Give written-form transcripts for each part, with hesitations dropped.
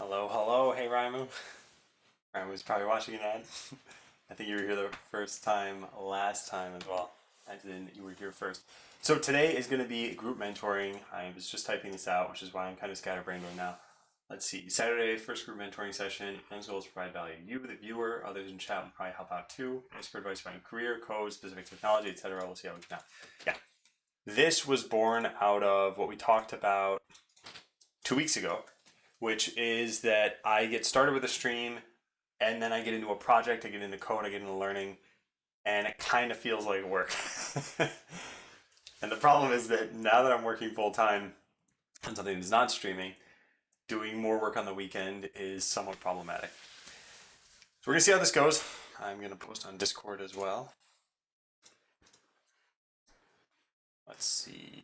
Hello, hello. Hey, Raimu. Raimu's probably watching an ad. I think you were here the first time last time as well. I didn't. You were here first. So today is going to be group mentoring. I was just typing this out, which is why I'm kind of scatterbrained right now. Let's see. Saturday, first group mentoring session. End goal is to provide value to you, the viewer. Others in chat will probably help out too. Expert advice about your career, code, specific technology, etc. We'll see how we can out. Yeah. This was born out of what we talked about 2 weeks ago, which is that I get started with a stream and then I get into a project, I get into code, I get into learning, and it kind of feels like work. And the problem is that now that I'm working full time on something that's not streaming, doing more work on the weekend is somewhat problematic. So we're gonna see how this goes. I'm gonna post on Discord as well. Let's see.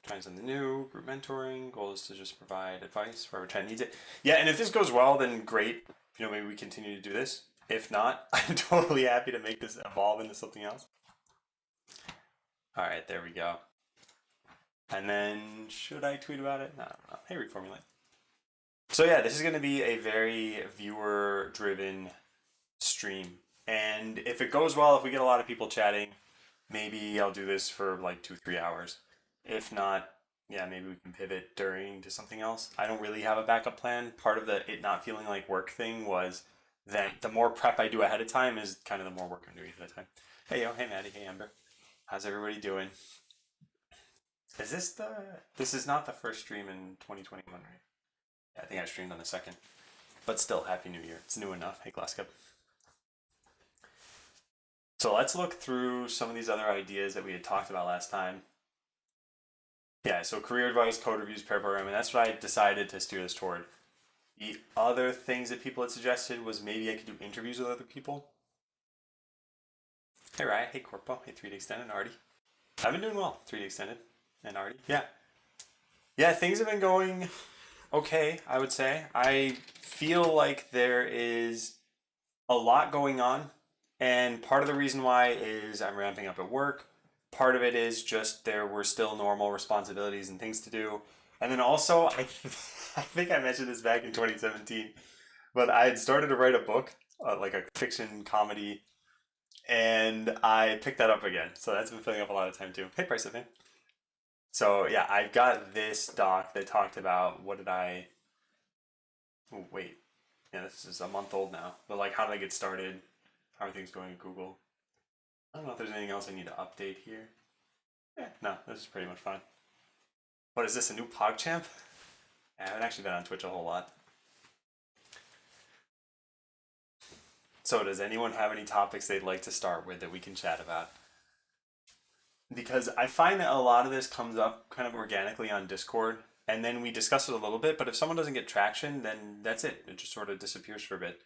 Trying something new, group mentoring. Goal is to just provide advice for whoever chat needs it. Yeah, and if this goes well, then great. Maybe we continue to do this. If not, I'm totally happy to make this evolve into something else. All right, there we go. And then, should I tweet about it? No, I don't know. Hey, reformulate. So yeah, this is going to be a very viewer-driven stream. And if it goes well, if we get a lot of people chatting, maybe I'll do this for like 2-3 hours. If not, yeah, maybe we can pivot during to something else. I don't really have a backup plan. Part of the it not feeling like work thing was that the more prep I do ahead of time is kind of the more work I'm doing ahead of time. Hey, yo, hey, Maddie, hey, Amber. How's everybody doing? This is not the first stream in 2021, right? Yeah, I think I streamed on the second. But still, Happy New Year. It's new enough. Hey, Glass Cup. So let's look through some of these other ideas that we had talked about last time. Yeah, so career advice, code reviews, pair programming, that's what I decided to steer this toward. The other things that people had suggested was maybe I could do interviews with other people. Hey, Riot. Hey, Corpo. Hey, 3D Extended, Artie. I've been doing well, 3D Extended and Artie. Yeah. Yeah, things have been going okay, I would say. I feel like there is a lot going on, and part of the reason why is I'm ramping up at work. Part of it is just there were still normal responsibilities and things to do. And then also, I think I mentioned this back in 2017, but I had started to write a book, like a fiction comedy, and I picked that up again. So that's been filling up a lot of time too. Hey, Price of Fame. So yeah, I've got this doc that talked about what did I. Oh, wait. Yeah, this is a month old now. But like, how did I get started? How are things going at Google? I don't know if there's anything else I need to update here. Yeah, no, this is pretty much fine. What is this, a new PogChamp? I haven't actually been on Twitch a whole lot. So does anyone have any topics they'd like to start with that we can chat about? Because I find that a lot of this comes up kind of organically on Discord, and then we discuss it a little bit, but if someone doesn't get traction, then that's it. It just sort of disappears for a bit.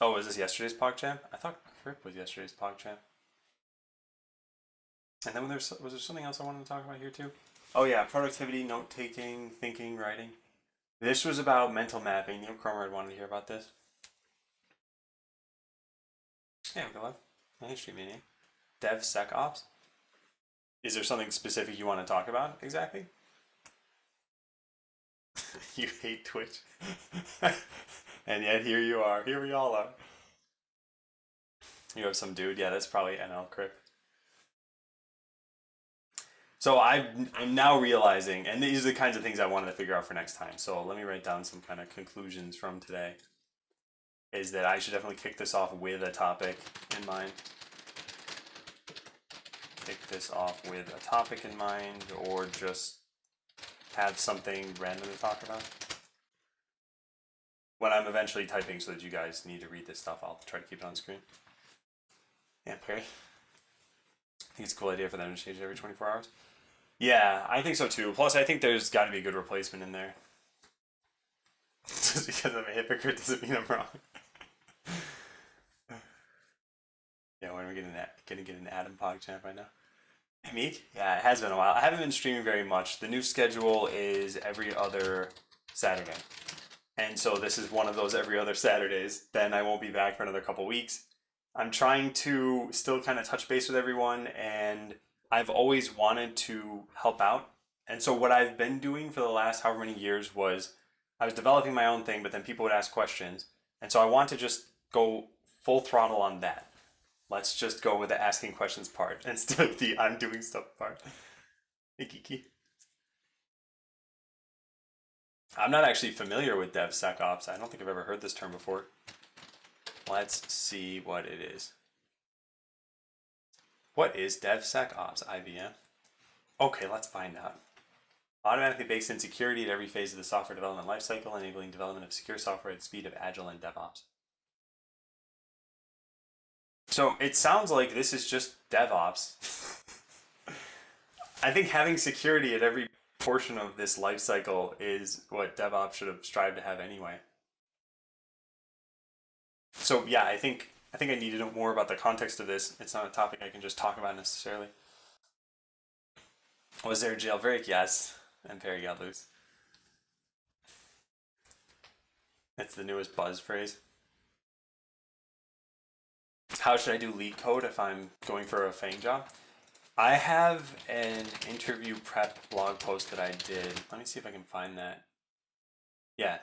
Oh, was this yesterday's PogChamp? I thought Crip was yesterday's PogChamp. And then was there something else I wanted to talk about here too? Oh yeah, productivity, note taking, thinking, writing. This was about mental mapping. Neil Cromer had wanted to hear about this. Yeah, go live. Hey, Street Meeting. DevSecOps. Is there something specific you want to talk about exactly? You hate Twitch. And yet here you are. Here we all are. You have some dude. Yeah, that's probably NL Crip. So I'm now realizing, and these are the kinds of things I wanted to figure out for next time. So let me write down some kind of conclusions from today. Is that I should definitely kick this off with a topic in mind. Kick this off with a topic in mind, or just have something random to talk about. When I'm eventually typing so that you guys need to read this stuff, I'll try to keep it on screen. Yeah, Perry. I think it's a cool idea for them to change it every 24 hours. Yeah, I think so too. Plus, I think there's got to be a good replacement in there. Just because I'm a hypocrite doesn't mean I'm wrong. Yeah, when are we gonna get an Adam PogChamp right now? Hey, Meek? Yeah, it has been a while. I haven't been streaming very much. The new schedule is every other Saturday. And so this is one of those every other Saturdays. Then I won't be back for another couple weeks. I'm trying to still kind of touch base with everyone, and I've always wanted to help out. And so what I've been doing for the last however many years was I was developing my own thing, but then people would ask questions. And so I want to just go full throttle on that. Let's just go with the asking questions part instead of the I'm doing stuff part. Hey, Kiki. I'm not actually familiar with DevSecOps. I don't think I've ever heard this term before. Let's see what it is. What is DevSecOps, IBM? Okay, let's find out. Automatically bakes in security at every phase of the software development lifecycle, enabling development of secure software at the speed of Agile and DevOps. So it sounds like this is just DevOps. I think having security at every portion of this lifecycle is what DevOps should have strived to have anyway. So yeah, I think I need to know more about the context of this. It's not a topic I can just talk about necessarily. Was there a jailbreak? Yes. And Perry got loose. It's the newest buzz phrase. How should I do leak code if I'm going for a FANG job? I have an interview prep blog post that I did. Let me see if I can find that. Yeah,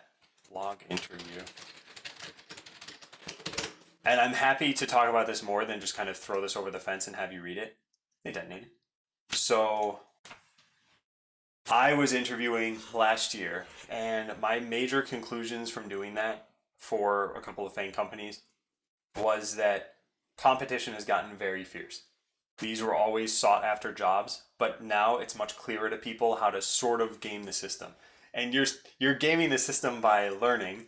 blog interview. And I'm happy to talk about this more than just kind of throw this over the fence and have you read it. It detonated. So I was interviewing last year, and my major conclusions from doing that for a couple of FANG companies was that competition has gotten very fierce. These were always sought after jobs, but now it's much clearer to people how to sort of game the system. And you're gaming the system by learning,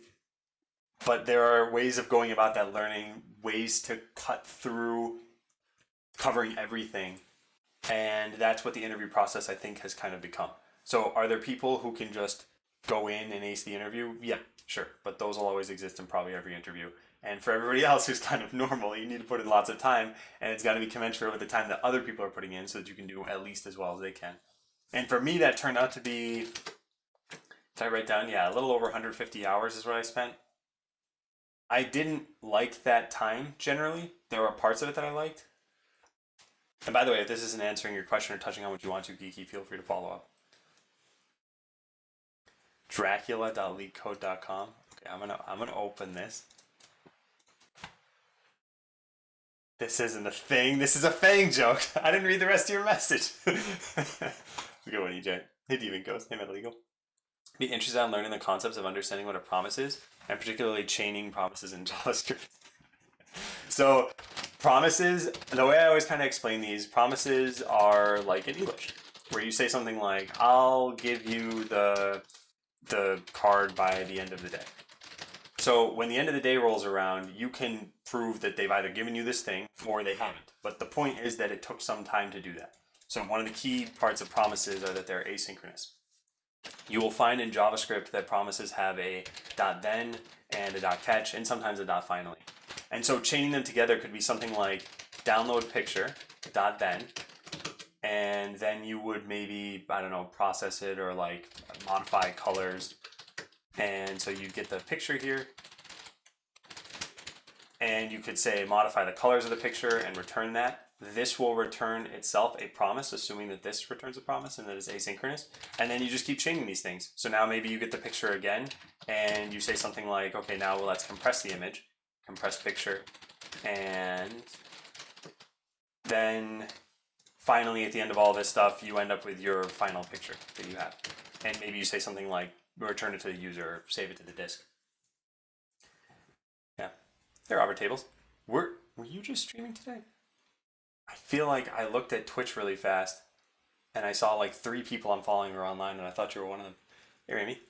but there are ways of going about that learning, ways to cut through covering everything. And that's what the interview process, I think, has kind of become. So are there people who can just go in and ace the interview? Yeah, sure. But those will always exist in probably every interview. And for everybody else who's kind of normal, you need to put in lots of time, and it's got to be commensurate with the time that other people are putting in so that you can do at least as well as they can. And for me, that turned out to be, did I write down? Yeah, a little over 150 hours is what I spent. I didn't like that time generally. There were parts of it that I liked. And by the way, if this isn't answering your question or touching on what you want to, Geeky, feel free to follow up. Dracula.leakcode.com. Okay, I'm gonna open this. This isn't a thing. This is a FANG joke. I didn't read the rest of your message. Good one, EJ. Hey, Demon Ghost. Hey, Metal Eagle. Be interested in learning the concepts of understanding what a promise is, and particularly chaining promises in JavaScript. So, promises, the way I always kind of explain these, promises are like in English, where you say something like, I'll give you the card by the end of the day. So when the end of the day rolls around, you can prove that they've either given you this thing or they haven't. But the point is that it took some time to do that. So one of the key parts of promises are that they're asynchronous. You will find in JavaScript that promises have a .then and a .catch and sometimes a .finally. And so chaining them together could be something like download picture, .then, and then you would maybe, I don't know, process it or like modify colors. And so you get the picture here, and you could say modify the colors of the picture and return that. This will return itself a promise, assuming that this returns a promise and that it's asynchronous. And then you just keep chaining these things. So now maybe you get the picture again, and you say something like, okay, now let's compress the image, compress picture, and then finally at the end of all this stuff, you end up with your final picture that you have. And maybe you say something like, return it to the user, or save it to the disk. Yeah, they're Robert tables. Were you just streaming today? I feel like I looked at Twitch really fast, and I saw like 3 people I'm following who are online, and I thought you were one of them. Hey, Amy.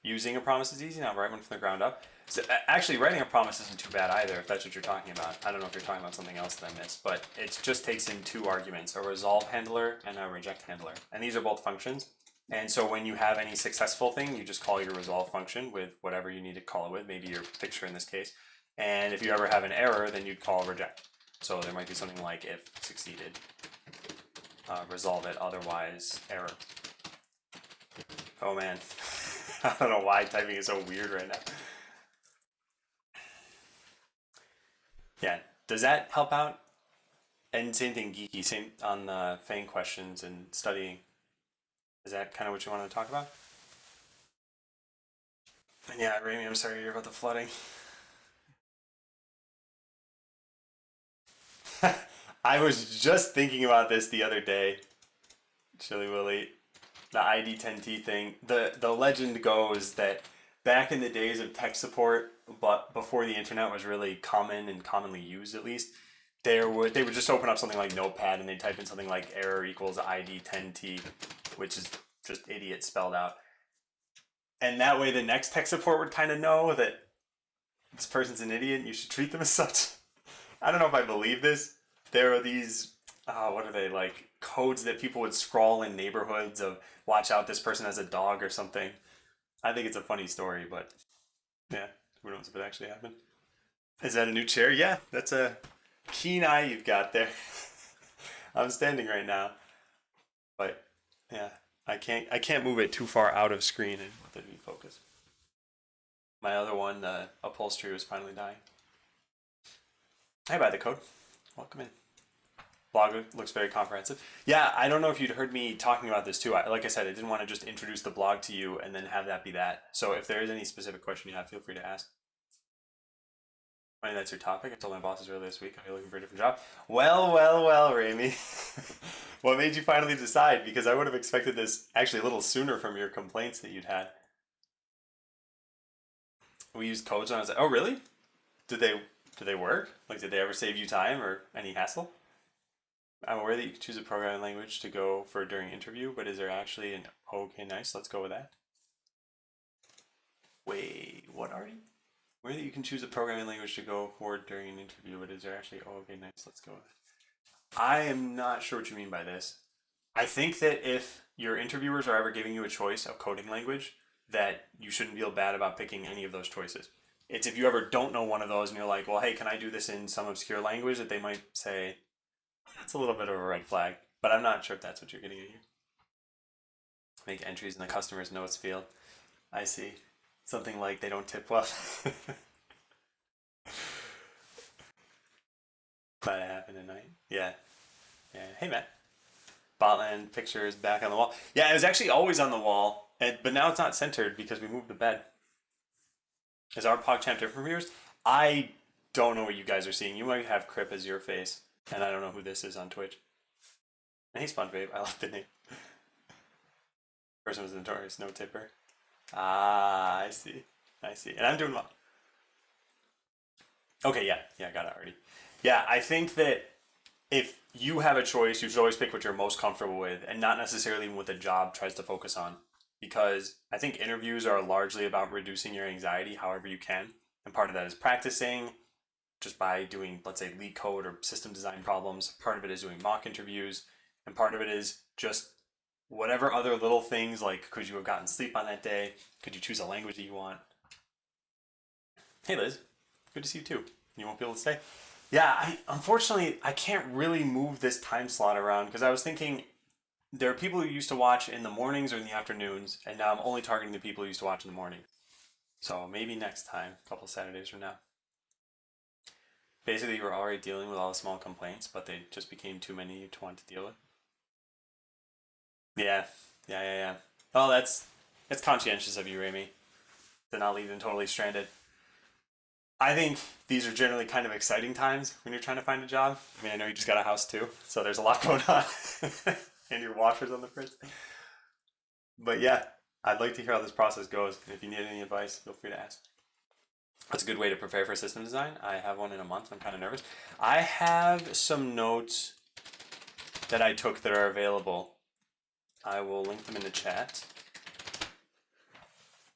Using a promise is easy now. Write one from the ground up. So actually, writing a promise isn't too bad either, if that's what you're talking about. I don't know if you're talking about something else that I missed, but it just takes in 2 arguments, a resolve handler and a reject handler. And these are both functions. And so when you have any successful thing, you just call your resolve function with whatever you need to call it with, maybe your picture in this case. And if you ever have an error, then you'd call reject. So there might be something like if succeeded, resolve it, otherwise error. Oh man, I don't know why typing is so weird right now. Yeah, does that help out? And same thing, Geeky, same on the FANG questions and studying. Is that kind of what you want to talk about? And yeah, Rami, I'm sorry to hear about the flooding. I was just thinking about this the other day, Chili Willy. The ID10T thing. The legend goes that back in the days of tech support, but before the internet was really common and commonly used at least, they would just open up something like Notepad and they'd type in something like error equals ID10T, which is just idiot spelled out. And that way the next tech support would kind of know that this person's an idiot and you should treat them as such. I don't know if I believe this. There are these, what are they, like codes that people would scrawl in neighborhoods of watch out, this person has a dog or something. I think it's a funny story, but yeah, who knows if it actually happened. Is that a new chair? Yeah, that's a keen eye you've got there. I'm standing right now, but yeah, I can't move it too far out of screen and let it be focused. My other one, the upholstery was finally dying. Hey, by the code. Welcome in. Blog looks very comprehensive. Yeah, I don't know if you'd heard me talking about this too. Like I said, I didn't want to just introduce the blog to you and then have that be that. So if there is any specific question you have, feel free to ask. I mean, that's your topic. I told my bosses earlier this week I'll be looking for a different job. Well, Rami. What made you finally decide? Because I would have expected this actually a little sooner from your complaints that you'd had. We used codes when I was like, oh really? Did they work? Like, did they ever save you time or any hassle? I'm aware that you can choose a programming language to go for during interview, but is there actually an okay, nice, let's go with that? Wait, what are you? Aware that you can choose a programming language to go for during an interview, but is there actually okay, nice, let's go with it? I am not sure what you mean by this. I think that if your interviewers are ever giving you a choice of coding language, that you shouldn't feel bad about picking any of those choices. It's if you ever don't know one of those and you're like, well, hey, can I do this in some obscure language, that they might say, that's a little bit of a red flag, but I'm not sure if that's what you're getting at here. Make entries in the customer's notes field. I see. Something like they don't tip well. Might have happened tonight. Yeah. Yeah. Hey, Matt. Botland picture is back on the wall. Yeah, it was actually always on the wall, but now it's not centered because we moved the bed. Is our PogChamp different from yours? I don't know what you guys are seeing. You might have Crip as your face, and I don't know who this is on Twitch. And hey, SpongeBabe, I like the name. Person was a notorious no tipper. Ah, I see. I see. And I'm doing well. Okay, yeah. Yeah, I got it already. Yeah, I think that if you have a choice, you should always pick what you're most comfortable with and not necessarily what the job tries to focus on. Because I think interviews are largely about reducing your anxiety however you can. And part of that is practicing just by doing, let's say, lead code or system design problems. Part of it is doing mock interviews. And part of it is just whatever other little things, like could you have gotten sleep on that day? Could you choose a language that you want? Hey, Liz. Good to see you too. You won't be able to stay? Yeah, unfortunately I can't really move this time slot around because I was thinking there are people who used to watch in the mornings or in the afternoons, and now I'm only targeting the people who used to watch in the morning. So maybe next time, a couple Saturdays from now. Basically, you were already dealing with all the small complaints, but they just became too many to want to deal with. Yeah, yeah. Oh, that's conscientious of you, Rami, to not leave them totally stranded. I think these are generally kind of exciting times when you're trying to find a job. I mean, I know you just got a house too, so there's a lot going on, and your washer's on the fritz. But yeah, I'd like to hear how this process goes. And if you need any advice, feel free to ask. That's a good way to prepare for system design. I have one in a month. I'm kind of nervous. I have some notes that I took that are available. I will link them in the chat.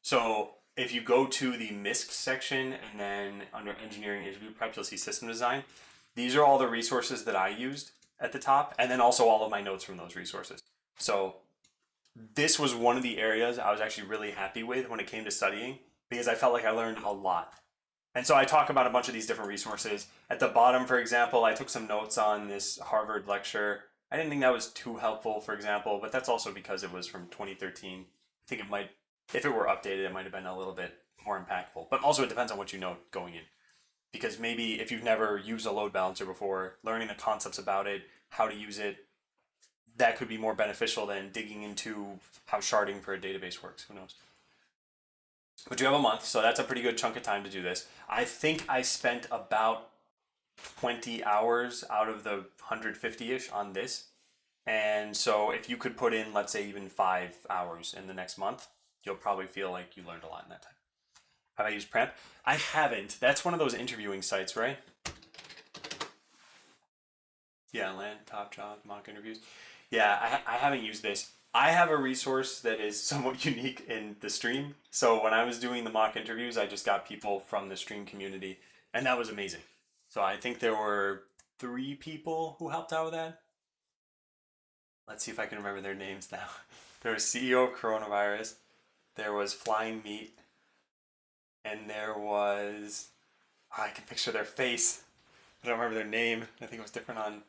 So if you go to the MISC section and then under engineering interview prep, you'll see system design. These are all the resources that I used at the top, and then also all of my notes from those resources. So this was one of the areas I was actually really happy with when it came to studying because I felt like I learned a lot. And so I talk about a bunch of these different resources. At the bottom, for example, I took some notes on this Harvard lecture. I didn't think that was too helpful, for example, but that's also because it was from 2013. I think it might, if it were updated, it might have been a little bit more impactful. But also it depends on what you know going in. Because maybe if you've never used a load balancer before, learning the concepts about it, how to use it, that could be more beneficial than digging into how sharding for a database works. Who knows? But you have a month, so that's a pretty good chunk of time to do this. I think I spent about 20 hours out of the 150-ish on this. And so if you could put in, let's say, even 5 hours in the next month, you'll probably feel like you learned a lot in that time. Have I used Prep? I haven't. That's one of those interviewing sites, right? Yeah, land, top job, mock interviews. Yeah, I haven't used this. I have a resource that is somewhat unique in the stream. So when I was doing the mock interviews, I just got people from the stream community, and that was amazing. So I think there were 3 people who helped out with that. Let's see if I can remember their names now. There was CEO of Coronavirus, there was Flying Meat, and there was, oh, I can picture their face. I don't remember their name. I think it was different on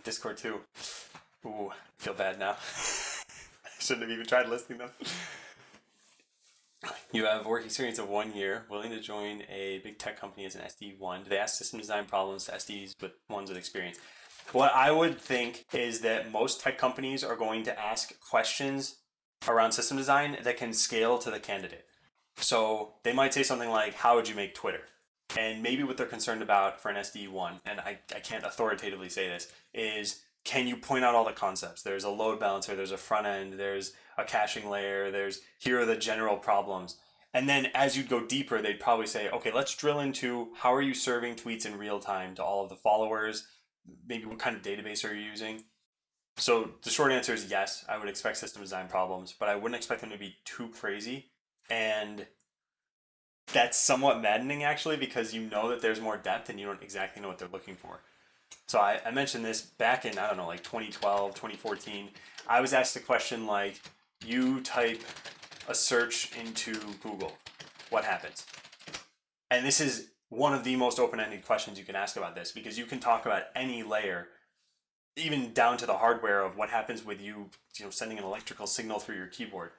Discord too. Ooh, I feel bad now. I shouldn't have even tried listing them. You have work experience of 1 year, willing to join a big tech company as an SD1. Do they ask system design problems to SDs with ones with experience? What I would think is that most tech companies are going to ask questions around system design that can scale to the candidate. So they might say something like, how would you make Twitter? And maybe what they're concerned about for an SD1, and I can't authoritatively say this, is can you point out all the concepts? There's a load balancer, there's a front end, there's a caching layer, here are the general problems. And then as you'd go deeper, they'd probably say, okay, let's drill into how are you serving tweets in real time to all of the followers? Maybe what kind of database are you using? So the short answer is yes, I would expect system design problems, but I wouldn't expect them to be too crazy. And that's somewhat maddening actually, because you know that there's more depth and you don't exactly know what they're looking for. So I mentioned this back in, I don't know, like 2012, 2014. I was asked a question like, you type a search into Google, what happens? And this is one of the most open-ended questions you can ask about this, because you can talk about any layer, even down to the hardware of what happens with you sending an electrical signal through your keyboard,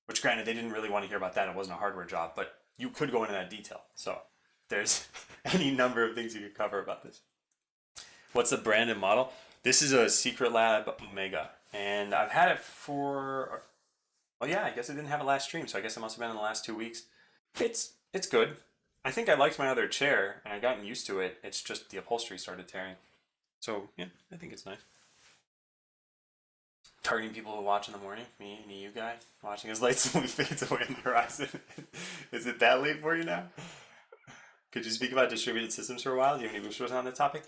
which granted, they didn't really want to hear about that. It wasn't a hardware job, but you could go into that detail. So there's any number of things you could cover about this. What's the brand and model? This is a Secret Lab Omega, and I've had it for, well, yeah, I guess I didn't have it last stream, so I guess it must have been in the last 2 weeks. It's good. I think I liked my other chair, and I've gotten used to it. It's just the upholstery started tearing. So, yeah, I think it's nice. Targeting people who watch in the morning, me and you guy, watching as light slowly fades away in the horizon. Is it that late for you now? Could you speak about distributed systems for a while? Do you have any resources on the topic?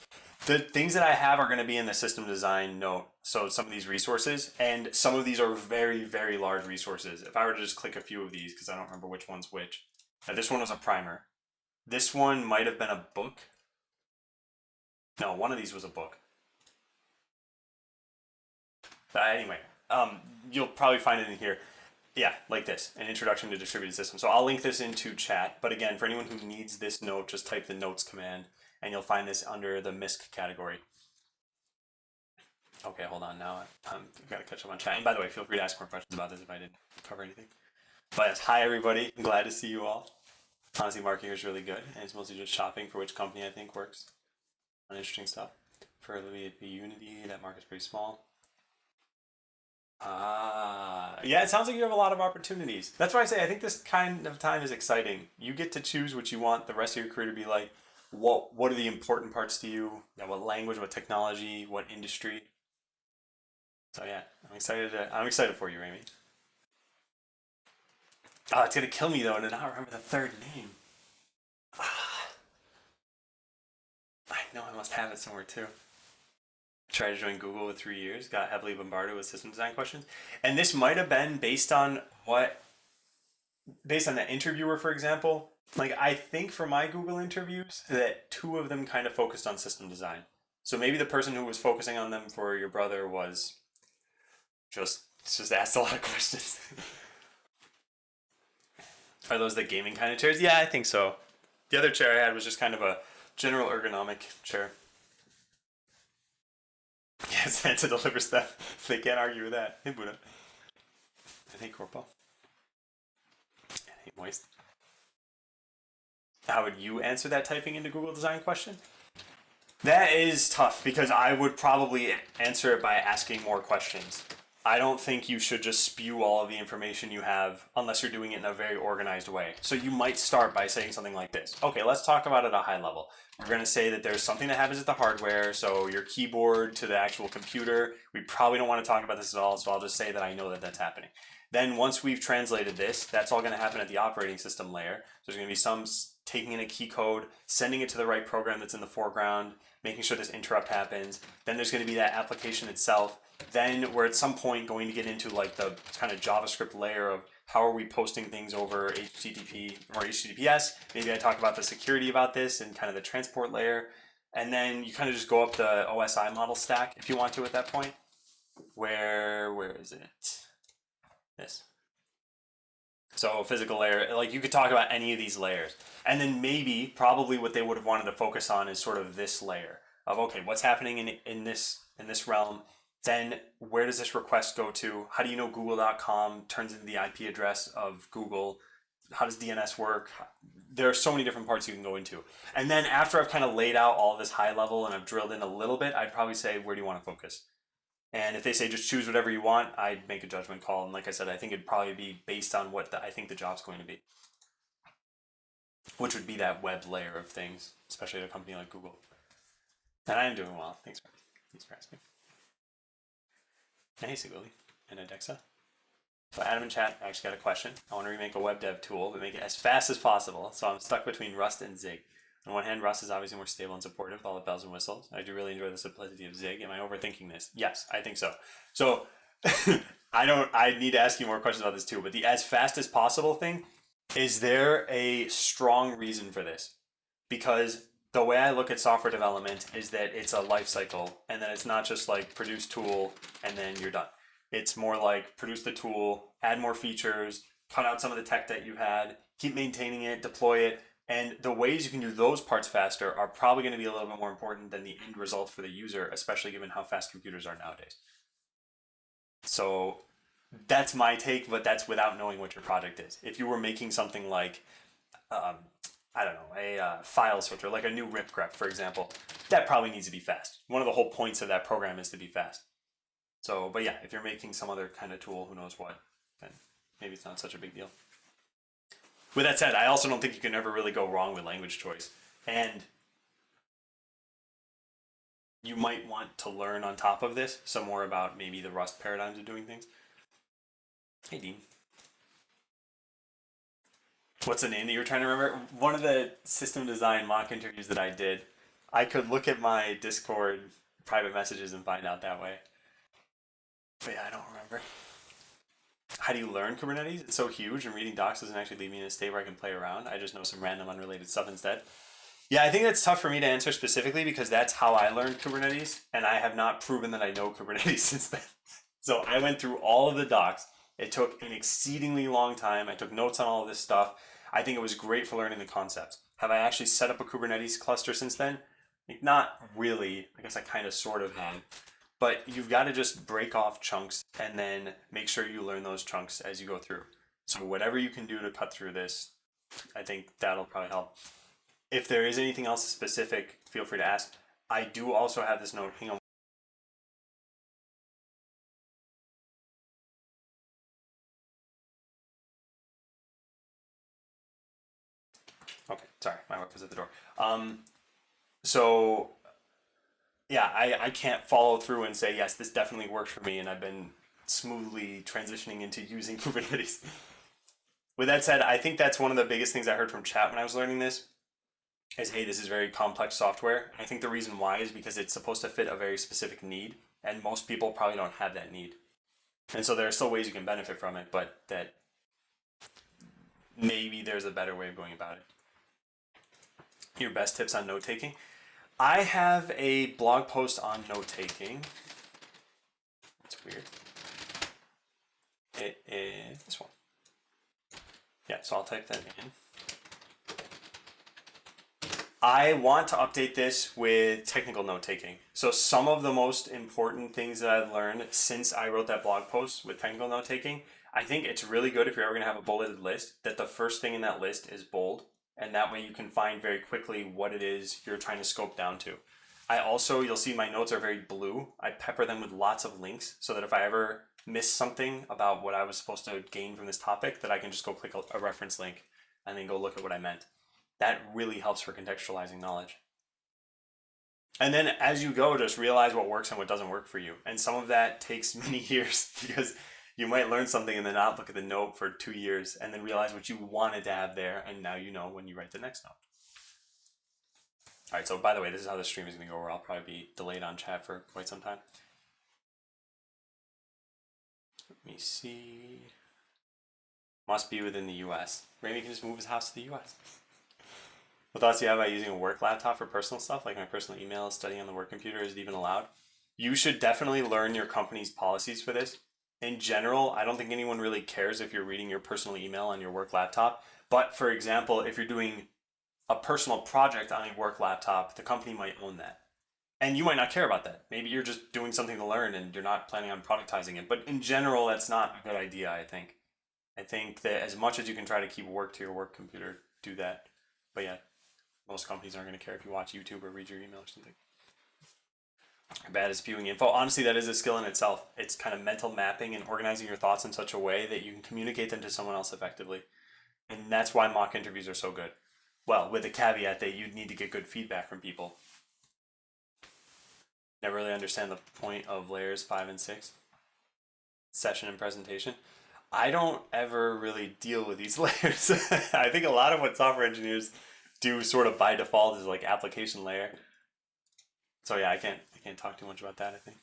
The things that I have are going to be in the system design note. So some of these resources, and some of these are very, very large resources. If I were to just click a few of these, because I don't remember which one's which. Now, this one was a primer. This one might have been a book. No, one of these was a book. Anyway, you'll probably find it in here. Yeah, like this, an introduction to distributed systems. So I'll link this into chat. But again, for anyone who needs this note, just type the notes command, and you'll find this under the MISC category. Okay, hold on now. I've got to catch up on chat. And by the way, feel free to ask more questions about this if I didn't cover anything. But yes, hi everybody. I'm glad to see you all. Honestly, marketing is really good, and it's mostly just shopping for which company I think works. Interesting stuff. For the Unity, that market's pretty small. Yeah, it sounds like you have a lot of opportunities. That's why I say I think this kind of time is exciting. You get to choose what you want the rest of your career to be like. What are the important parts to you? Yeah, what language, what technology, what industry? So yeah, I'm excited for you, Amy. Oh, it's gonna kill me though to not remember the third name. I know I must have it somewhere too. Tried to join Google with 3 years, got heavily bombarded with system design questions. And this might have been based on the interviewer, for example. Like, I think for my Google interviews that 2 of them kind of focused on system design. So maybe the person who was focusing on them for your brother was just asked a lot of questions. Are those the gaming kind of chairs? Yeah, I think so. The other chair I had was just kind of a general ergonomic chair. Yeah, Santa delivers stuff. They can't argue with that. Hey, Buddha. And hey, Corpo. And hey, Moist. How would you answer that typing into Google design question? That is tough because I would probably answer it by asking more questions. I don't think you should just spew all of the information you have unless you're doing it in a very organized way. So you might start by saying something like this. Okay, let's talk about it at a high level. We're going to say that there's something that happens at the hardware, so your keyboard to the actual computer. We probably don't want to talk about this at all, so I'll just say that I know that that's happening. Then once we've translated this, that's all going to happen at the operating system layer. So there's going to be some taking in a key code, sending it to the right program that's in the foreground, making sure this interrupt happens. Then there's going to be that application itself. Then we're at some point going to get into like the kind of JavaScript layer of how are we posting things over HTTP or HTTPS. Maybe I talk about the security about this and kind of the transport layer. And then you kind of just go up the OSI model stack if you want to at that point. Where is it? This. So physical layer, like you could talk about any of these layers. And then maybe, probably what they would have wanted to focus on is sort of this layer of, okay, what's happening in this realm? Then where does this request go to? How do you know google.com turns into the IP address of Google? How does DNS work? There are so many different parts you can go into. And then after I've kind of laid out all this high level and I've drilled in a little bit, I'd probably say, where do you want to focus? And if they say just choose whatever you want, I'd make a judgment call. And like I said, I think it'd probably be based on what I think the job's going to be, which would be that web layer of things, especially at a company like Google. And I am doing well. Thanks for asking. And hey, Siguli and Adexa. So Adam in chat, I actually got a question. I want to remake a web dev tool, but make it as fast as possible. So I'm stuck between Rust and Zig. On one hand, Rust is obviously more stable and supportive with all the bells and whistles. I do really enjoy the simplicity of Zig. Am I overthinking this? Yes, I think so. So I need to ask you more questions about this too, but the as fast as possible thing, is there a strong reason for this? Because the way I look at software development is that it's a life cycle, and then it's not just like produce tool and then you're done. It's more like produce the tool, add more features, cut out some of the tech that you had, keep maintaining it, deploy it. And the ways you can do those parts faster are probably going to be a little bit more important than the end result for the user, especially given how fast computers are nowadays. So that's my take, but that's without knowing what your project is. If you were making something like, I don't know, a file sorter, like a new rip grep, for example, that probably needs to be fast. One of the whole points of that program is to be fast. So, but yeah, if you're making some other kind of tool, who knows what, then maybe it's not such a big deal. With that said, I also don't think you can ever really go wrong with language choice. And you might want to learn on top of this some more about maybe the Rust paradigms of doing things. Hey, Dean. What's the name that you were trying to remember? One of the system design mock interviews that I did, I could look at my Discord private messages and find out that way. But yeah, I don't remember. How do you learn Kubernetes? It's so huge, and reading docs doesn't actually leave me in a state where I can play around. I just know some random unrelated stuff instead. Yeah, I think that's tough for me to answer specifically because that's how I learned Kubernetes, and I have not proven that I know Kubernetes since then. So I went through all of the docs. It took an exceedingly long time. I took notes on all of this stuff. I think it was great for learning the concepts. Have I actually set up a Kubernetes cluster since then? Like, not really. I guess I kind of sort of have. But you've got to just break off chunks and then make sure you learn those chunks as you go through. So whatever you can do to cut through this, I think that'll probably help. If there is anything else specific, feel free to ask. I do also have this note. Hang on. Okay, sorry, my wife was at the door. So yeah, I can't follow through and say, yes, this definitely works for me, and I've been smoothly transitioning into using Kubernetes. With that said, I think that's one of the biggest things I heard from chat when I was learning this is, hey, this is very complex software. I think the reason why is because it's supposed to fit a very specific need, and most people probably don't have that need. And so there are still ways you can benefit from it, but that maybe there's a better way of going about it. Your best tips on note-taking? I have a blog post on note-taking. It's weird. It is this one. Yeah, so I'll type that in. I want to update this with technical note-taking. So some of the most important things that I've learned since I wrote that blog post with technical note-taking, I think it's really good if you're ever going to have a bulleted list that the first thing in that list is bold. And that way you can find very quickly what it is you're trying to scope down to. I also, you'll see my notes are very blue. I pepper them with lots of links so that if I ever miss something about what I was supposed to gain from this topic, that I can just go click a reference link and then go look at what I meant. That really helps for contextualizing knowledge. And then as you go, just realize what works and what doesn't work for you. And some of that takes many years because you might learn something and then not look at the note for 2 years and then realize what you wanted to have there. And now you know when you write the next note. All right, so by the way, this is how the stream is going to go, where I'll probably be delayed on chat for quite some time. Let me see. Must be within the US. Maybe he can just move his house to the US. What thoughts do you have about using a work laptop for personal stuff, like my personal email, studying on the work computer? Is it even allowed? You should definitely learn your company's policies for this. In general, I don't think anyone really cares if you're reading your personal email on your work laptop. But for example, if you're doing a personal project on a work laptop, the company might own that. And you might not care about that. Maybe you're just doing something to learn and you're not planning on productizing it. But in general, that's not a good idea, I think. I think that as much as you can try to keep work to your work computer, do that. But yeah, most companies aren't going to care if you watch YouTube or read your email or something. Bad is spewing info. Honestly, that is a skill in itself. It's kind of mental mapping and organizing your thoughts in such a way that you can communicate them to someone else effectively. And that's why mock interviews are so good. Well, with the caveat that you'd need to get good feedback from people. Never really understand the point of layers 5 and 6. Session and presentation. I don't ever really deal with these layers. I think a lot of what software engineers do sort of by default is like application layer. So yeah, I can't talk too much about that, I think.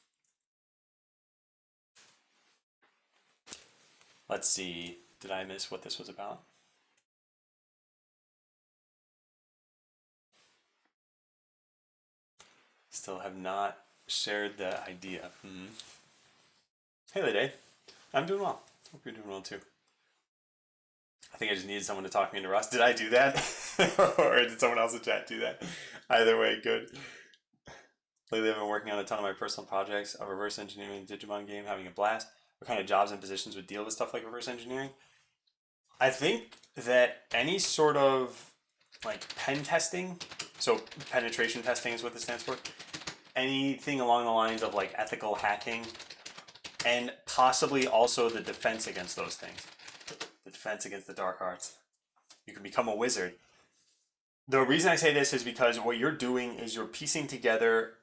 Let's see. Did I miss what this was about? Still have not shared the idea. Hey, Lede. I'm doing well. Hope you're doing well too. I think I just needed someone to talk me into Rust. Did I do that? Or did someone else in chat do that? Either way, good. Lately, I've been working on a ton of my personal projects, a reverse engineering Digimon game, having a blast. What kind of jobs and positions would deal with stuff like reverse engineering? I think that any sort of like pen testing, so penetration testing is what this stands for, anything along the lines of like ethical hacking, and possibly also the defense against those things. The defense against the dark arts. You can become a wizard. The reason I say this is because what you're doing is you're piecing together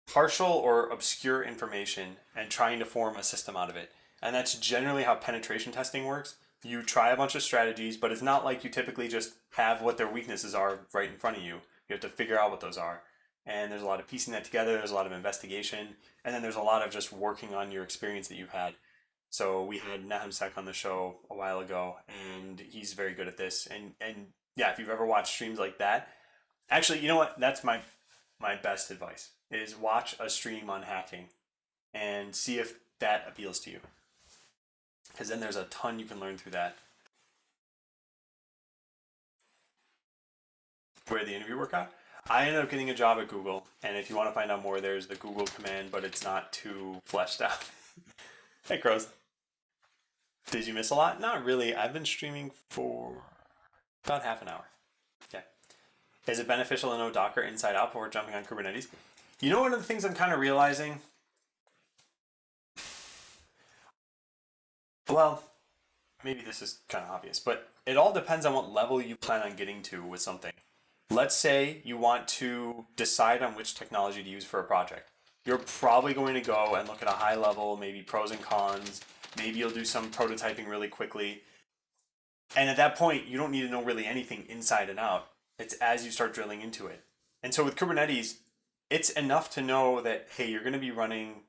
partial or obscure information and trying to form a system out of it. And that's generally how penetration testing works. You try a bunch of strategies, but it's not like you typically just have what their weaknesses are right in front of you. You have to figure out what those are. And there's a lot of piecing that together, there's a lot of investigation, and then there's a lot of just working on your experience that you've had. So we had Nahimsek on the show a while ago, and he's very good at this. And yeah, if you've ever watched streams like that, actually, you know what? That's my best advice is watch a stream on hacking and see if that appeals to you. Because then there's a ton you can learn through that. Where the interview work out? I ended up getting a job at Google, and if you want to find out more, there's the Google command, but it's not too fleshed out. Hey, Crows. Did you miss a lot? Not really. I've been streaming for about half an hour. Yeah. Is it beneficial to know Docker inside out before jumping on Kubernetes? You know, one of the things I'm kind of realizing. Well, maybe this is kind of obvious, but it all depends on what level you plan on getting to with something. Let's say you want to decide on which technology to use for a project. You're probably going to go and look at a high level, maybe pros and cons. Maybe you'll do some prototyping really quickly. And at that point, you don't need to know really anything inside and out. It's as you start drilling into it. And so with Kubernetes, it's enough to know that, hey, you're going to be running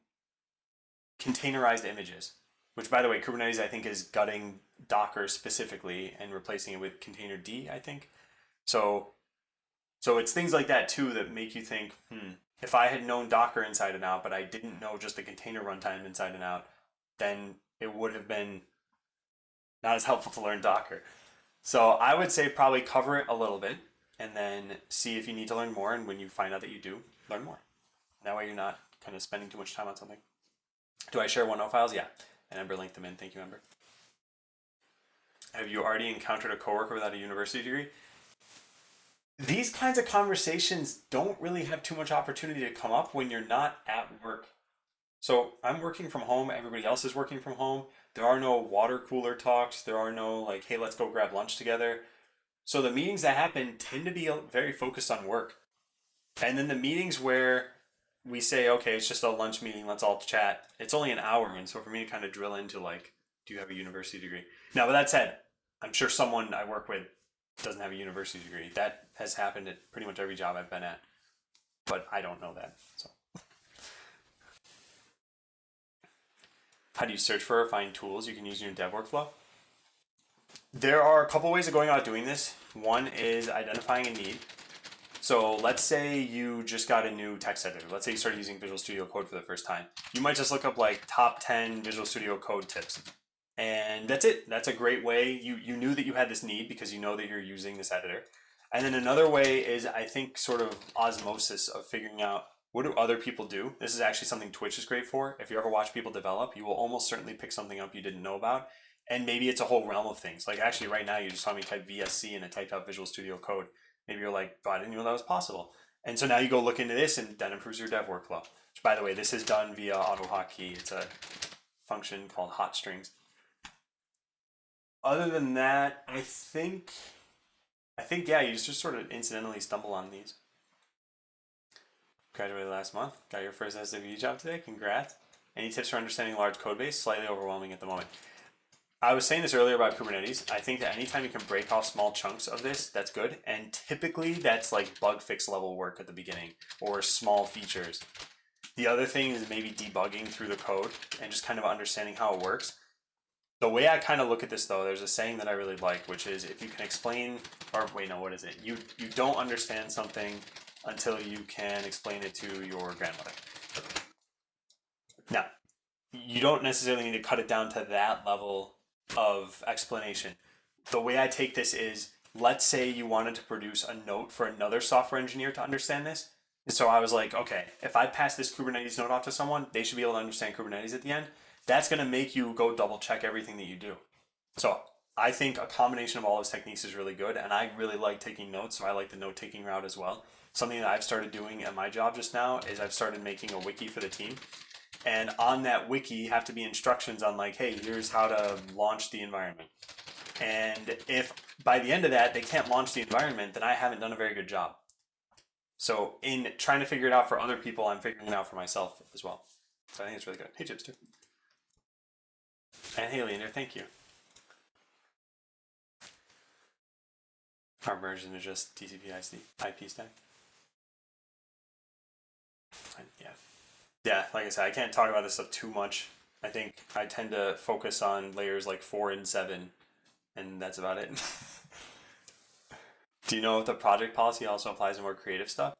containerized images, which, by the way, Kubernetes, I think, is gutting Docker specifically and replacing it with Containerd, I think. So it's things like that, too, that make you think, if I had known Docker inside and out, but I didn't know just the container runtime inside and out, then it would have been not as helpful to learn Docker. So I would say probably cover it a little bit and then see if you need to learn more. And when you find out that you do, learn more. That way you're not kind of spending too much time on something. Do I share OneNote files? Yeah. And Ember linked them in. Thank you, Ember. Have you already encountered a coworker without a university degree? These kinds of conversations don't really have too much opportunity to come up when you're not at work. So I'm working from home, everybody else is working from home. There are no water cooler talks, there are no like, hey, let's go grab lunch together. So the meetings that happen tend to be very focused on work. And then the meetings where we say, okay, it's just a lunch meeting, let's all chat, it's only an hour. And so for me to kind of drill into like, do you have a university degree? Now, with that said, I'm sure someone I work with doesn't have a university degree. That has happened at pretty much every job I've been at, but I don't know that. So, how do you search for or find tools you can use in your dev workflow? There are a couple ways of going about doing this. One is identifying a need. So let's say you just got a new text editor. Let's say you started using Visual Studio Code for the first time. You might just look up like top 10 Visual Studio Code tips. And that's it. That's a great way. You knew that you had this need because you know that you're using this editor. And then another way is, I think, sort of osmosis of figuring out what do other people do. This is actually something Twitch is great for. If you ever watch people develop, you will almost certainly pick something up you didn't know about. And maybe it's a whole realm of things. Like actually right now you just saw me type VSC and it typed out Visual Studio Code. Maybe you're like, oh, I didn't know that was possible. And so now you go look into this and that improves your dev workflow. Which, by the way, this is done via AutoHotkey. It's a function called hot strings. Other than that, I think yeah, you just sort of incidentally stumble on these. Graduated last month. Got your first SWE job today. Congrats. Any tips for understanding large code base? Slightly overwhelming at the moment. I was saying this earlier about Kubernetes. I think that anytime you can break off small chunks of this, that's good. And typically that's like bug fix level work at the beginning or small features. The other thing is maybe debugging through the code and just kind of understanding how it works. The way I kind of look at this though, there's a saying that I really like, which is if you can explain, or wait, no, what is it? You don't understand something until you can explain it to your grandmother. Now, you don't necessarily need to cut it down to that level of explanation. The way I take this is, let's say you wanted to produce a note for another software engineer to understand this. And so I was like, okay, if I pass this Kubernetes note off to someone, they should be able to understand Kubernetes at the end. That's going to make you go double check everything that you do. So I think a combination of all those techniques is really good. And I really like taking notes. So I like the note taking route as well. Something that I've started doing at my job just now is I've started making a wiki for the team. And on that wiki have to be instructions on like, hey, here's how to launch the environment. And if by the end of that they can't launch the environment, then I haven't done a very good job. So in trying to figure it out for other people, I'm figuring it out for myself as well. So I think it's really good. Hey, Chipster. And hey, Leander, thank you. Our version is just TCP IP stack. Yeah. Yeah, like I said, I can't talk about this stuff too much. I think I tend to focus on layers like 4 and 7, and that's about it. Do you know if the project policy also applies to more creative stuff?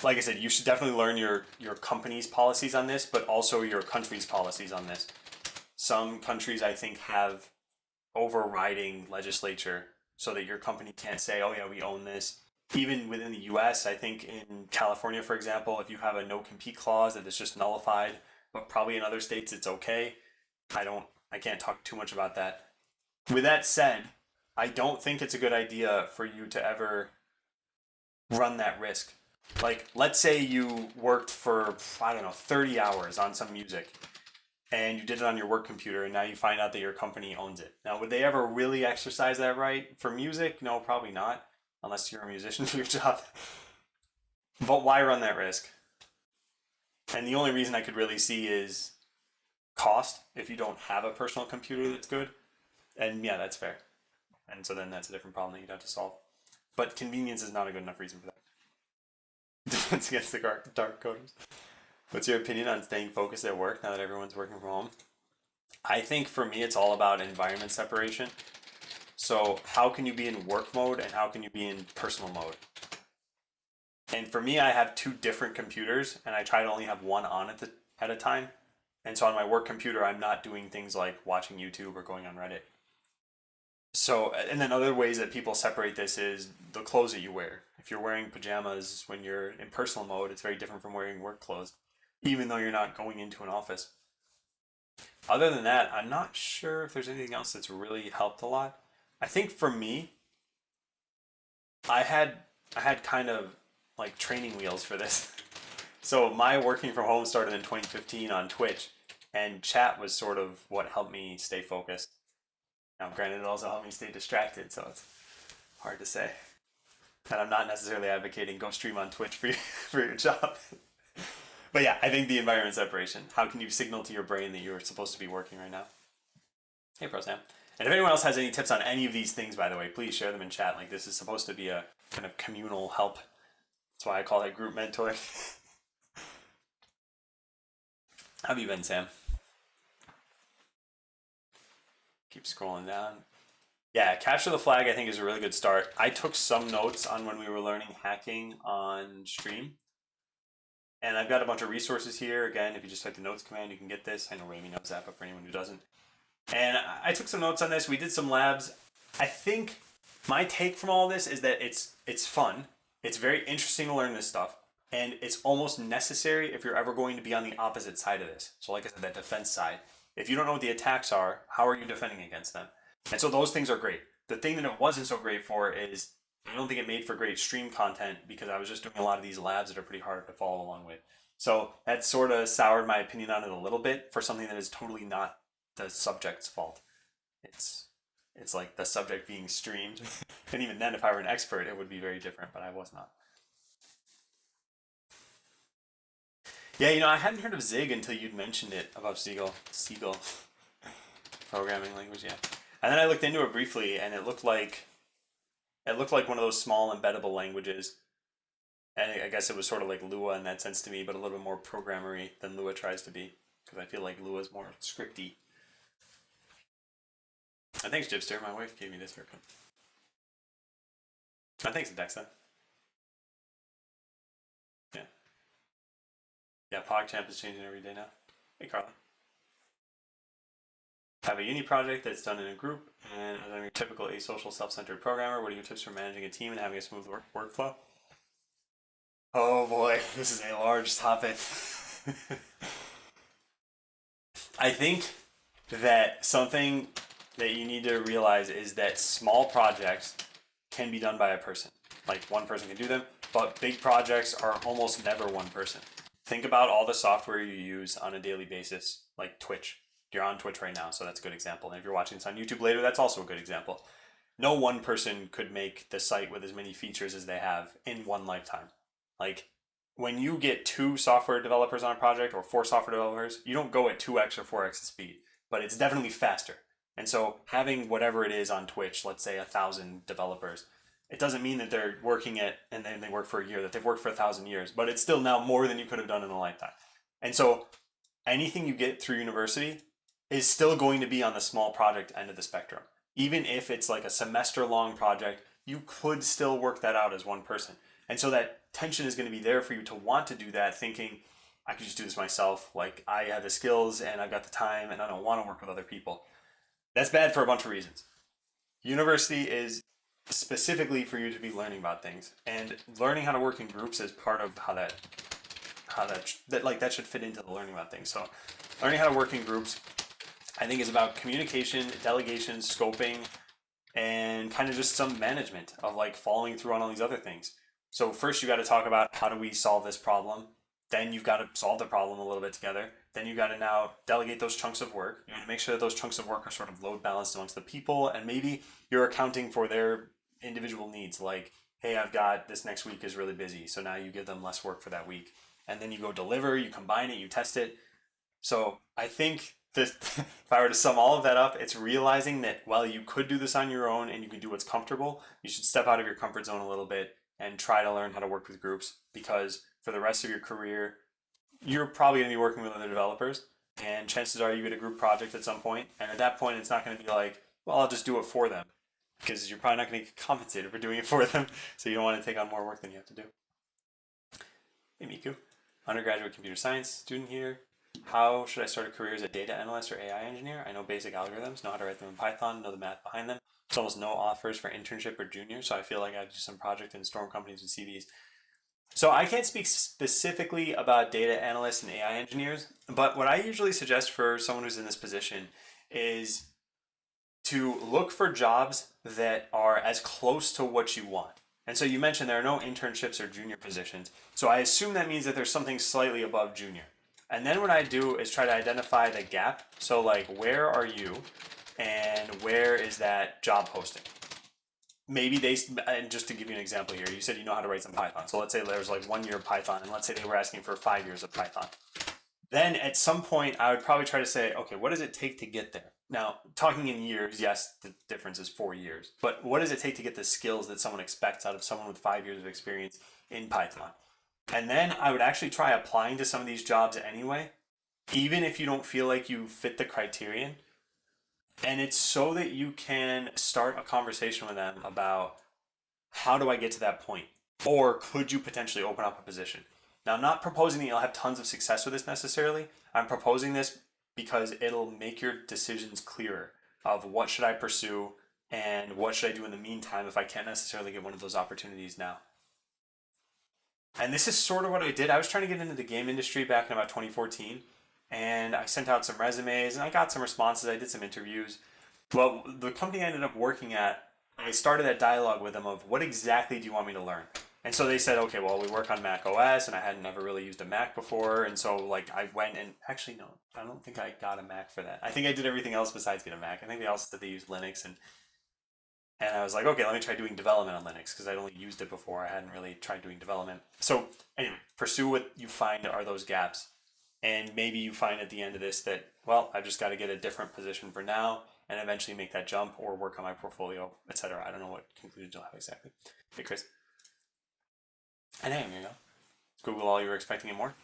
Like I said, you should definitely learn your company's policies on this, but also your country's policies on this. Some countries, I think, have overriding legislature so that your company can't say, oh yeah, we own this. Even within the US, I think in California, for example, if you have a no compete clause that is just nullified, but probably in other states it's okay. I can't talk too much about that. With that said, I don't think it's a good idea for you to ever run that risk. Like, let's say you worked for, I don't know, 30 hours on some music and you did it on your work computer and now you find out that your company owns it. Now, would they ever really exercise that right for music? No, probably not, unless you're a musician for your job. But why run that risk? And the only reason I could really see is cost if you don't have a personal computer that's good. And yeah, that's fair. And so then that's a different problem that you'd have to solve. But convenience is not a good enough reason for that. Defense against the dark coders. What's your opinion on staying focused at work now that everyone's working from home? I think for me, it's all about environment separation. So how can you be in work mode and how can you be in personal mode? And for me, I have two different computers and I try to only have one on at a time. And so on my work computer, I'm not doing things like watching YouTube or going on Reddit. So, and then other ways that people separate this is the clothes that you wear. If you're wearing pajamas when you're in personal mode, it's very different from wearing work clothes, even though you're not going into an office. Other than that, I'm not sure if there's anything else that's really helped a lot. I think for me, I had I had kind of like training wheels for this. So my working from home started in 2015 on Twitch, and chat was sort of what helped me stay focused. Now, granted, it also helped me stay distracted, so it's hard to say. And I'm not necessarily advocating go stream on Twitch for for your job. But yeah, I think the environment separation. How can you signal to your brain that you're supposed to be working right now? Hey, Pro Sam. And if anyone else has any tips on any of these things, by the way, please share them in chat. Like, this is supposed to be a kind of communal help. That's why I call it group mentoring. How have you been, Sam? Keep scrolling down. Yeah, capture the flag I think is a really good start. I took some notes on when we were learning hacking on stream. And I've got a bunch of resources here. Again, if you just type the notes command, you can get this. I know Rami knows that, but for anyone who doesn't. And I took some notes on this. We did some labs. I think my take from all this is that it's fun. It's very interesting to learn this stuff. And it's almost necessary if you're ever going to be on the opposite side of this. So like I said, that defense side. If you don't know what the attacks are, how are you defending against them? And so those things are great. The thing that it wasn't so great for is I don't think it made for great stream content because I was just doing a lot of these labs that are pretty hard to follow along with. So that sort of soured my opinion on it a little bit for something that is totally not the subject's fault. It's like the subject being streamed. And even then, if I were an expert, it would be very different, but I was not. Yeah, I hadn't heard of Zig until you'd mentioned it about Siegel programming language, yeah. And then I looked into it briefly, and it looked like one of those small embeddable languages. And I guess it was sort of like Lua in that sense to me, but a little bit more programmery than Lua tries to be, because I feel like Lua is more scripty. And thanks, Jibster. My wife gave me this haircut. And thanks, Dexa. Yeah. Yeah, PogChamp is changing every day now. Hey, Carla. Have a uni project that's done in a group, and as I'm your typical asocial self-centered programmer, what are your tips for managing a team and having a smooth workflow? Oh boy, this is a large topic. I think that something that you need to realize is that small projects can be done by a person. Like one person can do them, but big projects are almost never one person. Think about all the software you use on a daily basis, like Twitch. You're on Twitch right now, so that's a good example. And if you're watching this on YouTube later, that's also a good example. No one person could make the site with as many features as they have in one lifetime. Like when you get 2 software developers on a project or 4 software developers, you don't go at 2x or 4x the speed, but it's definitely faster. And so having whatever it is on Twitch, let's say 1,000 developers, it doesn't mean that they're working it and then they work for a year, that they've worked for 1,000 years, but it's still now more than you could have done in a lifetime. And so anything you get through university is still going to be on the small project end of the spectrum. Even if it's like a semester long project, you could still work that out as one person. And so that tension is going to be there for you to want to do that, thinking, I could just do this myself. Like I have the skills and I've got the time and I don't want to work with other people. That's bad for a bunch of reasons. University is specifically for you to be learning about things, and learning how to work in groups is part of how that should fit into the learning about things. So learning how to work in groups, I think, is about communication, delegation, scoping, and kind of just some management of like following through on all these other things. So first you got to talk about how do we solve this problem. Then you've got to solve the problem a little bit together. Then you've got to now delegate those chunks of work. You need to make sure that those chunks of work are sort of load balanced amongst the people, and maybe you're accounting for their individual needs. Like, hey, I've got this next week is really busy, so now you give them less work for that week. And then you go deliver, you combine it, you test it. So I think that if I were to sum all of that up, it's realizing that while you could do this on your own and you can do what's comfortable, you should step out of your comfort zone a little bit and try to learn how to work with groups, because for the rest of your career, you're probably going to be working with other developers, and chances are you get a group project at some point, and at that point it's not going to be like, well, I'll just do it for them, because you're probably not going to get compensated for doing it for them, so you don't want to take on more work than you have to do. Hey Miku, undergraduate computer science student here. How should I start a career as a data analyst or AI engineer? I know basic algorithms, know how to write them in Python, know the math behind them. There's almost no offers for internship or junior, so I feel like I have to do some project and storm companies with CVs. So I can't speak specifically about data analysts and AI engineers, but what I usually suggest for someone who's in this position is to look for jobs that are as close to what you want. And so you mentioned there are no internships or junior positions. So I assume that means that there's something slightly above junior. And then what I do is try to identify the gap. So like, where are you and where is that job posting? Maybe they, and just to give you an example here, you said you know how to write some Python. So let's say there's like 1 year of Python, and let's say they were asking for 5 years of Python. Then at some point, I would probably try to say, okay, what does it take to get there? Now, talking in years, yes, the difference is 4 years. But what does it take to get the skills that someone expects out of someone with 5 years of experience in Python? And then I would actually try applying to some of these jobs anyway, even if you don't feel like you fit the criterion. And it's so that you can start a conversation with them about how do I get to that point? Or could you potentially open up a position? Now, I'm not proposing that you'll have tons of success with this necessarily. I'm proposing this because it'll make your decisions clearer of what should I pursue and what should I do in the meantime if I can't necessarily get one of those opportunities now. And this is sort of what I did. I was trying to get into the game industry back in about 2014, and I sent out some resumes and I got some responses. I did some interviews. Well, the company I ended up working at, I started that dialogue with them of what exactly do you want me to learn? And so they said, okay, well, we work on Mac OS, and I had never really used a Mac before. And so like I went and actually, no, I don't think I got a Mac for that. I think I did everything else besides get a Mac. I think they also said they used Linux, and I was like, okay, let me try doing development on Linux because I'd only used it before. I hadn't really tried doing development. So anyway, pursue what you find are those gaps. And maybe you find at the end of this that, well, I've just got to get a different position for now and eventually make that jump or work on my portfolio, etc. I don't know what conclusions you'll have exactly. Hey, Chris. And hey, here you go. Google all you were expecting and more.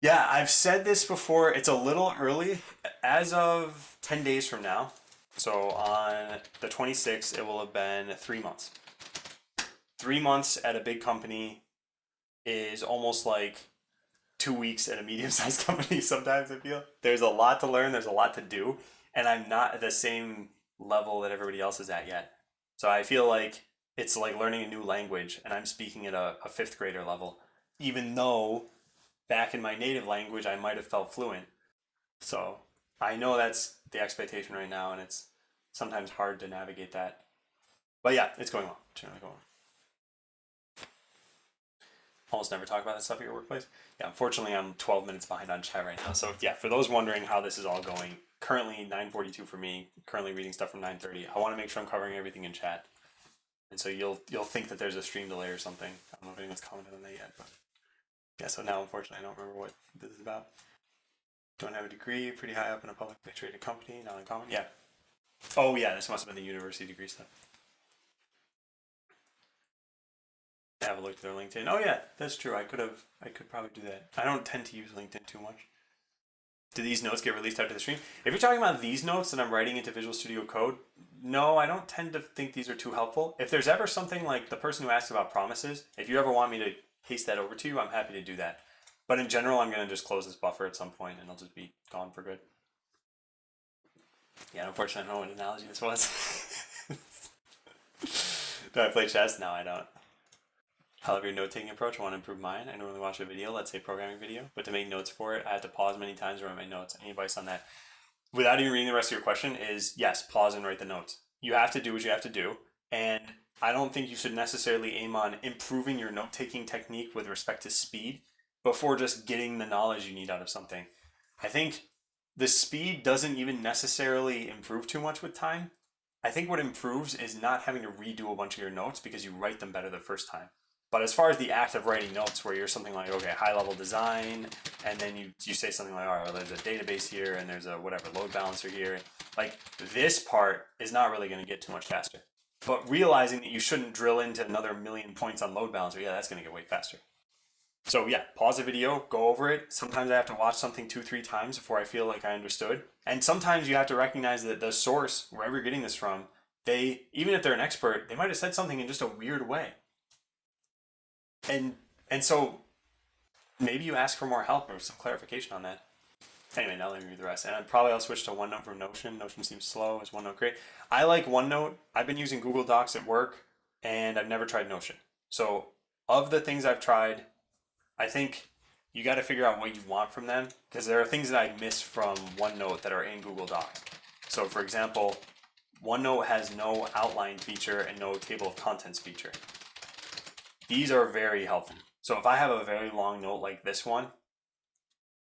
Yeah, I've said this before. It's a little early. As of 10 days from now, so on the 26th, it will have been 3 months. 3 months at a big company is almost like 2 weeks at a medium-sized company sometimes, I feel. There's a lot to learn, there's a lot to do, and I'm not at the same level that everybody else is at yet. So I feel like it's like learning a new language, and I'm speaking at a fifth grader level, even though back in my native language, I might have felt fluent. So I know that's the expectation right now, and it's sometimes hard to navigate that. But yeah, it's going well. Generally going well. Almost never talk about that stuff at your workplace. Yeah, unfortunately, I'm 12 minutes behind on chat right now. So yeah, for those wondering how this is all going, currently 9:42 for me. Currently reading stuff from 9:30. I want to make sure I'm covering everything in chat, and so you'll think that there's a stream delay or something. I don't know if anyone's commented on that yet, but yeah. So now, unfortunately, I don't remember what this is about. Don't have a degree. Pretty high up in a publicly traded company. Not uncommon. Yeah. Oh yeah, this must have been the university degree stuff. Have a look at their LinkedIn. Oh yeah, that's true. I could probably do that. I don't tend to use LinkedIn too much. Do these notes get released after the stream? If you're talking about these notes that I'm writing into Visual Studio Code, no, I don't tend to think these are too helpful. If there's ever something like the person who asked about promises, if you ever want me to paste that over to you, I'm happy to do that. But in general, I'm going to just close this buffer at some point and it'll just be gone for good. Yeah, unfortunately, I don't know what analogy this was. Do I play chess? No, I don't. I love your note-taking approach. I want to improve mine. I normally watch a video, let's say programming video, but to make notes for it, I have to pause many times to write my notes. Any advice on that? Without even reading the rest of your question is, yes, pause and write the notes. You have to do what you have to do, and I don't think you should necessarily aim on improving your note-taking technique with respect to speed before just getting the knowledge you need out of something. I think the speed doesn't even necessarily improve too much with time. I think what improves is not having to redo a bunch of your notes because you write them better the first time. But as far as the act of writing notes, where you're something like, okay, high-level design, and then you say something like, all right, well, there's a database here, and there's a whatever load balancer here. Like, this part is not really going to get too much faster. But realizing that you shouldn't drill into another million points on load balancer, yeah, that's going to get way faster. So yeah, pause the video, go over it. Sometimes I have to watch something 2-3 times before I feel like I understood. And sometimes you have to recognize that the source, wherever you're getting this from, even if they're an expert, they might have said something in just a weird way. And so maybe you ask for more help or some clarification on that. Anyway, now let me read the rest. And I'll switch to OneNote from Notion. Notion seems slow. Is OneNote great? I like OneNote. I've been using Google Docs at work, and I've never tried Notion. So of the things I've tried, I think you got to figure out what you want from them, because there are things that I miss from OneNote that are in Google Doc. So for example, OneNote has no outline feature and no table of contents feature. These are very helpful. So if I have a very long note like this one,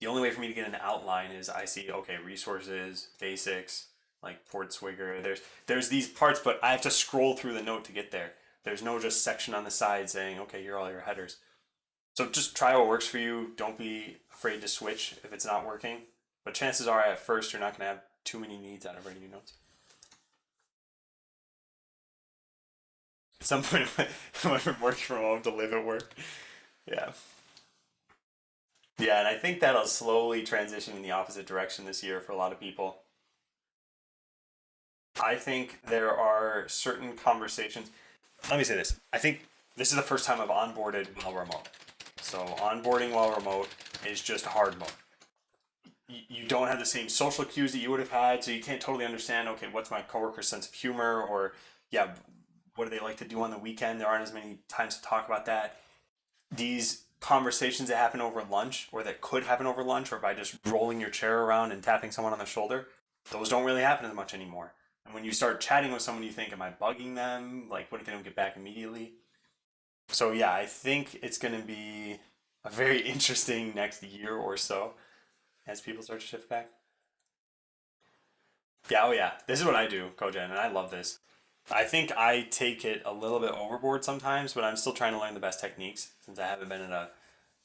the only way for me to get an outline is I see, okay, resources, basics, like port swigger. There's these parts, but I have to scroll through the note to get there. There's no just section on the side saying, okay, here are all your headers. So just try what works for you. Don't be afraid to switch if it's not working. But chances are at first you're not going to have too many needs out of writing your notes. At some point, I went from working from home to live at work. Yeah. Yeah, and I think that'll slowly transition in the opposite direction this year for a lot of people. I think there are certain conversations. Let me say this. I think this is the first time I've onboarded while remote. So onboarding while remote is just hard mode. You don't have the same social cues that you would have had, so you can't totally understand, okay, what's my coworker's sense of humor, or yeah, what do they like to do on the weekend? There aren't as many times to talk about that. These conversations that happen over lunch, or that could happen over lunch, or by just rolling your chair around and tapping someone on the shoulder, those don't really happen as much anymore. And when you start chatting with someone, you think, am I bugging them? Like, what if they don't get back immediately? So yeah, I think it's going to be a very interesting next year or so as people start to shift back. Yeah, oh yeah. This is what I do, Kojan, and I love this. I think I take it a little bit overboard sometimes, but I'm still trying to learn the best techniques since I haven't been in a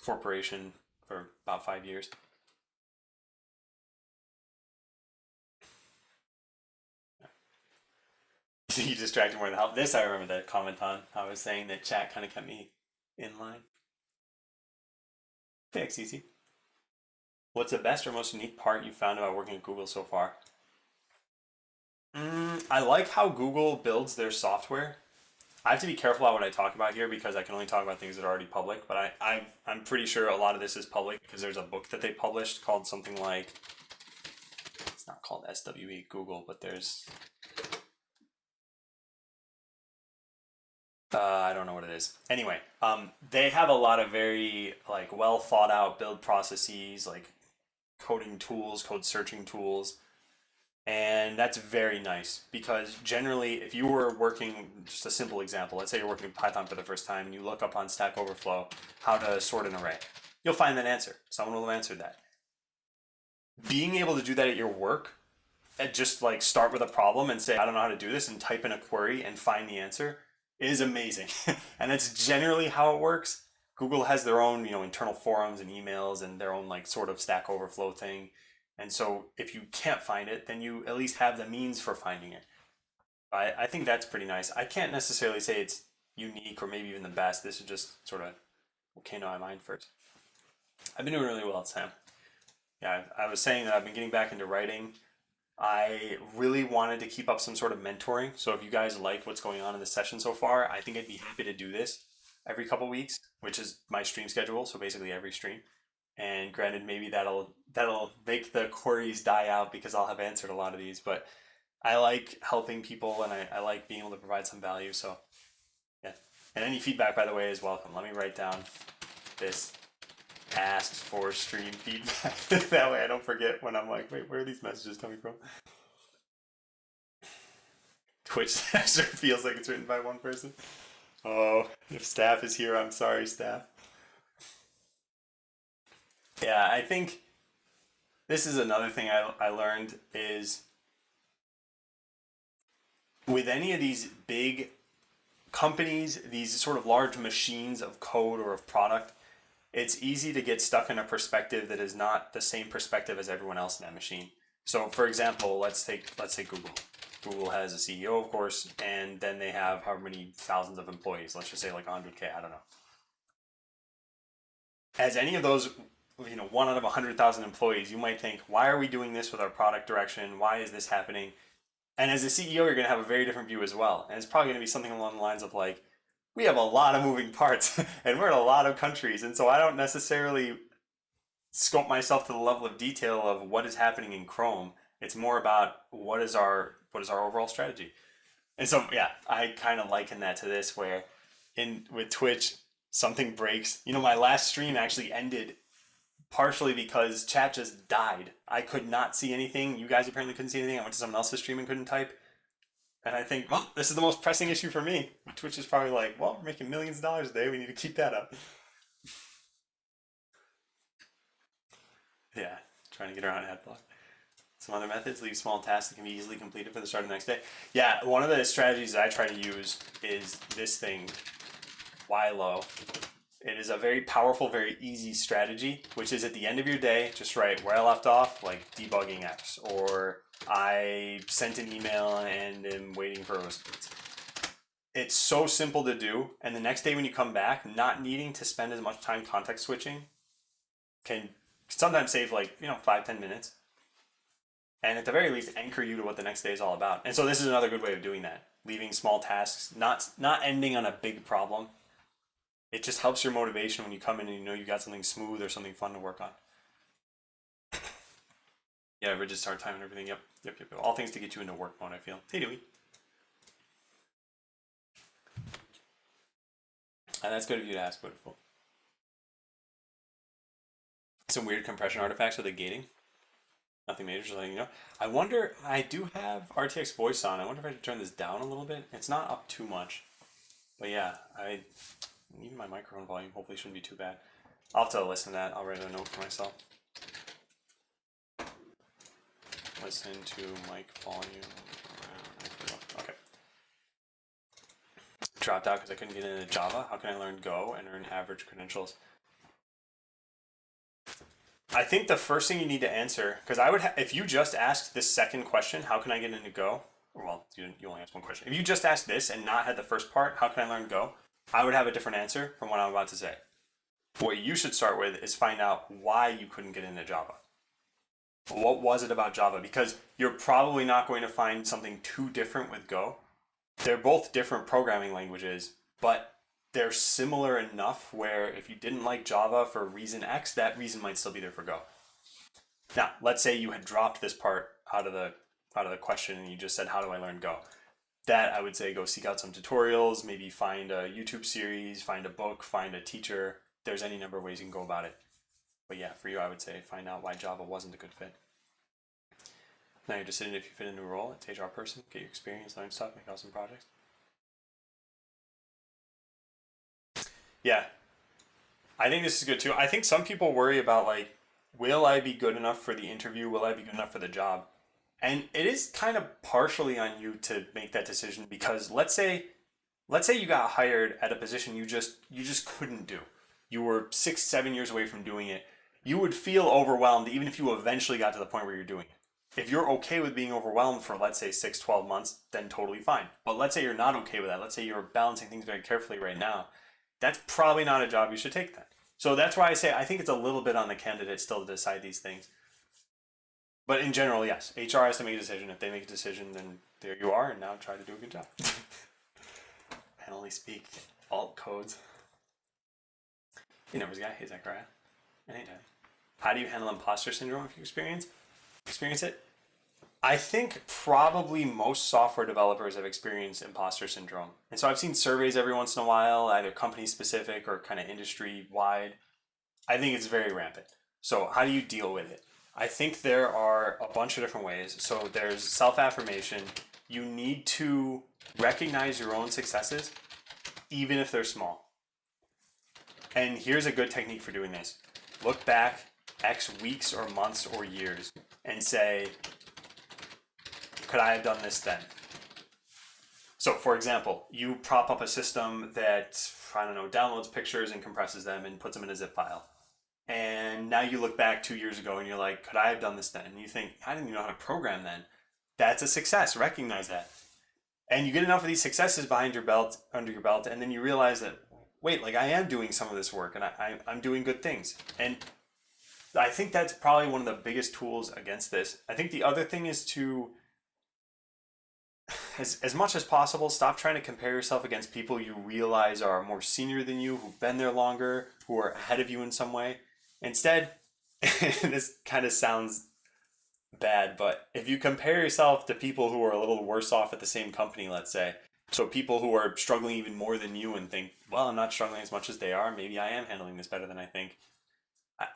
corporation for about 5 years. You distracted more than help. This I remember that comment on. I was saying that chat kind of kept me in line. Thanks, easy. What's the best or most unique part you found about working at Google so far? I like how Google builds their software. I have to be careful about what I talk about here because I can only talk about things that are already public. But I'm pretty sure a lot of this is public because there's a book that they published called something like, it's not called SWE Google, but there's I don't know what it is. Anyway, they have a lot of very like well thought out build processes, like coding tools, code searching tools, and that's very nice because generally, if you were working, just a simple example, let's say you're working in Python for the first time and you look up on Stack Overflow how to sort an array, you'll find that answer. Someone will have answered that. Being able to do that at your work, and just like start with a problem and say, I don't know how to do this, and type in a query and find the answer is amazing. And that's generally how it works. Google has their own, internal forums and emails and their own like sort of Stack Overflow thing. And so if you can't find it, then you at least have the means for finding it. I think that's pretty nice. I can't necessarily say it's unique or maybe even the best. This is just sort of what came to my mind first. I've been doing really well, Sam. Yeah, I was saying that I've been getting back into writing. I really wanted to keep up some sort of mentoring. So if you guys like what's going on in this session so far, I think I'd be happy to do this every couple weeks, which is my stream schedule. So basically every stream. And granted, maybe that'll make the queries die out because I'll have answered a lot of these. But I like helping people and I like being able to provide some value. So yeah. And any feedback, by the way, is welcome. Let me write down this asks for stream feedback. That way I don't forget when I'm like, wait, where are these messages coming from? Twitch sure feels like it's written by one person. Oh, if staff is here, I'm sorry, staff. Yeah, I think this is another thing I learned is with any of these big companies, these sort of large machines of code or of product, it's easy to get stuck in a perspective that is not the same perspective as everyone else in that machine. So for example, let's say Google. Google has a CEO, of course, and then they have however many thousands of employees. Let's just say like 100K, I don't know. As any of those, one out of 100,000 employees, you might think, why are we doing this with our product direction? Why is this happening? And as a CEO, you're going to have a very different view as well. And it's probably going to be something along the lines of like, we have a lot of moving parts and we're in a lot of countries. And so I don't necessarily scope myself to the level of detail of what is happening in Chrome. It's more about what is our overall strategy. And so yeah, I kind of liken that to this where in with Twitch, something breaks. My last stream actually ended partially because chat just died. I could not see anything. You guys apparently couldn't see anything. I went to someone else's stream and couldn't type. And I think, well, this is the most pressing issue for me. Twitch is probably like, well, we're making millions of dollars a day. We need to keep that up. Yeah, trying to get around ad block. Some other methods: leave small tasks that can be easily completed for the start of the next day. Yeah, one of the strategies I try to use is this thing, YLO. It is a very powerful, very easy strategy, which is at the end of your day, just write where I left off, like debugging X, or I sent an email and am waiting for a response. It's so simple to do, and the next day when you come back, not needing to spend as much time context switching can sometimes save like 5-10 minutes, and at the very least anchor you to what the next day is all about. And so this is another good way of doing that: leaving small tasks, not ending on a big problem. It just helps your motivation when you come in and you know you got something smooth or something fun to work on. Yeah, rigid start time and everything. Yep. All things to get you into work mode, I feel. Hey, Dewey. And that's good of you to ask, beautiful. Some weird compression artifacts with the gating. Nothing major, just letting you know. I wonder, I do have RTX voice on. I wonder if I should turn this down a little bit. It's not up too much. But yeah, even my microphone volume hopefully shouldn't be too bad. I'll have to listen to that. I'll write a note for myself. Listen to mic volume. Okay. Dropped out because I couldn't get into Java. How can I learn Go and earn average credentials? I think the first thing you need to answer, because if you just asked this second question, how can I get into Go? Well, you only asked one question. If you just asked this and not had the first part, how can I learn Go? I would have a different answer from what I'm about to say. What you should start with is find out why you couldn't get into Java. What was it about Java? Because you're probably not going to find something too different with Go. They're both different programming languages, but they're similar enough where if you didn't like Java for reason X, that reason might still be there for Go. Now, let's say you had dropped this part out of the question and you just said, how do I learn Go? That I would say go seek out some tutorials, maybe find a YouTube series, find a book, find a teacher. There's any number of ways you can go about it. But yeah, for you, I would say find out why Java wasn't a good fit. Now you're deciding if you fit into a role as HR person, get your experience, learn stuff, make awesome projects. Yeah, I think this is good too. I think some people worry about like, will I be good enough for the interview? Will I be good enough for the job? And it is kind of partially on you to make that decision, because let's say you got hired at a position you just couldn't do. You were 6-7 years away from doing it. You would feel overwhelmed even if you eventually got to the point where you're doing it. If you're okay with being overwhelmed for, let's say, 6-12 months, then totally fine. But let's say you're not okay with that. Let's say you're balancing things very carefully right now. That's probably not a job you should take then. So that's why I say I think it's a little bit on the candidate still to decide these things. But in general, yes, HR has to make a decision. If they make a decision, then there you are, and now try to do a good job. I only speak alt codes. Hey, numbers guy. Hey, Zachariah. And hey, Daddy. How do you handle imposter syndrome if you experience it? I think probably most software developers have experienced imposter syndrome. And so I've seen surveys every once in a while, either company specific or kind of industry wide. I think it's very rampant. So how do you deal with it? I think there are a bunch of different ways. So there's self-affirmation. You need to recognize your own successes, even if they're small. And here's a good technique for doing this. Look back X weeks or months or years and say, could I have done this then? So for example, you prop up a system that, I don't know, downloads pictures and compresses them and puts them in a zip file. And now you look back 2 years ago and you're like, could I have done this then? And you think, I didn't even know how to program then. That's a success. Recognize that. And you get enough of these successes under your belt, and then you realize that, wait, like I am doing some of this work and I'm doing good things. And I think that's probably one of the biggest tools against this. I think the other thing is to, as much as possible, stop trying to compare yourself against people you realize are more senior than you, who've been there longer, who are ahead of you in some way. Instead, this kind of sounds bad, but if you compare yourself to people who are a little worse off at the same company, let's say, so people who are struggling even more than you and think, well, I'm not struggling as much as they are, maybe I am handling this better than I think.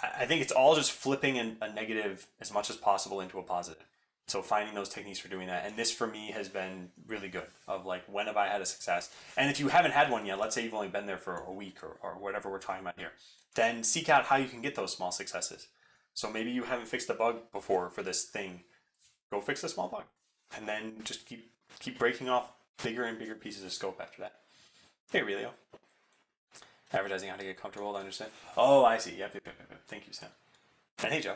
I think it's all just flipping a negative as much as possible into a positive. So finding those techniques for doing that. And this for me has been really good of like, when have I had a success? And if you haven't had one yet, let's say you've only been there for a week or whatever we're talking about here, then seek out how you can get those small successes. So maybe you haven't fixed a bug before for this thing. Go fix a small bug. And then just keep breaking off bigger and bigger pieces of scope after that. Hey, Aurelio. Advertising how to get comfortable to understand. Oh, I see. Yep. Thank you, Sam. And hey, Joe.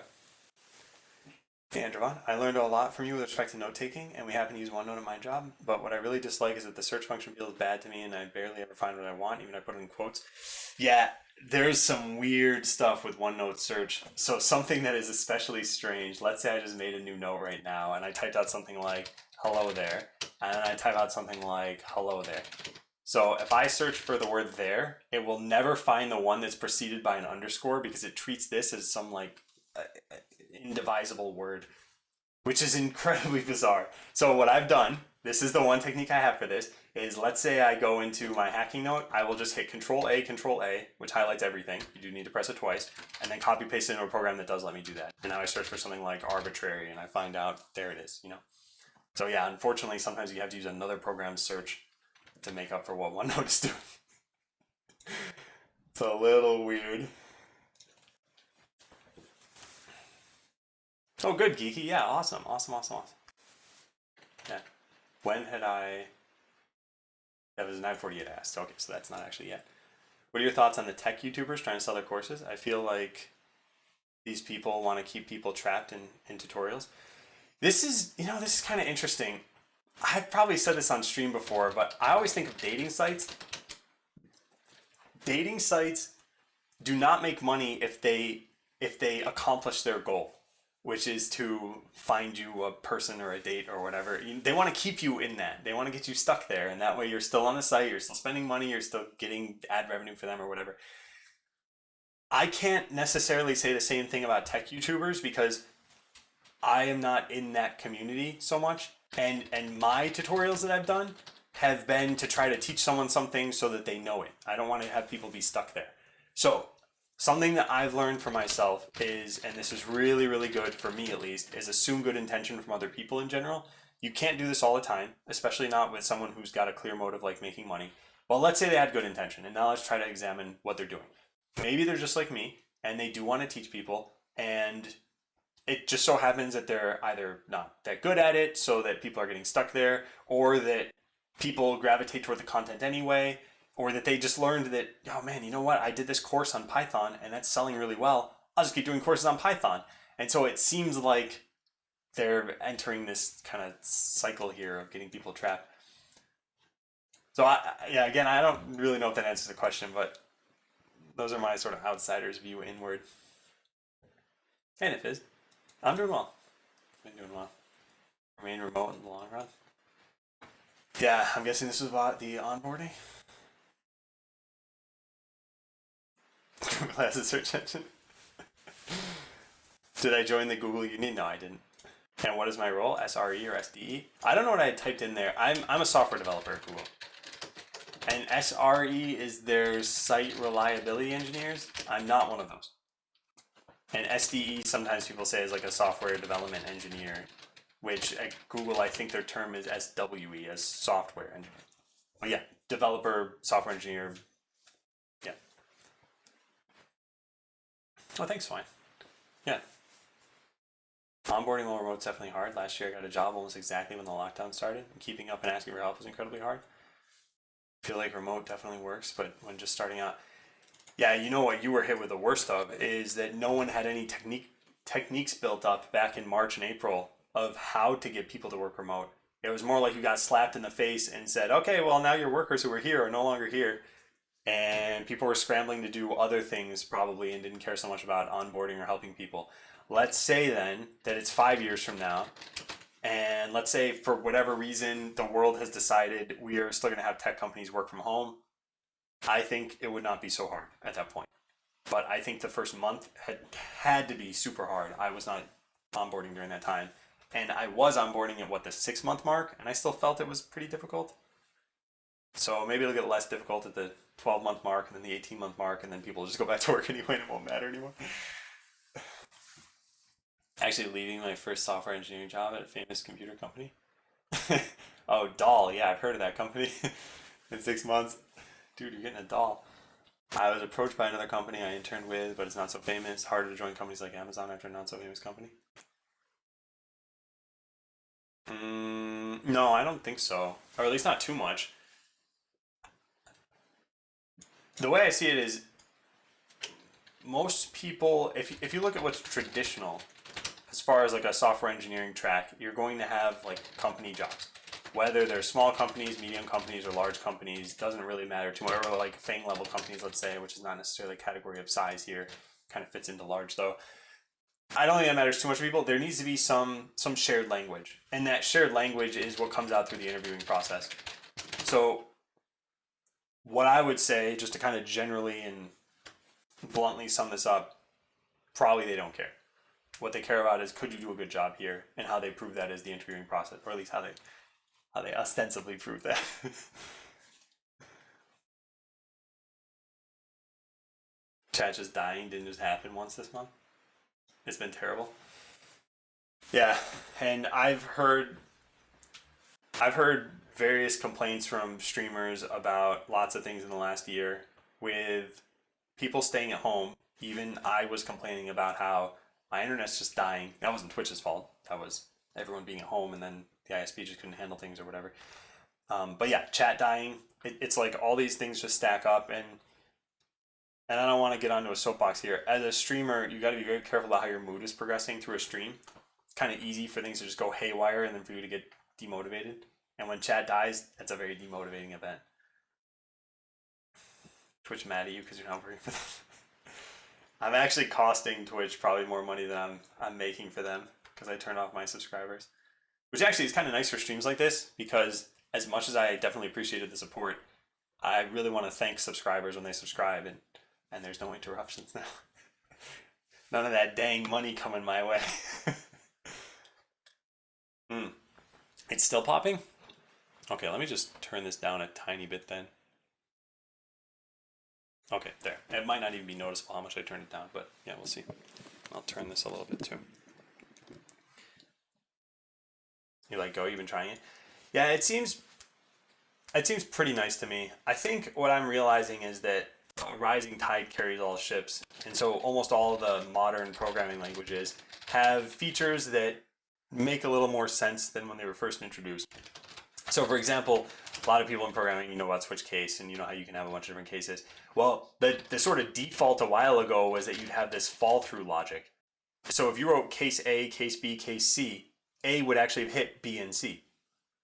Hey, Andrevan. I learned a lot from you with respect to note-taking, and we happen to use OneNote in my job, but what I really dislike is that the search function feels bad to me, and I barely ever find what I want, even if I put it in quotes. Yeah, there's some weird stuff with OneNote search. So something that is especially strange, let's say I just made a new note right now, and I typed out something like, hello there, and then I type out something like, hello there. So if I search for the word there, it will never find the one that's preceded by an underscore because it treats this as some like indivisible word, which is incredibly bizarre. So what I've done, this is the one technique I have for this, is let's say I go into my hacking note, I will just hit Control A, which highlights everything. You do need to press it twice, and then copy paste it into a program that does let me do that. And now I search for something like arbitrary, and I find out there it is, you know? So yeah, unfortunately, sometimes you have to use another program's search to make up for what OneNote is doing. It's a little weird. Oh, good, Geeky. Yeah, awesome. Yeah. When had I... That was 948 asked. Okay, so that's not actually yet. What are your thoughts on the tech YouTubers trying to sell their courses? I feel like these people want to keep people trapped in tutorials. This is kind of interesting. I've probably said this on stream before, but I always think of dating sites. Dating sites do not make money if they accomplish their goal, which is to find you a person or a date or whatever. They want to keep you in that. They want to get you stuck there, and that way you're still on the site, you're still spending money, you're still getting ad revenue for them or whatever. I can't necessarily say the same thing about tech YouTubers because I am not in that community so much. And my tutorials that I've done have been to try to teach someone something so that they know it. I don't want to have people be stuck there. So something that I've learned for myself is, and this is really, really good for me at least, is assume good intention from other people in general. You can't do this all the time, especially not with someone who's got a clear motive like making money. Well, let's say they had good intention, and now let's try to examine what they're doing. Maybe they're just like me, and they do want to teach people, and it just so happens that they're either not that good at it, so that people are getting stuck there, or that people gravitate toward the content anyway, or that they just learned that, oh man, you know what? I did this course on Python and that's selling really well. I'll just keep doing courses on Python. And so it seems like they're entering this kind of cycle here of getting people trapped. So again, I don't really know if that answers the question, but those are my sort of outsider's view inward. And it is. I'm doing well. Been doing well. Remain remote in the long run. Yeah, I'm guessing this is about the onboarding. Google has a search engine. Did I join the Google Union? No, I didn't. And what is my role? SRE or SDE? I don't know what I typed in there. I'm a software developer at Google. And SRE is their site reliability engineers. I'm not one of those. And SDE, sometimes people say, is like a software development engineer, which at Google, I think their term is SWE, as software engineer. Well, yeah, developer, software engineer. Yeah. Oh, thanks, fine. Yeah. Onboarding while remote is definitely hard. Last year I got a job almost exactly when the lockdown started. And keeping up and asking for help was incredibly hard. I feel like remote definitely works, but when just starting out, yeah, you know what you were hit with the worst of is that no one had any techniques built up back in March and April of how to get people to work remote. It was more like you got slapped in the face and said, okay, well now your workers who were here are no longer here. And people were scrambling to do other things probably and didn't care so much about onboarding or helping people. Let's say then that it's 5 years from now, and let's say for whatever reason the world has decided we are still going to have tech companies work from home. I think it would not be so hard at that point. But I think the first month had to be super hard. I was not onboarding during that time. And I was onboarding at the 6-month mark, and I still felt it was pretty difficult. So maybe it'll get less difficult at the 12-month mark and then the 18-month mark, and then people just go back to work anyway and it won't matter anymore. Actually leaving my first software engineering job at a famous computer company. Oh, doll. Yeah, I've heard of that company. In 6 months. Dude, you're getting a doll. I was approached by another company I interned with, but it's not so famous. Harder to join companies like Amazon after a not so famous company. No, I don't think so. Or at least not too much. The way I see it is most people, if you look at what's traditional, as far as like a software engineering track, you're going to have like company jobs. Whether they're small companies, medium companies, or large companies, doesn't really matter too much. Or like FANG level companies, let's say, which is not necessarily a category of size here, kind of fits into large though. I don't think that matters too much to people. There needs to be some shared language, and that shared language is what comes out through the interviewing process. So, what I would say, just to kind of generally and bluntly sum this up, probably they don't care. What they care about is could you do a good job here, and how they prove that is the interviewing process, or at least how they ostensibly prove that. Chat just dying didn't just happen once this month. It's been terrible. Yeah, and I've heard various complaints from streamers about lots of things in the last year with people staying at home. Even I was complaining about how my internet's just dying. That wasn't Twitch's fault. That was everyone being at home, and then the ISP just couldn't handle things or whatever. But yeah, chat dying. It's like all these things just stack up, and I don't want to get onto a soapbox here. As a streamer, you got to be very careful about how your mood is progressing through a stream. It's kind of easy for things to just go haywire, and then for you to get demotivated. And when chat dies, that's a very demotivating event. Twitch mad at you because you're not working for them. I'm actually costing Twitch probably more money than I'm making for them because I turned off my subscribers. Which actually is kind of nice for streams like this because as much as I definitely appreciated the support, I really want to thank subscribers when they subscribe, and there's no interruptions now. None of that dang money coming my way. It's still popping? Okay, let me just turn this down a tiny bit then. Okay, there. It might not even be noticeable how much I turned it down, but yeah, we'll see. I'll turn this a little bit too. You like Go? You've been trying it? Yeah, it seems pretty nice to me. I think what I'm realizing is that a rising tide carries all ships, and so almost all of the modern programming languages have features that make a little more sense than when they were first introduced. So, for example, a lot of people in programming, you know about switch case, and you know how you can have a bunch of different cases. Well, the sort of default a while ago was that you'd have this fall through logic. So if you wrote case A, case B, case C, A would actually hit B and C.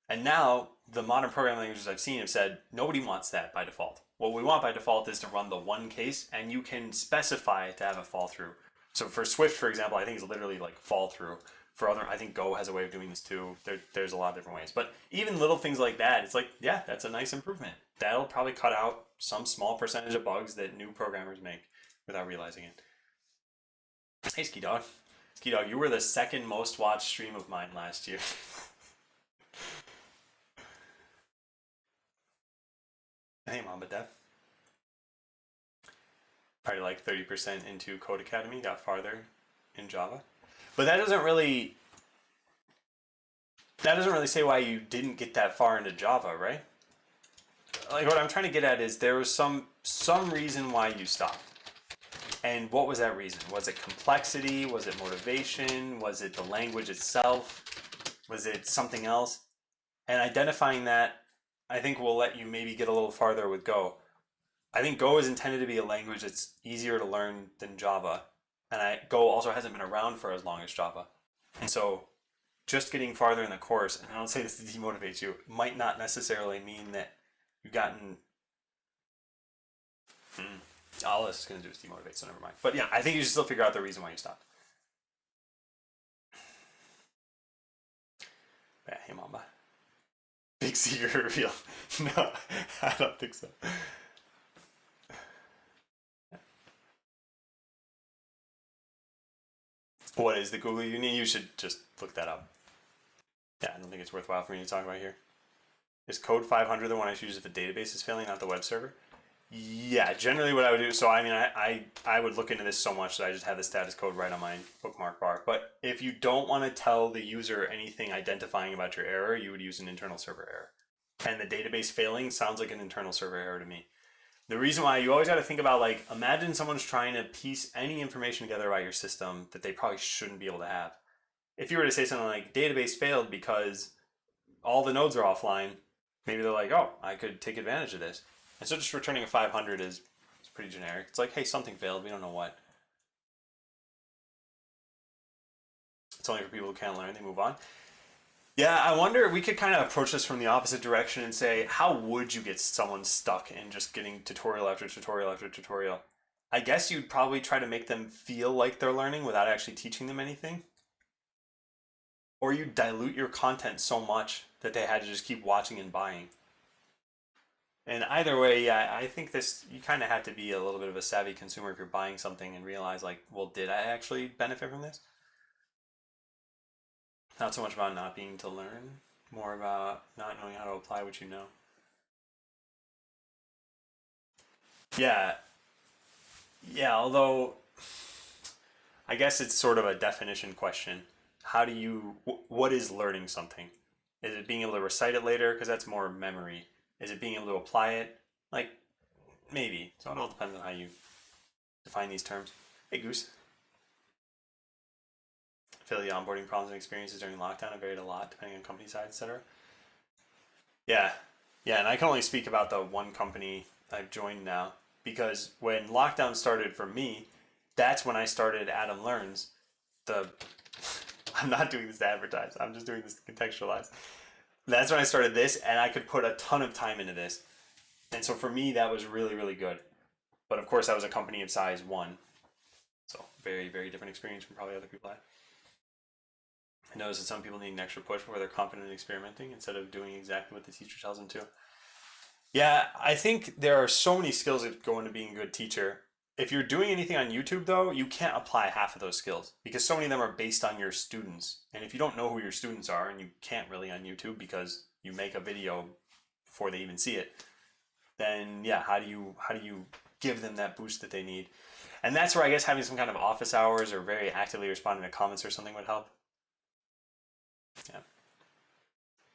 And now the modern programming languages I've seen have said nobody wants that by default. What we want by default is to run the one case, and you can specify it to have a fall through. So for Swift, for example, I think it's literally like fall through. For other, I think Go has a way of doing this too. There's a lot of different ways. But even little things like that, it's like, yeah, that's a nice improvement. That'll probably cut out some small percentage of bugs that new programmers make without realizing it. Hey, Ski Dog. Ski Dog, you were the second most watched stream of mine last year. Hey, Mamba Dev. Probably like 30% into Code Academy, got farther in Java. But that doesn't really say why you didn't get that far into Java, right? Like what I'm trying to get at is there was some reason why you stopped. And what was that reason? Was it complexity? Was it motivation? Was it the language itself? Was it something else? And identifying that, I think will let you maybe get a little farther with Go. I think Go is intended to be a language that's easier to learn than Java. And Go also hasn't been around for as long as Java. And so just getting farther in the course, and I don't say this to demotivate you, might not necessarily mean that you've gotten... All this is going to do is demotivate, so never mind. But yeah, I think you should still figure out the reason why you stopped. Yeah, hey, Mamba. Big secret reveal. No, I don't think so. What is the Google Union? You should just look that up. Yeah, I don't think it's worthwhile for me to talk about here. Is code 500 the one I should use if the database is failing, not the web server? Yeah, generally what I would do. So I mean, I would look into this so much that I just have the status code right on my bookmark bar. But if you don't want to tell the user anything identifying about your error, you would use an internal server error. And the database failing sounds like an internal server error to me. The reason why you always got to think about, like, imagine someone's trying to piece any information together about your system that they probably shouldn't be able to have. If you were to say something like database failed because all the nodes are offline, maybe they're like, oh, I could take advantage of this. And so just returning a 500 is pretty generic. It's like, hey, something failed. We don't know what. It's only for people who can't learn. They move on. Yeah, I wonder, we could kind of approach this from the opposite direction and say, how would you get someone stuck in just getting tutorial after tutorial after tutorial? I guess you'd probably try to make them feel like they're learning without actually teaching them anything. Or you dilute your content so much that they had to just keep watching and buying. And either way, yeah, I think this, you kind of have to be a little bit of a savvy consumer if you're buying something and realize, like, well, did I actually benefit from this? Not so much about not being to learn, more about not knowing how to apply what you know. Yeah, yeah, although I guess it's sort of a definition question. How do you, what is learning something? Is it being able to recite it later? Because that's more memory. Is it being able to apply it? Like, maybe. So it all depends on how you define these terms. Hey, Goose. I feel the onboarding problems and experiences during lockdown have varied a lot depending on company size, etc. Yeah, yeah, and I can only speak about the one company I've joined now because when lockdown started for me, that's when I started Adam Learns. The I'm not doing this to advertise. I'm just doing this to contextualize. That's when I started this, and I could put a ton of time into this. And so for me, that was really, really good. But of course, that was a company of size one. So very, very different experience from probably other people had. I noticed that some people need an extra push before they're confident in experimenting instead of doing exactly what the teacher tells them to. Yeah, I think there are so many skills that go into being a good teacher. If you're doing anything on YouTube, though, you can't apply half of those skills because so many of them are based on your students. And if you don't know who your students are, and you can't really on YouTube because you make a video before they even see it, then yeah, how do you give them that boost that they need? And that's where I guess having some kind of office hours or very actively responding to comments or something would help. Yeah.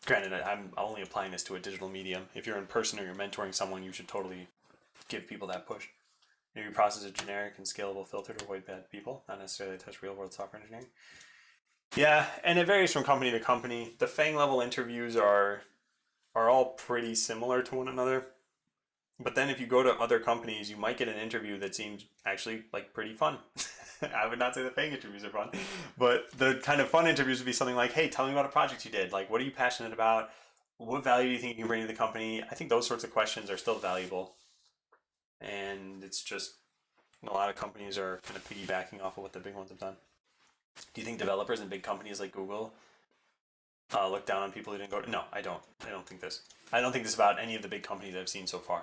Granted, I'm only applying this to a digital medium. If you're in person or you're mentoring someone, you should totally give people that push. Interview process is a generic and scalable filter to avoid bad people, not necessarily touch real world software engineering. Yeah, and it varies from company to company. The FANG level interviews are all pretty similar to one another. But then if you go to other companies, you might get an interview that seems actually like pretty fun. I would not say the FANG interviews are fun, but the kind of fun interviews would be something like, hey, tell me about a project you did. Like, what are you passionate about? What value do you think you can bring to the company? I think those sorts of questions are still valuable. And it's just, a lot of companies are kind of piggybacking off of what the big ones have done. Do you think developers in big companies like Google look down on people who didn't go to... No, I don't. I don't think this. I don't think this about any of the big companies I've seen so far.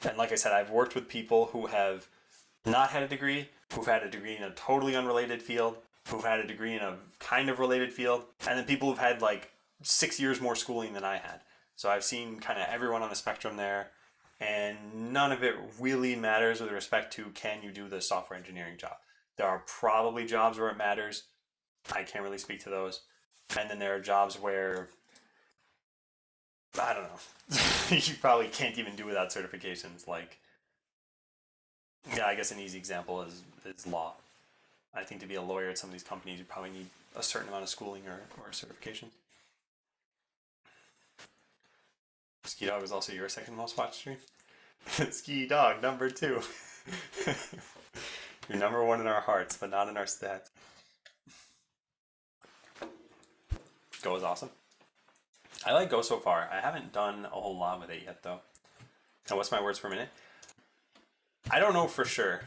And like I said, I've worked with people who have not had a degree, who've had a degree in a totally unrelated field, who've had a degree in a kind of related field, and then people who've had like 6 years more schooling than I had. So I've seen kind of everyone on the spectrum there, and none of it really matters with respect to can you do the software engineering job. There are probably jobs where it matters. I can't really speak to those. And then there are jobs where, I don't know, you probably can't even do without certifications. Like, yeah, I guess an easy example is law. I think to be a lawyer at some of these companies, you probably need a certain amount of schooling or certification. Ski Dog was also your second most watched stream. Ski Dog, number 2. You're number 1 in our hearts, but not in our stats. Go is awesome. I like Go so far. I haven't done a whole lot with it yet, though. Now, what's my words per minute? I don't know for sure.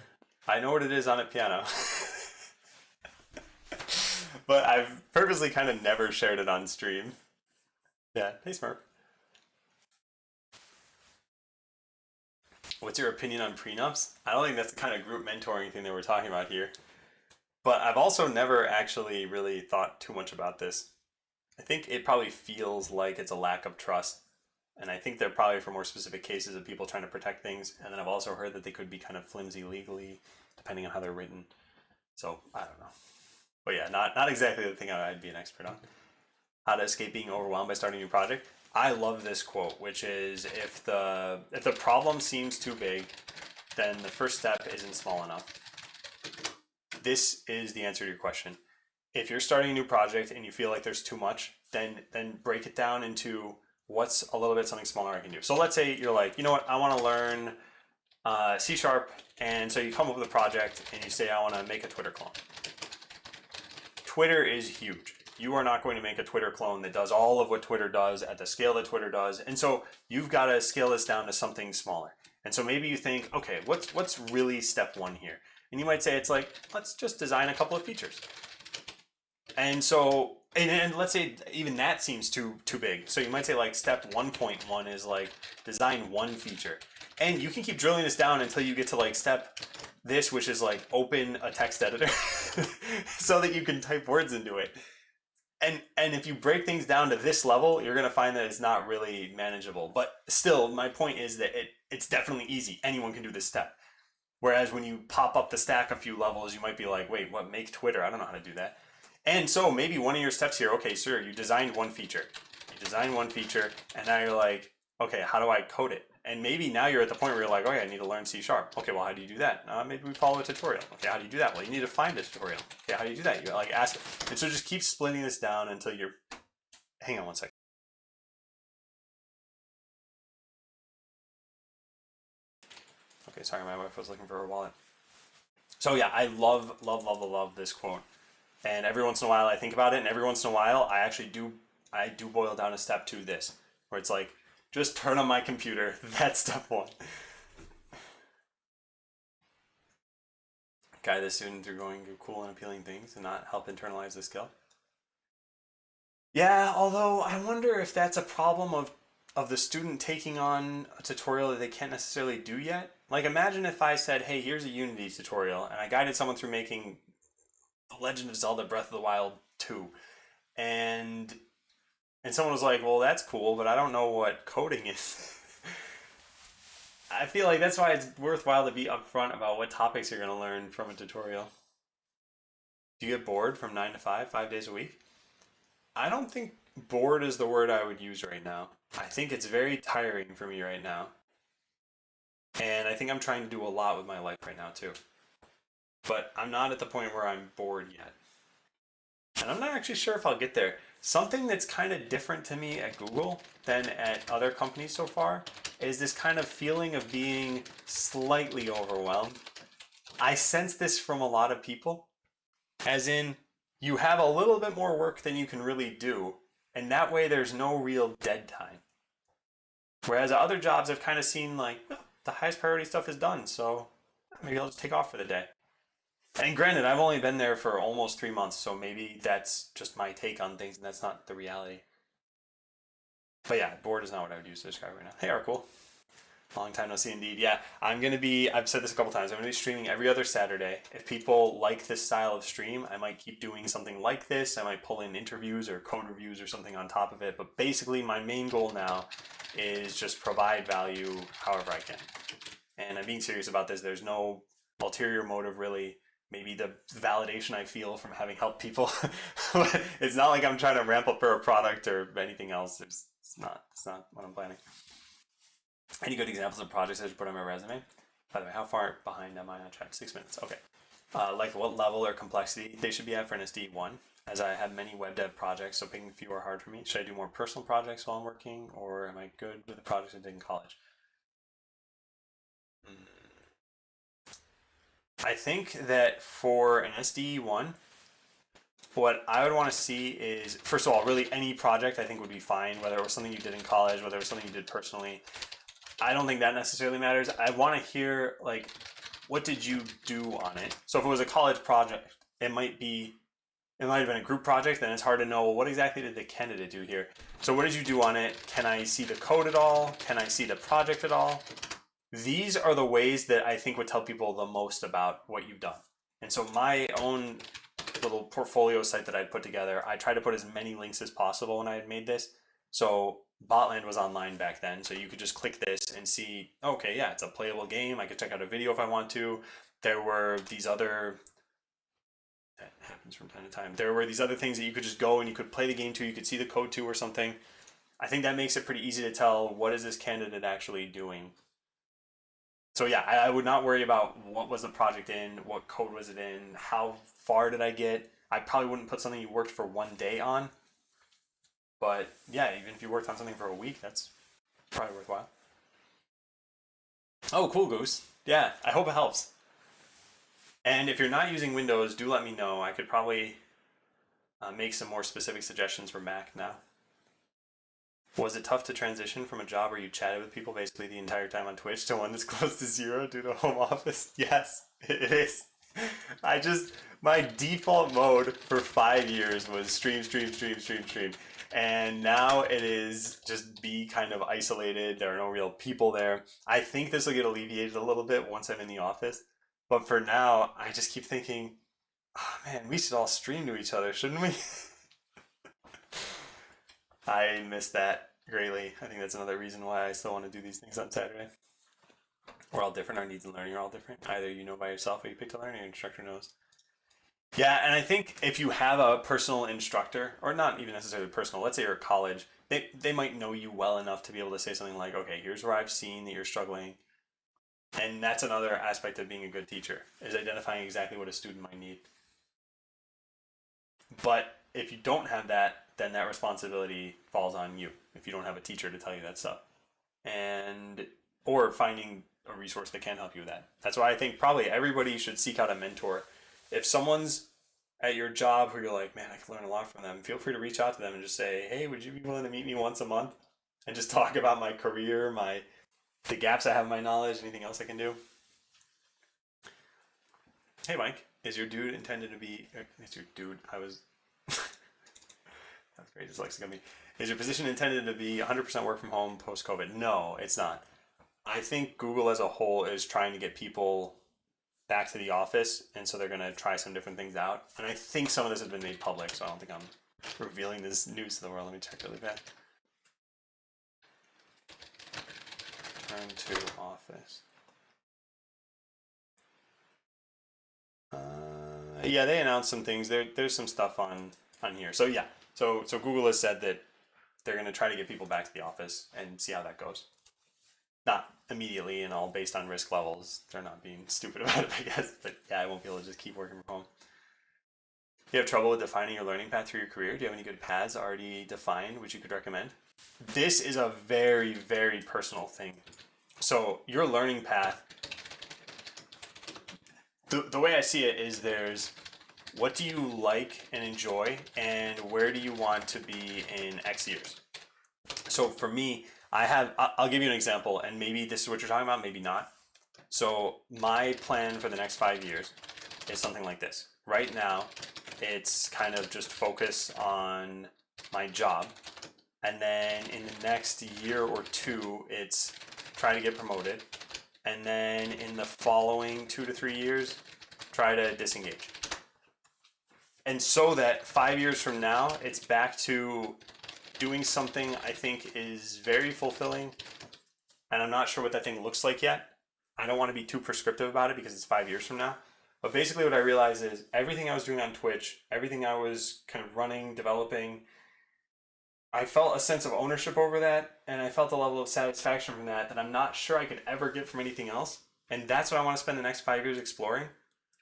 I know what it is on a piano. But I've purposely kind of never shared it on stream. Yeah, hey Smurf. What's your opinion on prenups? I don't think that's the kind of group mentoring thing that we're talking about here. But I've also never actually really thought too much about this. I think it probably feels like it's a lack of trust. And I think they're probably for more specific cases of people trying to protect things. And then I've also heard that they could be kind of flimsy legally, depending on how they're written. So I don't know. But yeah, not exactly the thing I'd be an expert on. How to escape being overwhelmed by starting a new project. I love this quote, which is if the problem seems too big, then the first step isn't small enough. This is the answer to your question. If you're starting a new project and you feel like there's too much, then break it down into what's a little bit something smaller I can do. So let's say you're like, you know what, I want to learn C#, and so you come up with a project and you say, I want to make a Twitter clone. Twitter is huge. You are not going to make a Twitter clone that does all of what Twitter does at the scale that Twitter does. And so you've got to scale this down to something smaller. And so maybe you think, okay, what's really step one here? And you might say it's like, let's just design a couple of features. And so, and let's say even that seems too big. So you might say like step 1.1 is like design one feature. And you can keep drilling this down until you get to like step this, which is like open a text editor so that you can type words into it. And if you break things down to this level, you're going to find that it's not really manageable. But still, my point is that it's definitely easy. Anyone can do this step. Whereas when you pop up the stack a few levels, you might be like, wait, what, make Twitter? I don't know how to do that. And so maybe one of your steps here, okay, sir, you designed one feature. You designed one feature, and now you're like, okay, how do I code it? And maybe now you're at the point where you're like, okay, I need to learn C#. Okay, well, how do you do that? Maybe we follow a tutorial. Okay, how do you do that? Well, you need to find a tutorial. Okay, how do you do that? You like ask it. And so just keep splitting this down until you're, hang on one second. Okay, sorry, my wife was looking for her wallet. So yeah, I love this quote. And every once in a while I think about it, and every once in a while I actually do boil down a step to this, where it's like, just turn on my computer. That's step one. Guide the student through going through cool and appealing things and not help internalize the skill. Yeah, although I wonder if that's a problem of the student taking on a tutorial that they can't necessarily do yet. Like imagine if I said, hey, here's a Unity tutorial, and I guided someone through making The Legend of Zelda Breath of the Wild 2. And someone was like, well, that's cool, but I don't know what coding is. I feel like that's why it's worthwhile to be upfront about what topics you're going to learn from a tutorial. Do you get bored from 9 to 5, 5 days a week? I don't think bored is the word I would use right now. I think it's very tiring for me right now. And I think I'm trying to do a lot with my life right now too. But I'm not at the point where I'm bored yet. And I'm not actually sure if I'll get there. Something that's kind of different to me at Google than at other companies so far is this kind of feeling of being slightly overwhelmed. I sense this from a lot of people, as in you have a little bit more work than you can really do, and that way there's no real dead time. Whereas other jobs I've kind of seen like, well, the highest priority stuff is done, so maybe I'll just take off for the day. And granted, I've only been there for almost 3 months, so maybe that's just my take on things, and that's not the reality. But yeah, bored is not what I would use to describe right now. Hey, Arkul. Long time no see indeed. Yeah, I've said this a couple times, I'm going to be streaming every other Saturday. If people like this style of stream, I might keep doing something like this. I might pull in interviews or code reviews or something on top of it. But basically, my main goal now is just provide value however I can. And I'm being serious about this. There's no ulterior motive, really. Maybe the validation I feel from having helped people. It's not like I'm trying to ramp up for a product or anything else. It's not what I'm planning. Any good examples of projects I should put on my resume? By the way, how far behind am I on track? 6 minutes. Okay. Like what level or complexity they should be at for an SD1, as I have many web dev projects, so picking a few are hard for me. Should I do more personal projects while I'm working, or am I good with the projects I did in college? I think that for an SDE1, what I would want to see is, first of all, really any project I think would be fine, whether it was something you did in college, whether it was something you did personally. I don't think that necessarily matters. I want to hear, like, what did you do on it? So if it was a college project, it might have been a group project, then it's hard to know, well, what exactly did the candidate do here? So what did you do on it? Can I see the code at all? Can I see the project at all? These are the ways that I think would tell people the most about what you've done. And so my own little portfolio site that I'd put together, I tried to put as many links as possible when I had made this. So Botland was online back then, so you could just click this and see, okay, yeah, it's a playable game. I could check out a video if I want to. There were these other, that happens from time to time. There were these other things that you could just go and you could play the game to, you could see the code to or something. I think that makes it pretty easy to tell what is this candidate actually doing. So yeah, I would not worry about what was the project in, what code was it in, how far did I get. I probably wouldn't put something you worked for one day on. But yeah, even if you worked on something for a week, that's probably worthwhile. Oh, cool, Goose. Yeah, I hope it helps. And if you're not using Windows, do let me know. I could probably make some more specific suggestions for Mac now. Was it tough to transition from a job where you chatted with people basically the entire time on Twitch to one that's close to zero due to home office? Yes, it is. My default mode for 5 years was stream, stream, stream, stream, stream. And now it is just be kind of isolated. There are no real people there. I think this will get alleviated a little bit once I'm in the office. But for now, I just keep thinking, oh man, we should all stream to each other, shouldn't we? I miss that greatly. I think that's another reason why I still want to do these things on Saturday. We're all different. Our needs and learning are all different. Either you know by yourself or you pick to learn, or your instructor knows. Yeah, and I think if you have a personal instructor, or not even necessarily personal, let's say you're at college, they might know you well enough to be able to say something like, okay, here's where I've seen that you're struggling. And that's another aspect of being a good teacher, is identifying exactly what a student might need. But if you don't have that, then that responsibility falls on you if you don't have a teacher to tell you that stuff. And or finding a resource that can help you with that. That's why I think probably everybody should seek out a mentor. If someone's at your job who you're like, man, I can learn a lot from them, feel free to reach out to them and just say, hey, would you be willing to meet me once a month and just talk about my career, the gaps I have in my knowledge, anything else I can do? Hey, Mike, is your dude intended to be? Is your dude? That's great. Dyslexic of me. Is your position intended to be 100% work from home post COVID? No, it's not. I think Google as a whole is trying to get people back to the office, and so they're going to try some different things out. And I think some of this has been made public, so I don't think I'm revealing this news to the world. Let me check really bad. Turn to office. Yeah, they announced some things. There's some stuff on here. So yeah, so Google has said that they're going to try to get people back to the office and see how that goes. Not immediately and all based on risk levels. They're not being stupid about it, I guess. But yeah, I won't be able to just keep working from home. Do you have trouble with defining your learning path through your career? Do you have any good paths already defined which you could recommend? This is a very, very personal thing. So your learning path, the way I see it is there's what do you like and enjoy, and where do you want to be in X years? So for me, I'll give you an example, and maybe this is what you're talking about, maybe not. So my plan for the next 5 years is something like this. Right now, it's kind of just focus on my job. And then in the next year or two, it's try to get promoted. And then in the following 2 to 3 years, try to disengage. And so that 5 years from now, it's back to doing something I think is very fulfilling. And I'm not sure what that thing looks like yet. I don't want to be too prescriptive about it because it's 5 years from now. But basically what I realized is everything I was doing on Twitch, everything I was kind of running, developing, I felt a sense of ownership over that, and I felt a level of satisfaction from that I'm not sure I could ever get from anything else. And that's what I want to spend the next 5 years exploring.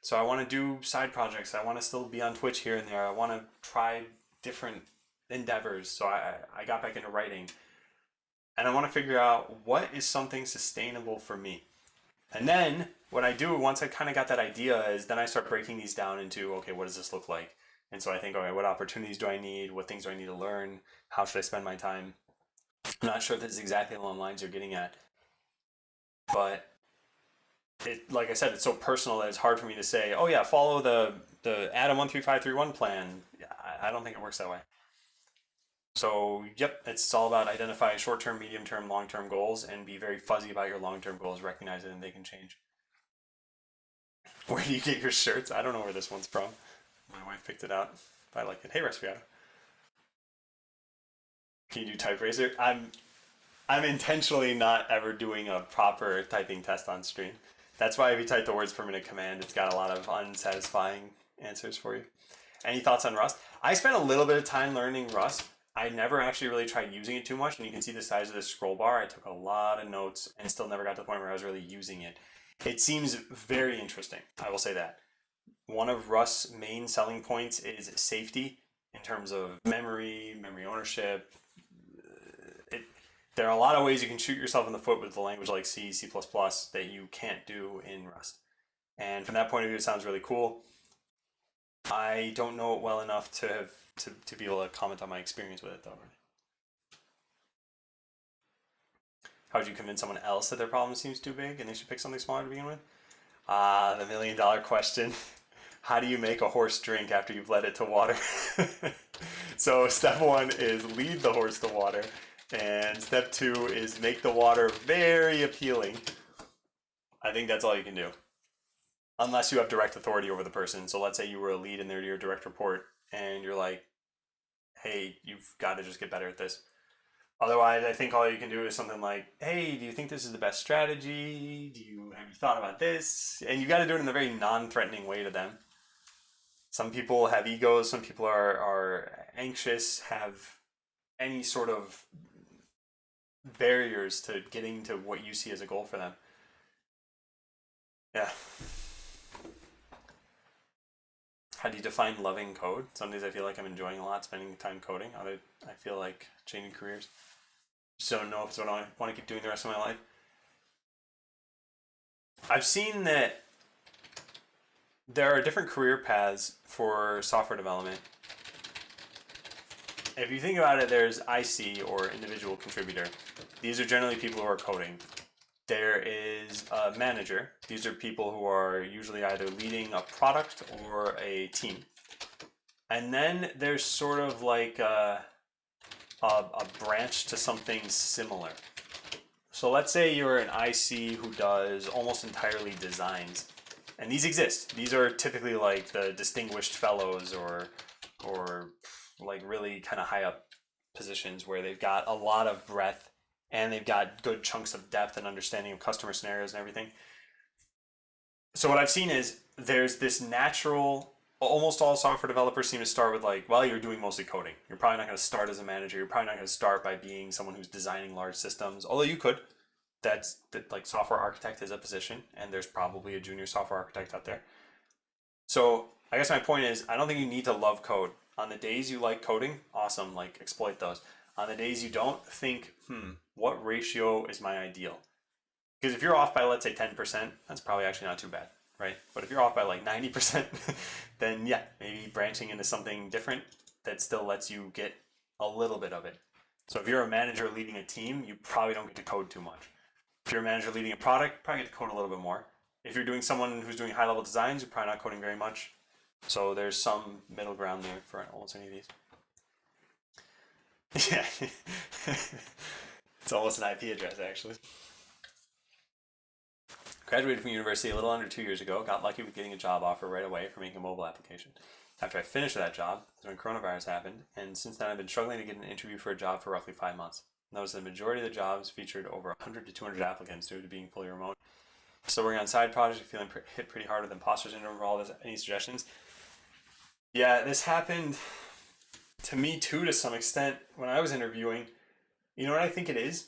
So I want to do side projects. I want to still be on Twitch here and there. I want to try different endeavors. So I got back into writing. And I want to figure out what is something sustainable for me. And then what I do once I kind of got that idea is then I start breaking these down into, okay, what does this look like? And so I think, okay, what opportunities do I need? What things do I need to learn? How should I spend my time? I'm not sure if this is exactly along the lines you're getting at. But like I said, it's so personal that it's hard for me to say, oh yeah, follow the Adam 13531 plan. I don't think it works that way. So, yep, it's all about identify short-term, medium-term, long-term goals and be very fuzzy about your long-term goals, recognize it, and they can change. Where do you get your shirts? I don't know where this one's from. My wife picked it out. I like it. Hey, Respiato. Can you do type racer? I'm intentionally not ever doing a proper typing test on stream. That's why if you type the words per minute command, it's got a lot of unsatisfying answers for you. Any thoughts on Rust? I spent a little bit of time learning Rust. I never actually really tried using it too much, and you can see the size of the scroll bar. I took a lot of notes and still never got to the point where I was really using it. It seems very interesting, I will say that. One of Rust's main selling points is safety in terms of memory ownership. There are a lot of ways you can shoot yourself in the foot with a language like C, C++ that you can't do in Rust. And from that point of view, it sounds really cool. I don't know it well enough to be able to comment on my experience with it, though. How would you convince someone else that their problem seems too big and they should pick something smaller to begin with? The $1,000,000 question. How do you make a horse drink after you've led it to water? So step 1 is lead the horse to water. And step 2 is make the water very appealing. I think that's all you can do. Unless you have direct authority over the person. So let's say you were a lead and they're your direct report and you're like, hey, you've got to just get better at this. Otherwise, I think all you can do is something like, hey, do you think this is the best strategy? Have you thought about this? And you got to do it in a very non-threatening way to them. Some people have egos. Some people are anxious, have any sort of barriers to getting to what you see as a goal for them. Yeah. How do you define loving code? Some days I feel like I'm enjoying a lot, spending time coding. Other, I feel like changing careers. Just don't know if it's what I want to keep doing the rest of my life. I've seen that there are different career paths for software development. If you think about it, there's IC, or individual contributor. These are generally people who are coding. There is a manager. These are people who are usually either leading a product or a team. And then there's sort of like a branch to something similar. So let's say you're an IC who does almost entirely designs. And these exist. These are typically like the distinguished fellows or like really kind of high up positions where they've got a lot of breadth and they've got good chunks of depth and understanding of customer scenarios and everything. So what I've seen is there's this natural, almost all software developers seem to start with like, well, you're doing mostly coding. You're probably not going to start as a manager. You're probably not going to start by being someone who's designing large systems, although you could. That like software architect is a position, and there's probably a junior software architect out there. So I guess my point is, I don't think you need to love code. On the days you like coding, awesome, like exploit those. On the days you don't, think, what ratio is my ideal? Because if you're off by, let's say, 10%, that's probably actually not too bad, right? But if you're off by like 90%, then yeah, maybe branching into something different that still lets you get a little bit of it. So if you're a manager leading a team, you probably don't get to code too much. If you're a manager leading a product, you probably get to code a little bit more. If you're doing someone who's doing high-level designs, you're probably not coding very much. So there's some middle ground there for almost any of these. Yeah. It's almost an IP address, actually. Graduated from university a little under 2 years ago. Got lucky with getting a job offer right away for making a mobile application. After I finished that job, that's when coronavirus happened, and since then I've been struggling to get an interview for a job for roughly 5 months. Notice the majority of the jobs featured over 100 to 200 applicants due to being fully remote. Still working on side projects, feeling hit pretty hard with imposter syndrome for all this. Any suggestions? Yeah, this happened to me too, to some extent, when I was interviewing. You know what I think it is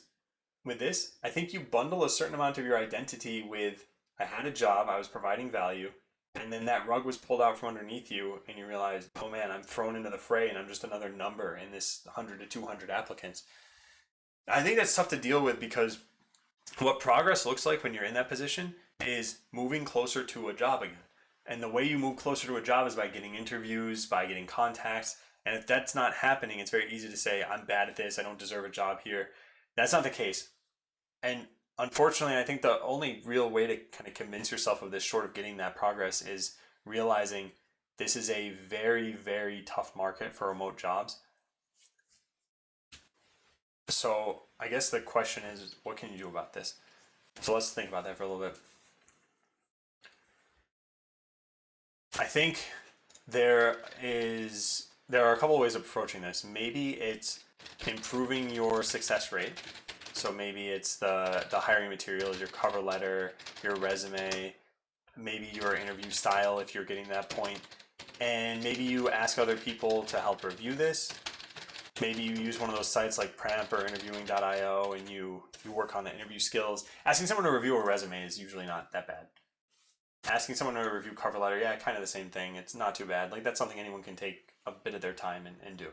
with this? I think you bundle a certain amount of your identity with, I had a job, I was providing value, and then that rug was pulled out from underneath you, and you realize, oh man, I'm thrown into the fray, and I'm just another number in this 100 to 200 applicants. I think that's tough to deal with, because what progress looks like when you're in that position is moving closer to a job again. And the way you move closer to a job is by getting interviews, by getting contacts. And if that's not happening, it's very easy to say, I'm bad at this, I don't deserve a job here. That's not the case. And unfortunately, I think the only real way to kind of convince yourself of this, short of getting that progress, is realizing this is a very, very tough market for remote jobs. So I guess the question is, what can you do about this? So let's think about that for a little bit. I think there are a couple of ways of approaching this. Maybe it's improving your success rate. So maybe it's the hiring materials, your cover letter, your resume, maybe your interview style if you're getting to that point. And maybe you ask other people to help review this. Maybe you use one of those sites like Prenups or interviewing.io and you work on the interview skills. Asking someone to review a resume is usually not that bad. Asking someone to review cover letter, yeah, kind of the same thing. It's not too bad. Like that's something anyone can take a bit of their time and do.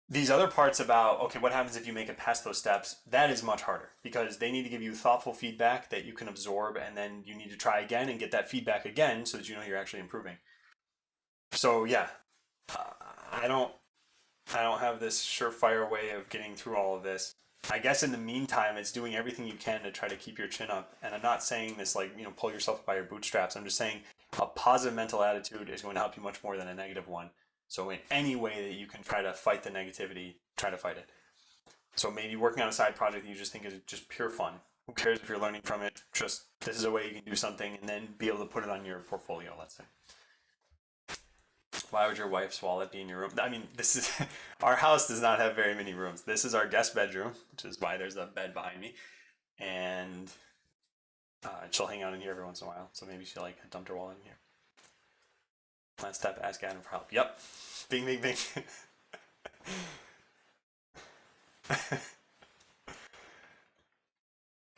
These other parts about, okay, what happens if you make it past those steps? That is much harder because they need to give you thoughtful feedback that you can absorb, and then you need to try again and get that feedback again so that you know you're actually improving. So yeah, I don't have this surefire way of getting through all of this. I guess in the meantime, it's doing everything you can to try to keep your chin up. And I'm not saying this like, pull yourself up by your bootstraps. I'm just saying a positive mental attitude is going to help you much more than a negative one. So in any way that you can try to fight the negativity, try to fight it. So maybe working on a side project that you just think is just pure fun. Who cares if you're learning from it? Just this is a way you can do something and then be able to put it on your portfolio, let's say. Why would your wife's wallet be in your room? I mean, this is our house does not have very many rooms. This is our guest bedroom, which is why there's a bed behind me, and she'll hang out in here every once in a while. So maybe she like dumped her wallet in here. Last step, ask Adam for help. Yep. Bing, bing, bing.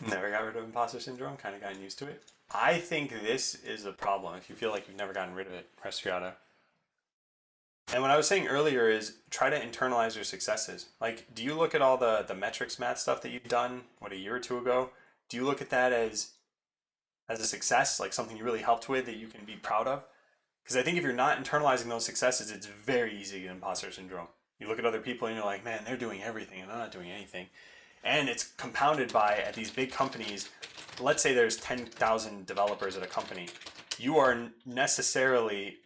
Never got rid of imposter syndrome. Kind of gotten used to it. I think this is a problem. If you feel like you've never gotten rid of it, press Strata. And what I was saying earlier is try to internalize your successes. Like, do you look at all the metrics math stuff that you've done, a year or two ago? Do you look at that as a success, like something you really helped with that you can be proud of? Because I think if you're not internalizing those successes, it's very easy to get imposter syndrome. You look at other people and you're like, man, they're doing everything and I'm not doing anything. And it's compounded by, at these big companies, let's say there's 10,000 developers at a company. You are necessarily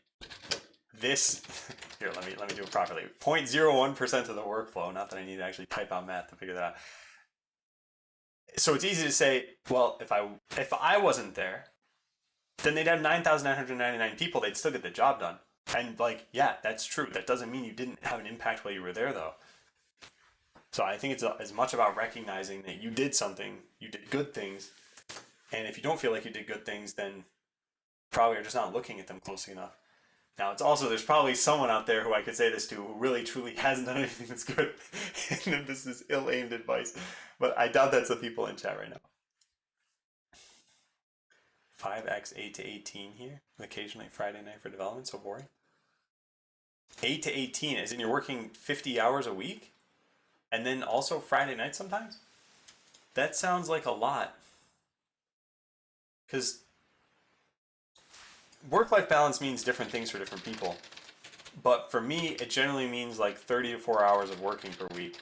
this, here, let me do it properly. 0.01% of the workflow, not that I need to actually type out math to figure that out. So it's easy to say, well, if I wasn't there, then they'd have 9,999 people, they'd still get the job done. And like, yeah, that's true. That doesn't mean you didn't have an impact while you were there though. So I think it's as much about recognizing that you did something, you did good things. And if you don't feel like you did good things, then probably you're just not looking at them closely enough. Now it's also, there's probably someone out there who I could say this to who really truly hasn't done anything that's good. And this is ill-aimed advice. But I doubt that's the people in chat right now. 5x 8 to 18 here. Occasionally Friday night for development, so boring. 8 to 18, as in you're working 50 hours a week? And then also Friday night sometimes? That sounds like a lot. Because work-life balance means different things for different people. But for me, it generally means like 30 to 4 hours of working per week.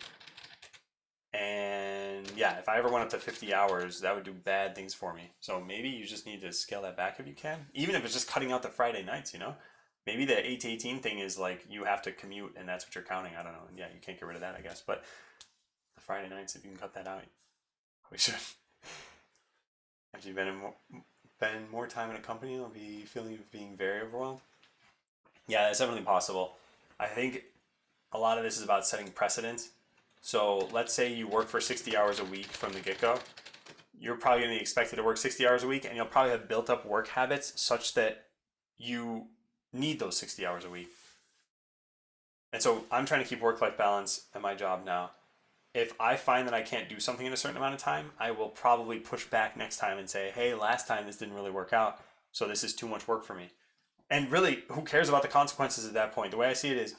And yeah, if I ever went up to 50 hours, that would do bad things for me. So maybe you just need to scale that back if you can. Even if it's just cutting out the Friday nights, Maybe the 8 to 18 thing is like you have to commute and that's what you're counting. I don't know. Yeah, you can't get rid of that, I guess. But the Friday nights, if you can cut that out, we should. Have you been more time in a company, you'll be feeling of being very overwhelmed? Yeah, that's definitely possible. I think a lot of this is about setting precedents. So let's say you work for 60 hours a week from the get-go. You're probably going to be expected to work 60 hours a week, and you'll probably have built up work habits such that you need those 60 hours a week. And so I'm trying to keep work-life balance at my job now. If I find that I can't do something in a certain amount of time, I will probably push back next time and say, hey, last time this didn't really work out, so this is too much work for me. And really, who cares about the consequences at that point? The way I see it is,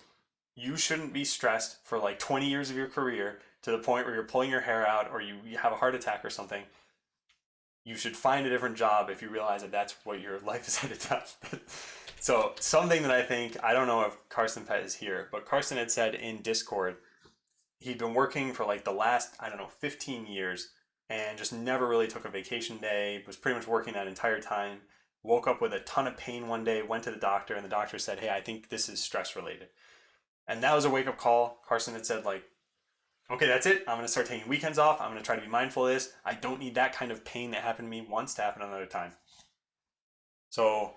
you shouldn't be stressed for like 20 years of your career to the point where you're pulling your hair out or you have a heart attack or something. You should find a different job if you realize that that's what your life is headed down. So something that I think, I don't know if Carson Pett is here, but Carson had said in Discord, he'd been working for like the last, 15 years and just never really took a vacation day, was pretty much working that entire time, woke up with a ton of pain one day, went to the doctor, and the doctor said, hey, I think this is stress related. And that was a wake-up call. Carson had said like, okay, that's it. I'm going to start taking weekends off. I'm going to try to be mindful of this. I don't need that kind of pain that happened to me once to happen another time. So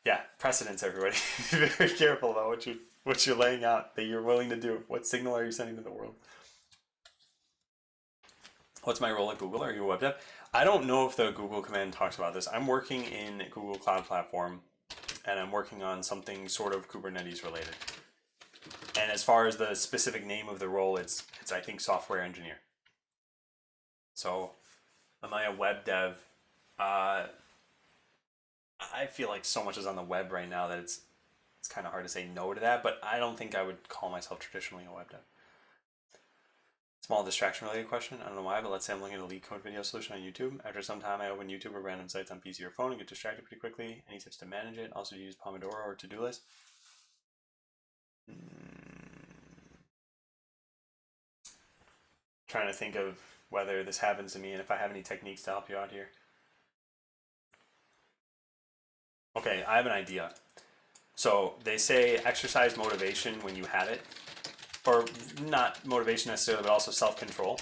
yeah, precedents, everybody. Be very careful about what you what you're laying out that you're willing to do. What signal are you sending to the world? What's my role at Google? Are you a web dev? I don't know if the Google command talks about this. I'm working in Google Cloud Platform, and I'm working on something sort of Kubernetes related. And as far as the specific name of the role, it's I think software engineer. So, am I a web dev? I feel like so much is on the web right now that it's kind of hard to say no to that. But I don't think I would call myself traditionally a web dev. Small distraction related question. I don't know why, but let's say I'm looking at a leak code video solution on YouTube. After some time, I open YouTube or random sites on PC or phone and get distracted pretty quickly. Any tips to manage it? Also, use Pomodoro or to-do list. Trying to think of whether this happens to me and if I have any techniques to help you out here. Okay, I have an idea. So they say exercise motivation when you have it, or not motivation necessarily, but also self-control.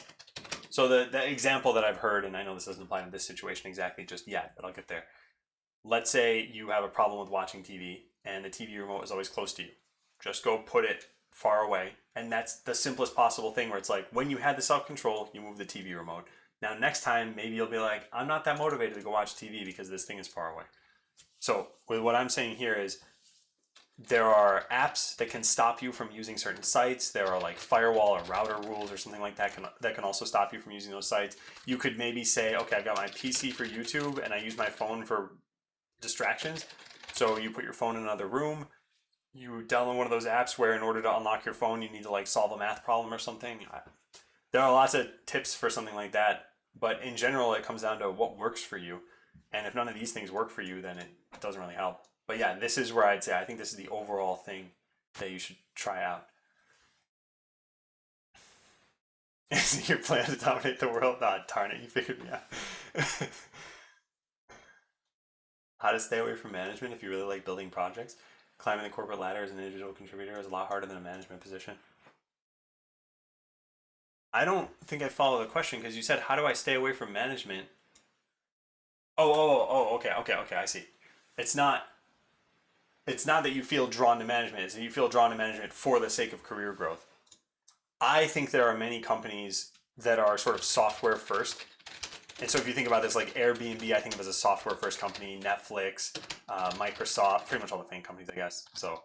So the example that I've heard, and I know this doesn't apply to this situation exactly just yet, but I'll get there. Let's say you have a problem with watching TV and the TV remote is always close to you. Just go put it far away. And that's the simplest possible thing where it's like, when you had the self-control, you move the TV remote. Now, next time, maybe you'll be like, I'm not that motivated to go watch TV because this thing is far away. So with what I'm saying here is, there are apps that can stop you from using certain sites. There are like firewall or router rules or something like that that can also stop you from using those sites. You could maybe say, okay, I've got my PC for YouTube and I use my phone for distractions. So you put your phone in another room. You download one of those apps where in order to unlock your phone, you need to like solve a math problem or something. There are lots of tips for something like that. But in general, it comes down to what works for you. And if none of these things work for you, then it doesn't really help. But yeah, this is where I'd say I think this is the overall thing that you should try out. Is your plan to dominate the world? Ah, darn it, you figured me out. How to stay away from management if you really like building projects? Climbing the corporate ladder as an individual contributor is a lot harder than a management position. I don't think I follow the question because you said, how do I stay away from management? Okay, I see. It's not that you feel drawn to management, it's that you feel drawn to management for the sake of career growth. I think there are many companies that are sort of software first. And so if you think about this, like Airbnb, I think of as a software first company, Netflix, Microsoft, pretty much all the FAANG companies, I guess. So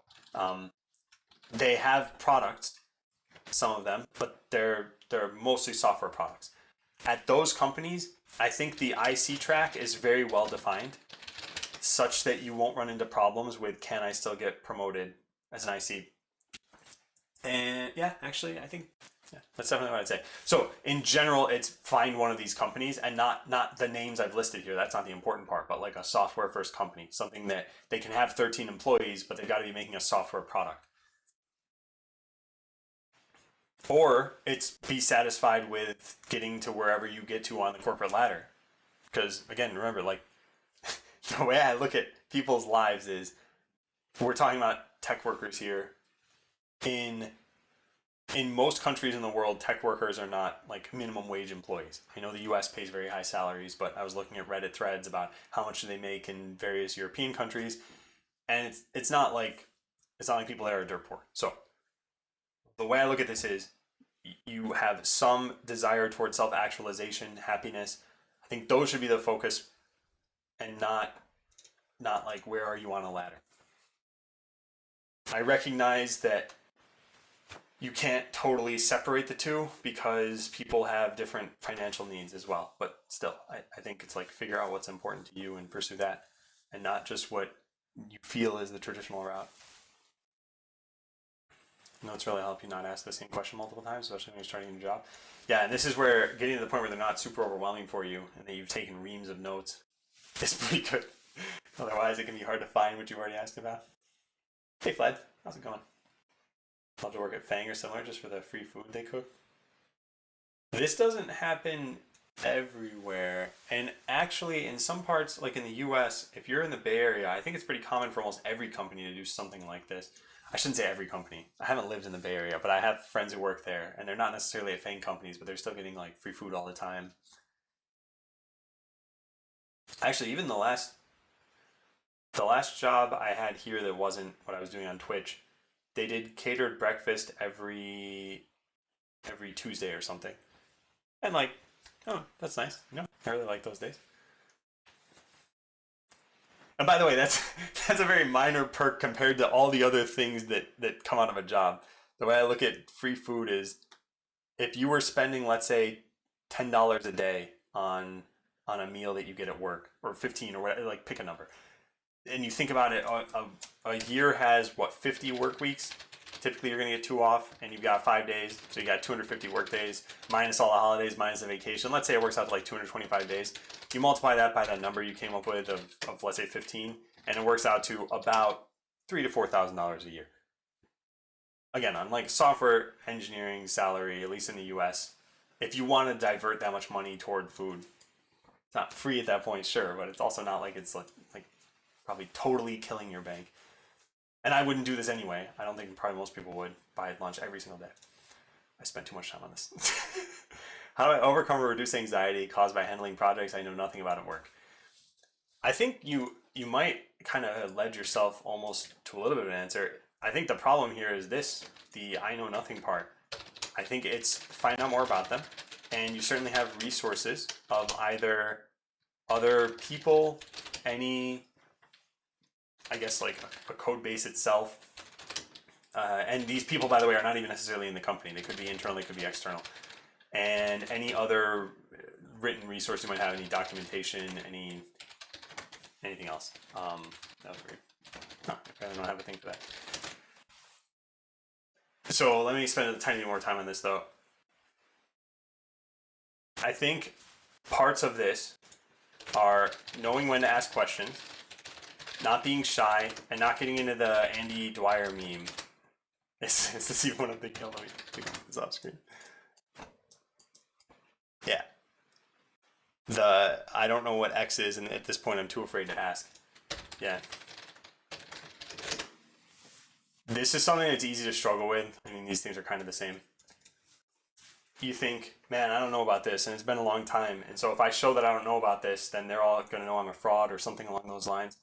they have products, some of them, but they're mostly software products. At those companies, I think the IC track is very well defined, such that you won't run into problems with, can I still get promoted as an IC? And yeah, actually, I think that's definitely what I'd say. So in general, it's find one of these companies and not the names I've listed here. That's not the important part, but like a software first company, something that they can have 13 employees, but they've got to be making a software product. Or it's be satisfied with getting to wherever you get to on the corporate ladder. Because again, remember, like the way I look at people's lives is, we're talking about tech workers here. In most countries in the world, tech workers are not like minimum wage employees. I know the US pays very high salaries, but I was looking at Reddit threads about how much do they make in various European countries, and it's not like people there are dirt poor. So the way I look at this is, you have some desire towards self-actualization, happiness. I think those should be the focus, and not like where are you on a ladder. I recognize that you can't totally separate the two because people have different financial needs as well. But still, I think it's like figure out what's important to you and pursue that, and not just what you feel is the traditional route. Notes really help you not ask the same question multiple times, especially when you're starting a new job. Yeah, and this is where getting to the point where they're not super overwhelming for you and that you've taken reams of notes is pretty good. Otherwise, it can be hard to find what you already asked about. Hey, Fled, how's it going? Love to work at FAANG or similar just for the free food they cook. This doesn't happen everywhere. And actually, in some parts, like in the US, if you're in the Bay Area, I think it's pretty common for almost every company to do something like this. I shouldn't say every company. I haven't lived in the Bay Area, but I have friends who work there, and they're not necessarily at FAANG companies, but they're still getting like free food all the time. Actually, even the last job I had here that wasn't what I was doing on Twitch, they did catered breakfast every Tuesday or something. And like, oh, that's nice. I really like those days. And by the way, that's a very minor perk compared to all the other things that come out of a job. The way I look at free food is if you were spending, let's say, $10 a day on a meal that you get at work, or 15 or whatever, like pick a number. And you think about it, a year has what, 50 work weeks? Typically you're going to get 2 off, and you've got 5 days, so you got 250 work days, minus all the holidays, minus the vacation. Let's say it works out to like 225 days. You multiply that by that number you came up with of let's say 15, and it works out to about $3,000 to $4,000 a year. Again, on like software engineering salary, at least in the US, if you want to divert that much money toward food, it's not free at that point, sure, but it's also not like it's like probably totally killing your bank. And I wouldn't do this anyway. I don't think probably most people would buy lunch every single day. I spent too much time on this. How do I overcome or reduce anxiety caused by handling projects I know nothing about at work? I think you might kind of led yourself almost to a little bit of an answer. I think the problem here is this, the I know nothing part. I think it's find out more about them, and you certainly have resources of either other people, any, I guess like a code base itself. And these people, by the way, are not even necessarily in the company. They could be internal, they could be external. And any other written resource you might have, any documentation, anything else. That was great. No, I don't have a thing for that. So let me spend a tiny bit more time on this though. I think parts of this are knowing when to ask questions, not being shy, and not getting into the Andy Dwyer meme. Is this even what I'm thinking of? Let me take this off screen. Yeah. I don't know what X is, and at this point I'm too afraid to ask. Yeah. This is something that's easy to struggle with. I mean, these things are kind of the same. You think, man, I don't know about this, and it's been a long time, and so if I show that I don't know about this, then they're all going to know I'm a fraud or something along those lines.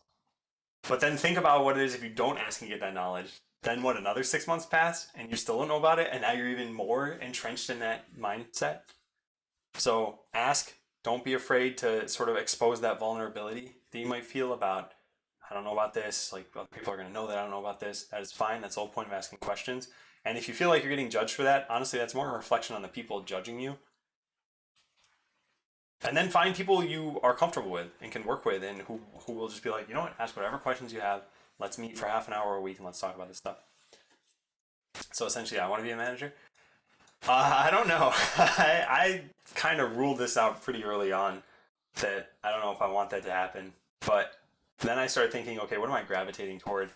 But then think about what it is if you don't ask and get that knowledge. Then what, another 6 months pass, and you still don't know about it, and now you're even more entrenched in that mindset? So ask, don't be afraid to sort of expose that vulnerability that you might feel about, I don't know about this, like other people are going to know that I don't know about this. That is fine. That's the whole point of asking questions. And if you feel like you're getting judged for that, honestly, that's more a reflection on the people judging you. And then find people you are comfortable with and can work with, and who will just be like, you know what, ask whatever questions you have. Let's meet for half an hour a week and let's talk about this stuff. So essentially, I want to be a manager. I don't know. I kind of ruled this out pretty early on that I don't know if I want that to happen. But then I started thinking, okay, what am I gravitating toward?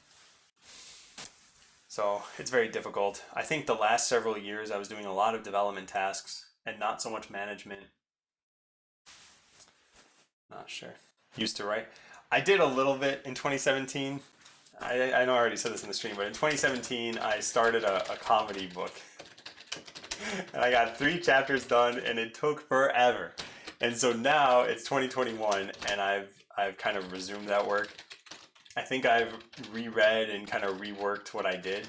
So it's very difficult. I think the last several years I was doing a lot of development tasks and not so much management. Not sure. Used to write. I did a little bit in 2017. I know I already said this in the stream, but in 2017 I started a comedy book. And I got 3 chapters done, and it took forever. And so now it's 2021, and I've kind of resumed that work. I think I've reread and kind of reworked what I did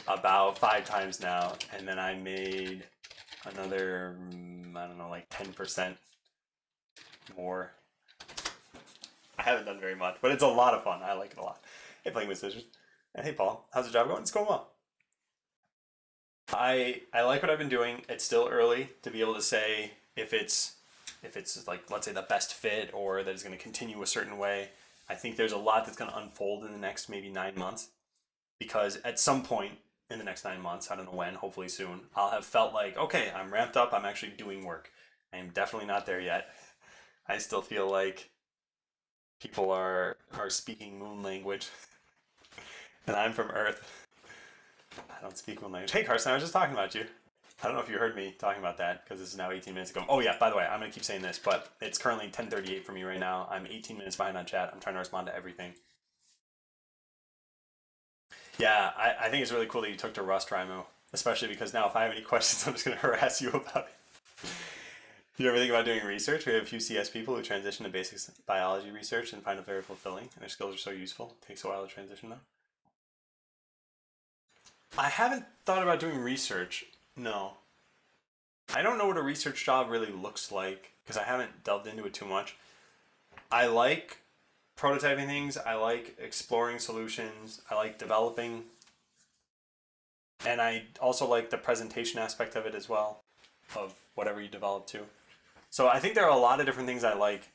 about 5 times now, and then I made another, I don't know, like 10% more. I haven't done very much, but it's a lot of fun. I like it a lot. Hey, Playing with Scissors. And hey, Paul, how's the job going? It's going well. I like what I've been doing. It's still early to be able to say if it's like, let's say, the best fit or that it's going to continue a certain way. I think there's a lot that's going to unfold in the next maybe 9 months, because at some point in the next 9 months, I don't know when, hopefully soon, I'll have felt like, okay, I'm ramped up, I'm actually doing work. I am definitely not there yet. I still feel like people are speaking moon language, and I'm from Earth. I don't speak moon language. Hey Carson, I was just talking about you. I don't know if you heard me talking about that, because this is now 18 minutes ago. Oh yeah, by the way, I'm going to keep saying this, but it's currently 10:38 for me right now. I'm 18 minutes behind on chat. I'm trying to respond to everything. Yeah, I think it's really cool that you took to Rust, Raimo, especially because now if I have any questions, I'm just going to harass you about it. You ever think about doing research? We have a few CS people who transition to basic biology research and find it very fulfilling, and their skills are so useful. It takes a while to transition though. I haven't thought about doing research. No. I don't know what a research job really looks like because I haven't delved into it too much. I like prototyping things. I like exploring solutions. I like developing. And I also like the presentation aspect of it as well, of whatever you develop too. So I think there are a lot of different things I like.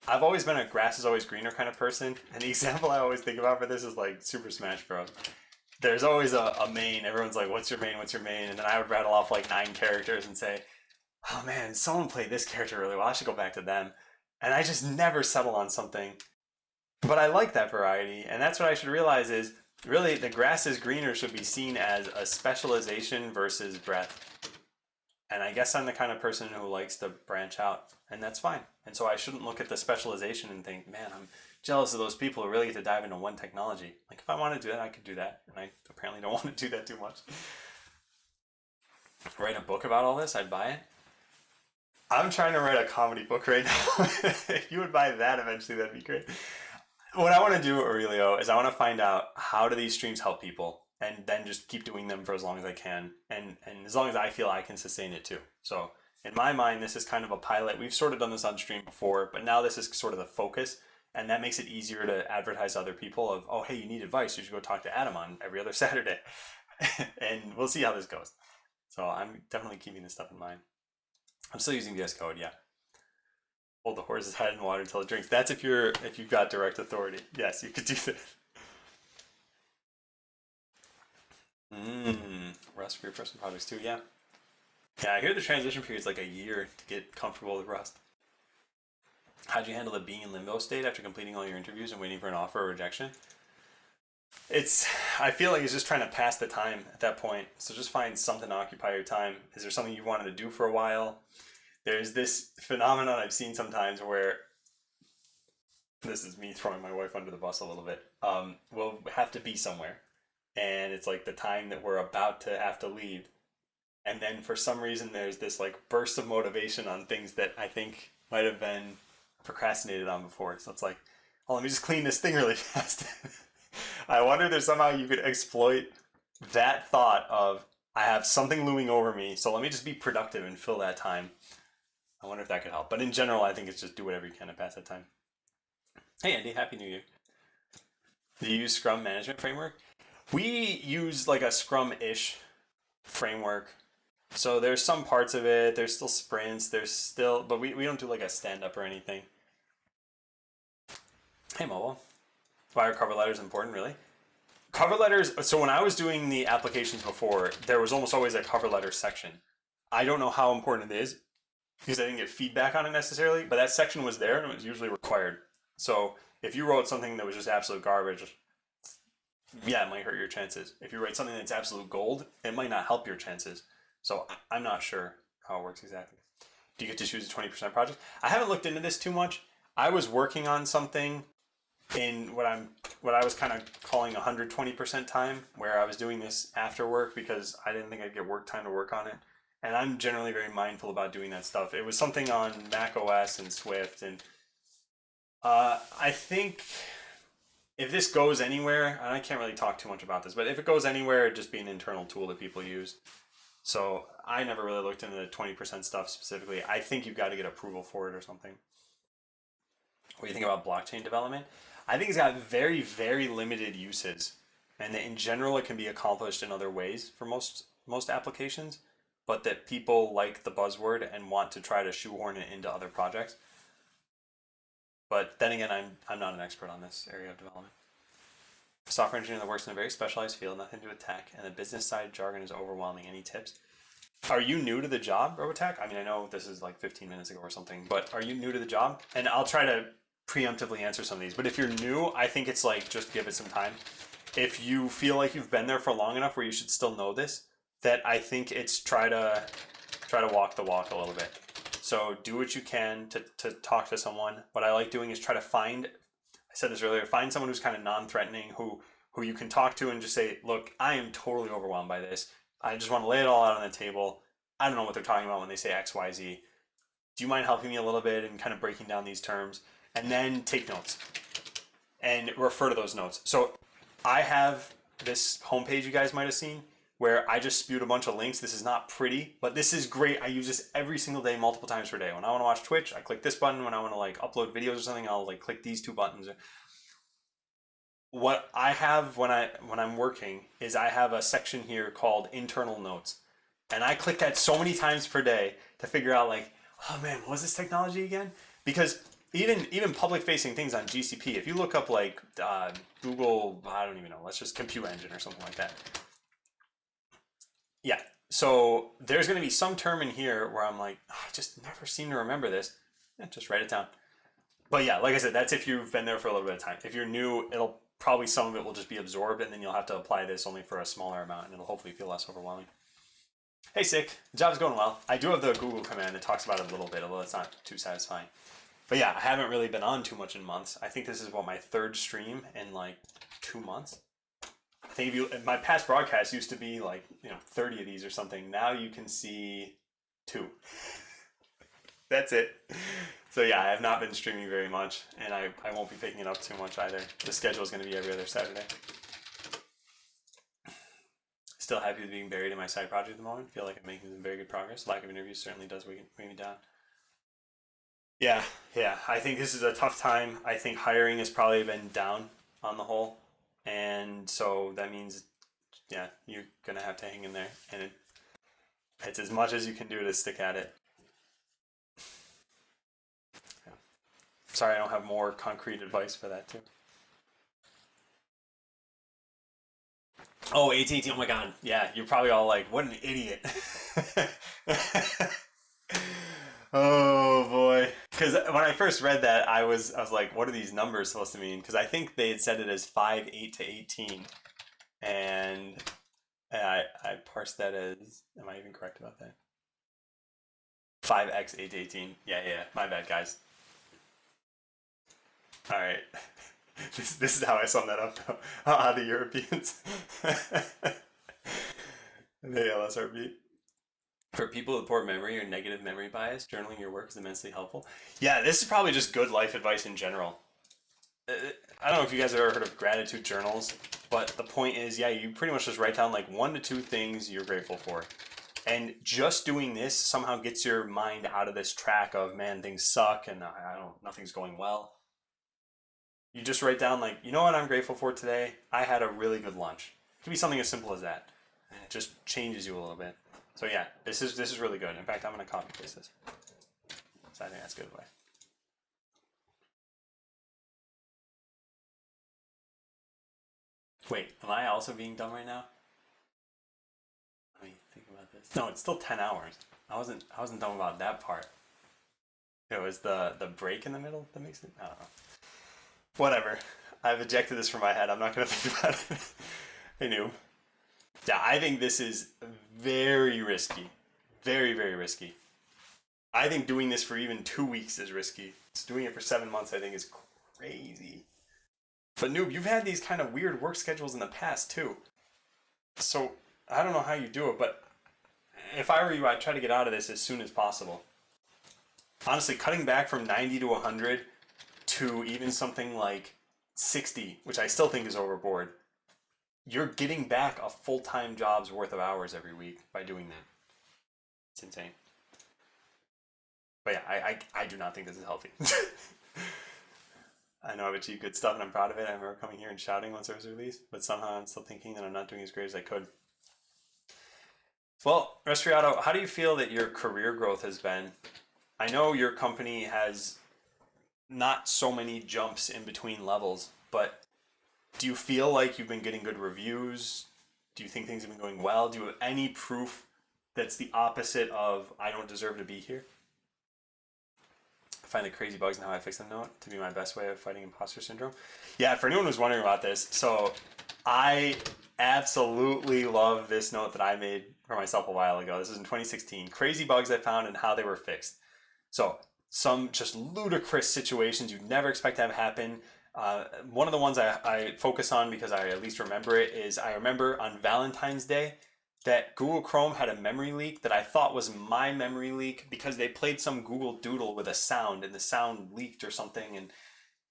I've always been a grass is always greener kind of person. And the example I always think about for this is like Super Smash Bros. There's always a main. Everyone's like, what's your main? What's your main? And then I would rattle off like 9 characters and say, oh man, someone played this character really well. I should go back to them. And I just never settle on something. But I like that variety. And that's what I should realize is really the grass is greener should be seen as a specialization versus breadth. And I guess I'm the kind of person who likes to branch out, and that's fine. And so I shouldn't look at the specialization and think, man, I'm jealous of those people who really get to dive into one technology. Like, if I want to do that, I could do that. And I apparently don't want to do that too much. Write a book about all this, I'd buy it. I'm trying to write a comedy book right now. If you would buy that eventually, that'd be great. What I want to do, Aurelio, is I want to find out how do these streams help people, and then just keep doing them for as long as I can, and as long as I feel I can sustain it too. So in my mind, this is kind of a pilot. We've sort of done this on stream before, but now this is sort of the focus, and that makes it easier to advertise to other people of, oh, hey, you need advice, you should go talk to Adam on every other Saturday. And we'll see how this goes. So I'm definitely keeping this stuff in mind. I'm still using VS Code, yeah. Hold the horse's head in water until it drinks. That's if you've got direct authority. Yes, you could do that. Rust for your personal projects too, yeah. Yeah, I hear the transition period is like a year to get comfortable with Rust. How'd you handle the being in limbo state after completing all your interviews and waiting for an offer or rejection? I feel like it's just trying to pass the time at that point. So just find something to occupy your time. Is there something you wanted to do for a while? There's this phenomenon I've seen sometimes where, this is me throwing my wife under the bus a little bit, we'll have to be somewhere. And it's like the time that we're about to have to leave. And then for some reason there's this like burst of motivation on things that I think might have been procrastinated on before. So it's like, oh, let me just clean this thing really fast. I wonder if there's somehow you could exploit that thought of, I have something looming over me, so let me just be productive and fill that time. I wonder if that could help. But in general, I think it's just do whatever you can to pass that time. Hey Andy, Happy New Year. Do you use Scrum Management Framework? We use like a Scrum-ish framework. So there's some parts of it, there's still sprints, but we don't do like a stand-up or anything. Hey Mobile. Why are cover letters important, really? Cover letters, so when I was doing the applications before, there was almost always a cover letter section. I don't know how important it is, because I didn't get feedback on it necessarily, but that section was there and it was usually required. So if you wrote something that was just absolute garbage, yeah, it might hurt your chances. If you write something that's absolute gold, it might not help your chances. So I'm not sure how it works exactly. Do you get to choose a 20% project? I haven't looked into this too much. I was working on something in what I was kind of calling 120% time, where I was doing this after work because I didn't think I'd get work time to work on it. And I'm generally very mindful about doing that stuff. It was something on Mac OS and Swift, and I think if this goes anywhere, and I can't really talk too much about this, but if it goes anywhere, it'd just be an internal tool that people use. So I never really looked into the 20% stuff specifically. I think you've got to get approval for it or something. What do you think about blockchain development? I think it's got very, very limited uses, and that in general it can be accomplished in other ways for most applications, but that people like the buzzword and want to try to shoehorn it into other projects. But then again, I'm not an expert on this area of development. A software engineer that works in a very specialized field, nothing to do with tech, and the business side jargon is overwhelming. Any tips? Are you new to the job, Robotech? I mean, I know this is like 15 minutes ago or something, but are you new to the job? And I'll try to preemptively answer some of these, but if you're new, I think it's like, just give it some time. If you feel like you've been there for long enough where you should still know this, that I think it's try to walk the walk a little bit. So do what you can to talk to someone. What I like doing is try to find, I said this earlier, find someone who's kind of non-threatening, who you can talk to and just say, look, I am totally overwhelmed by this. I just want to lay it all out on the table. I don't know what they're talking about when they say X, Y, Z. Do you mind helping me a little bit and kind of breaking down these terms? And then take notes and refer to those notes. So I have this homepage you guys might have seen where I just spewed a bunch of links. This is not pretty, but this is great. I use this every single day, multiple times per day. When I want to watch Twitch, I click this button. When I want to like upload videos or something, I'll like click these two buttons. What I have when I'm working is I have a section here called internal notes. And I click that so many times per day to figure out like, oh man, what was this technology again? Because even public facing things on GCP, if you look up like Google, I don't even know, let's just compute engine or something like that. Yeah, so there's going to be some term in here where I'm like, oh, I just never seem to remember this. Yeah, just write it down. But yeah, like I said, that's if you've been there for a little bit of time. If you're new, it'll probably, some of it will just be absorbed, and then you'll have to apply this only for a smaller amount, and it'll hopefully feel less overwhelming. Hey, Sick, the job's going well. I do have the Google command that talks about it a little bit, although it's not too satisfying. But yeah, I haven't really been on too much in months. I think this is my third stream in like 2 months. I think if you, my past broadcasts used to be like 30 of these or something. Now you can see 2. That's it. So yeah, I have not been streaming very much, and I won't be picking it up too much either. The schedule is going to be every other Saturday. Still happy with being buried in my side project at the moment. Feel like I'm making some very good progress. Lack of interviews certainly does weigh me down. Yeah. I think this is a tough time. I think hiring has probably been down on the whole. And so that means, yeah, you're going to have to hang in there. And it's as much as you can do to stick at it. Yeah. Sorry, I don't have more concrete advice for that too. Oh, AT&T, oh my God. Yeah, you're probably all like, what an idiot. Oh boy. Because when I first read that, I was like, what are these numbers supposed to mean? Because I think they had said it as 5, 8 to 18. And I parsed that as, am I even correct about that? 5x 8 to 18. Yeah. My bad, guys. All right. This is how I sum that up, though. The Europeans. The LSRB. For people with poor memory or negative memory bias, journaling your work is immensely helpful. Yeah, this is probably just good life advice in general. I don't know if you guys have ever heard of gratitude journals, but the point is, yeah, you pretty much just write down like 1 to 2 things you're grateful for. And just doing this somehow gets your mind out of this track of, man, things suck and nothing's going well. You just write down like, you know what I'm grateful for today? I had a really good lunch. It could be something as simple as that. And it just changes you a little bit. So yeah, this is really good. In fact, I'm going to copy paste this. So I think that's a good way. Wait, am I also being dumb right now? Let me think about this. No, it's still 10 hours. I wasn't dumb about that part. It was the break in the middle that makes it, I don't know. Whatever. I've ejected this from my head. I'm not going to think about it. Hey, noob. Yeah, I think this is very risky. Very, very risky. I think doing this for even 2 weeks is risky. Doing it for 7 months, I think, is crazy. But noob, you've had these kind of weird work schedules in the past, too. So, I don't know how you do it, but if I were you, I'd try to get out of this as soon as possible. Honestly, cutting back from 90 to 100 to even something like 60, which I still think is overboard, you're getting back a full-time job's worth of hours every week by doing that. It's insane. But yeah, I do not think this is healthy. I know I've achieved good stuff and I'm proud of it. I remember coming here and shouting once it was released, but somehow I'm still thinking that I'm not doing as great as I could. Well, Resfriato, how do you feel that your career growth has been? I know your company has not so many jumps in between levels, but do you feel like you've been getting good reviews? Do you think things have been going well? Do you have any proof that's the opposite of I don't deserve to be here? I find the crazy bugs and how I fix them note to be my best way of fighting imposter syndrome. Yeah, for anyone who's wondering about this, so I absolutely love this note that I made for myself a while ago. This is in 2016. Crazy bugs I found and how they were fixed. So some just ludicrous situations you'd never expect to have happen. One of the ones I focus on because I at least remember it is I remember on Valentine's Day that Google Chrome had a memory leak that I thought was my memory leak because they played some Google Doodle with a sound and the sound leaked or something, and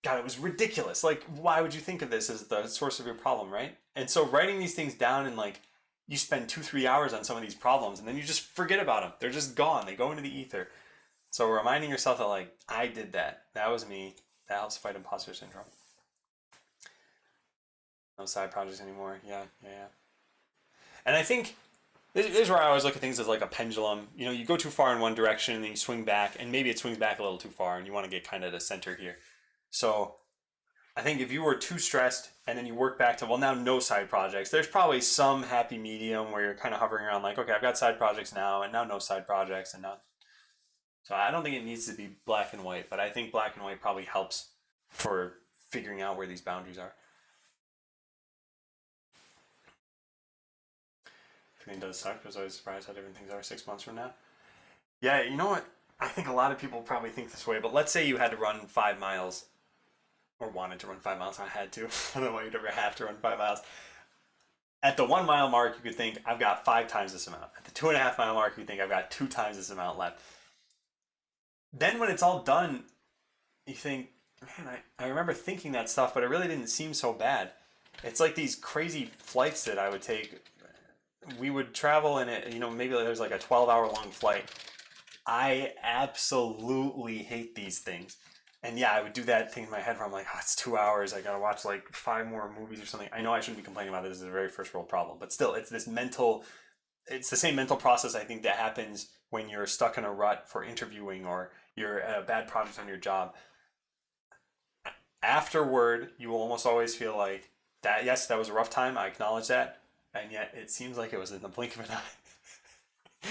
God, it was ridiculous. Like, why would you think of this as the source of your problem, right? And so writing these things down and like you spend 2-3 hours on some of these problems and then you just forget about them. They're just gone. They go into the ether. So reminding yourself that like, I did that. That was me. That helps fight imposter syndrome. No side projects anymore. Yeah. And I think this is where I always look at things as like a pendulum. You know, you go too far in one direction and then you swing back, and maybe it swings back a little too far, and you want to get kind of the center here. So I think if you were too stressed and then you work back to, well, now no side projects, there's probably some happy medium where you're kind of hovering around like, okay, I've got side projects now, and now no side projects, and now. So I don't think it needs to be black and white, but I think black and white probably helps for figuring out where these boundaries are. Everything does suck. I was always surprised how different things are 6 months from now. Yeah, you know what? I think a lot of people probably think this way, but let's say you had to run 5 miles, or wanted to run 5 miles. I had to. I don't want you to ever have to run 5 miles. At the 1 mile mark, you could think, I've got 5 times this amount. At the 2.5 mile mark, you think, I've got 2 times this amount left. Then when it's all done, you think, man, I remember thinking that stuff, but it really didn't seem so bad. It's like these crazy flights that I would take. We would travel in it, you know, maybe there's like a 12-hour long flight. I absolutely hate these things. And yeah, I would do that thing in my head where I'm like, oh, it's 2 hours. I got to watch like 5 more movies or something. I know I shouldn't be complaining about this. This is a very first world problem, but still, it's the same mental process I think that happens when you're stuck in a rut for interviewing or you're at a bad project on your job. Afterward, you will almost always feel like that, yes, that was a rough time. I acknowledge that. And yet it seems like it was in the blink of an eye.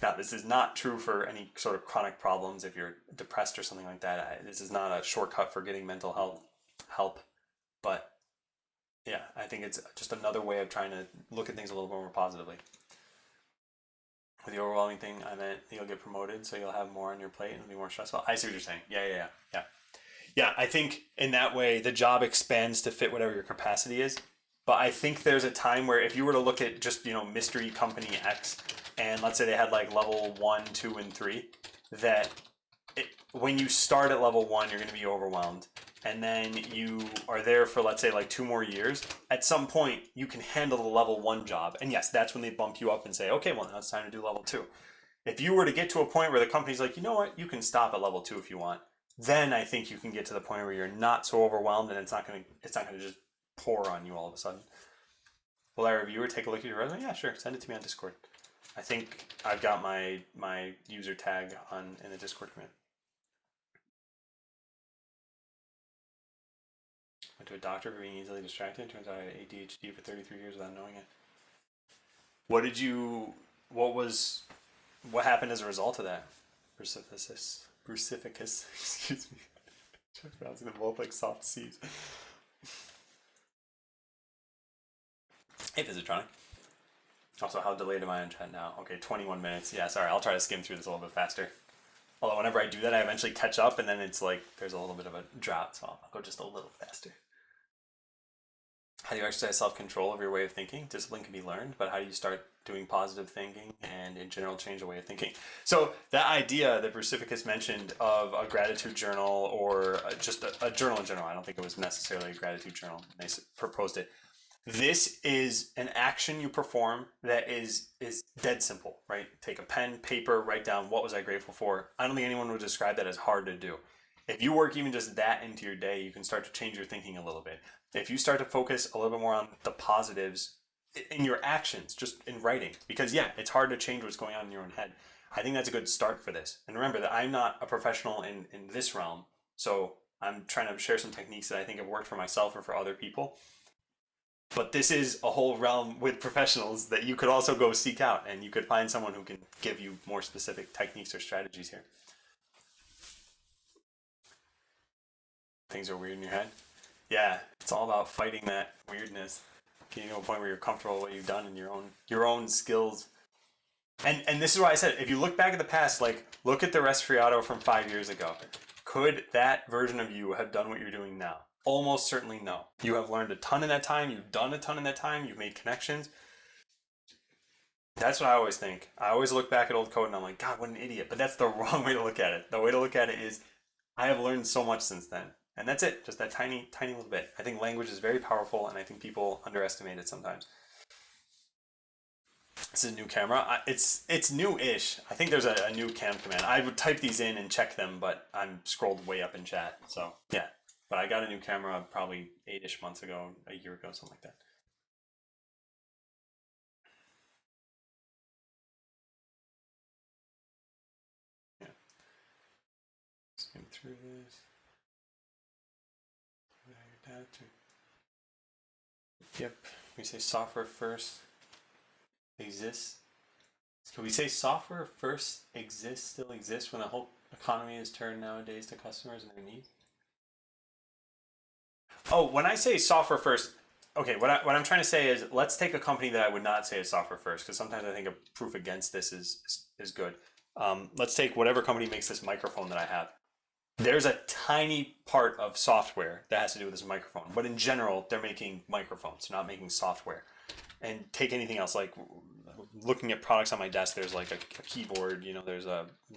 Now, this is not true for any sort of chronic problems. If you're depressed or something like that, this is not a shortcut for getting mental health help. But yeah, I think it's just another way of trying to look at things a little bit more positively. With the overwhelming thing, I meant you'll get promoted, so you'll have more on your plate and it'll be more stressful. I see what you're saying. Yeah, I think in that way, the job expands to fit whatever your capacity is. But I think there's a time where if you were to look at just, you know, mystery company X, and let's say they had like level 1, 2, and 3, that when you start at level 1, you're going to be overwhelmed. And then you are there for, let's say, like 2 more years. At some point, you can handle the level 1 job. And yes, that's when they bump you up and say, okay, well, now it's time to do level 2. If you were to get to a point where the company's like, you know what, you can stop at level 2 if you want, then I think you can get to the point where you're not so overwhelmed and it's not going to just pour on you all of a sudden. Will our reviewer take a look at your resume? Yeah, sure. Send it to me on Discord. I think I've got my user tag in the Discord command. Went to a doctor for being easily distracted. Turns out I had ADHD for 33 years without knowing it. What happened as a result of that? Brucificus. Excuse me. I'm pronouncing them both like soft C's. Hey, Visitronic. Also, how delayed am I on chat now? Okay, 21 minutes. Yeah, sorry, I'll try to skim through this a little bit faster. Although whenever I do that, I eventually catch up, and then it's like there's a little bit of a drought, so I'll go just a little faster. How do you exercise self-control of your way of thinking? Discipline can be learned, but how do you start doing positive thinking and in general change the way of thinking? So that idea that Brucificus mentioned of a gratitude journal or just a journal in general, I don't think it was necessarily a gratitude journal. They proposed it. This is an action you perform that is dead simple, right? Take a pen, paper, write down what was I grateful for. I don't think anyone would describe that as hard to do. If you work even just that into your day, you can start to change your thinking a little bit. If you start to focus a little bit more on the positives in your actions, just in writing, because yeah, it's hard to change what's going on in your own head. I think that's a good start for this. And remember that I'm not a professional in this realm, so I'm trying to share some techniques that I think have worked for myself or for other people. But this is a whole realm with professionals that you could also go seek out, and you could find someone who can give you more specific techniques or strategies here. Things are weird in your head. Yeah, it's all about fighting that weirdness, getting to a point where you're comfortable with what you've done and your own skills. And this is why I said, if you look back at the past, like look at the Resfriado from 5 years ago. Could that version of you have done what you're doing now? Almost certainly no. You have learned a ton in that time. You've done a ton in that time. You've made connections. That's what I always think. I always look back at old code and I'm like, God, what an idiot. But that's the wrong way to look at it. The way to look at it is I have learned so much since then. And that's it, just that tiny, tiny little bit. I think language is very powerful, and I think people underestimate it sometimes. This is a new camera. It's new-ish. I think there's a new cam command. I would type these in and check them, but I'm scrolled way up in chat. So yeah, but I got a new camera probably 8-ish months ago, a year ago, something like that. Yeah. Skim through this. Yep. We say software first exists. Can we say software first exists, still exists when the whole economy is turned nowadays to customers and their needs? Oh, when I say software first, okay, what I'm trying to say is let's take a company that I would not say is software first, because sometimes I think a proof against this is good. Let's take whatever company makes this microphone that I have. There's a tiny part of software that has to do with this microphone, but in general, they're making microphones, they're not making software. And take anything else, like looking at products on my desk, there's like a keyboard, there's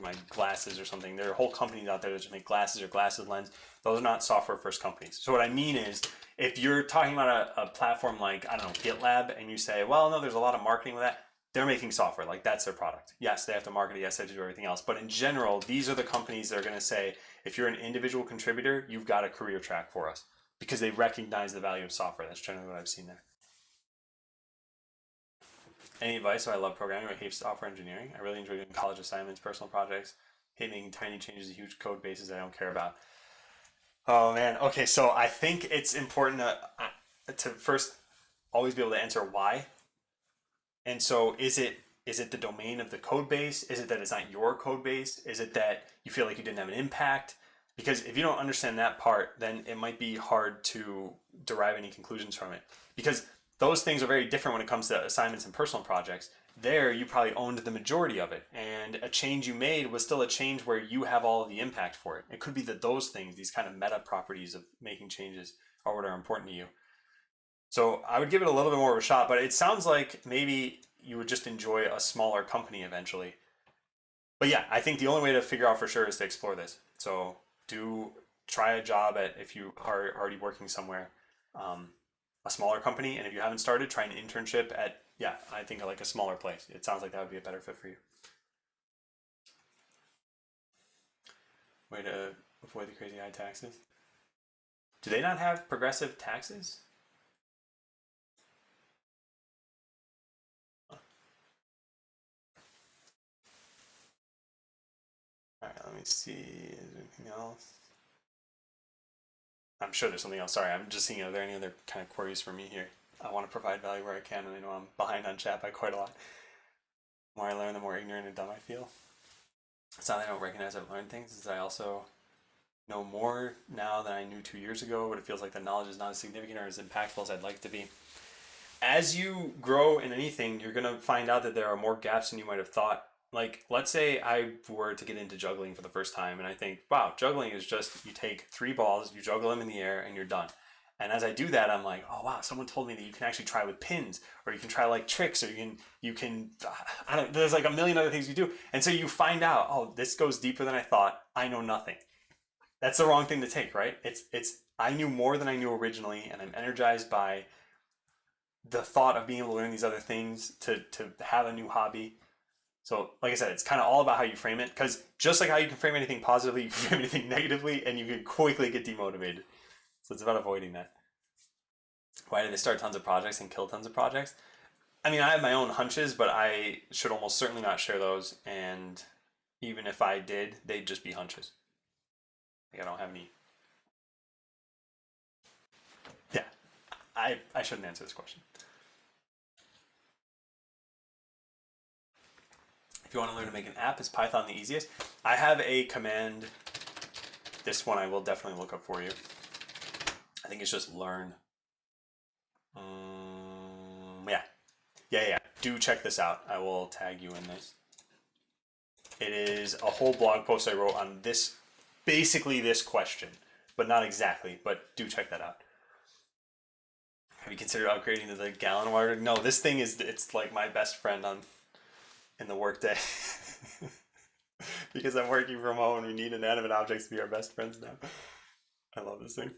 my glasses or something. There are whole companies out there that just make glasses or glasses lens. Those are not software first companies. So what I mean is, if you're talking about a platform like, I don't know, GitLab, and you say, well, no, there's a lot of marketing with that, they're making software, like that's their product. Yes, they have to market it, yes, they have to do everything else. But in general, these are the companies that are going to say, if you're an individual contributor, you've got a career track for us, because they recognize the value of software. That's generally what I've seen there. Any advice? So I love programming. I hate software engineering. I really enjoy doing college assignments, personal projects, hate making tiny changes to huge code bases I don't care about. Oh man. Okay, so I think it's important to first always be able to answer why. And so is it the domain of the code base? Is it that it's not your code base? Is it that you feel like you didn't have an impact? Because if you don't understand that part, then it might be hard to derive any conclusions from it. Because those things are very different when it comes to assignments and personal projects. There, you probably owned the majority of it, and a change you made was still a change where you have all of the impact for it. It could be that those things, these kind of meta properties of making changes, are what are important to you. So I would give it a little bit more of a shot, but it sounds like maybe you would just enjoy a smaller company eventually. But yeah, I think the only way to figure out for sure is to explore this. So do try a job at, if you are already working somewhere, um, a smaller company, and if you haven't started, try an internship at, yeah, I think like a smaller place. It sounds like that would be a better fit for you. Way to avoid the crazy high taxes. Do they not have progressive taxes? All right, let me see. Is there anything else? I'm sure there's something else. Sorry, I'm just seeing, are there any other kind of queries for me here? I want to provide value where I can, and I know I'm behind on chat by quite a lot. The more I learn, the more ignorant and dumb I feel. It's not that I don't recognize I've learned things, it's that I also know more now than I knew 2 years ago, but it feels like the knowledge is not as significant or as impactful as I'd like to be. As you grow in anything, you're going to find out that there are more gaps than you might have thought. Like, let's say I were to get into juggling for the first time, and I think, wow, juggling is just you take 3 balls, you juggle them in the air, and you're done. And as I do that, I'm like, oh wow, someone told me that you can actually try with pins, or you can try like tricks, or you can I don't. There's like a million other things you do, and so you find out, oh, this goes deeper than I thought. I know nothing. That's the wrong thing to take, right? It's I knew more than I knew originally, and I'm energized by the thought of being able to learn these other things to have a new hobby. So, like I said, it's kind of all about how you frame it, because just like how you can frame anything positively, you can frame anything negatively, and you can quickly get demotivated. So it's about avoiding that. Why did they start tons of projects and kill tons of projects? I mean, I have my own hunches, but I should almost certainly not share those. And even if I did, they'd just be hunches. Like, I don't have any. Yeah, I shouldn't answer this question. If you want to learn to make an app, is Python the easiest? I have a command. This one I will definitely look up for you. I think it's just learn. Yeah. Yeah. Do check this out. I will tag you in this. It is a whole blog post I wrote on this, basically this question, but not exactly, but do check that out. Have you considered upgrading to the gallon water? No, this thing is, it's like my best friend in the workday. because I'm working from home and we need inanimate objects to be our best friends now. I love this thing.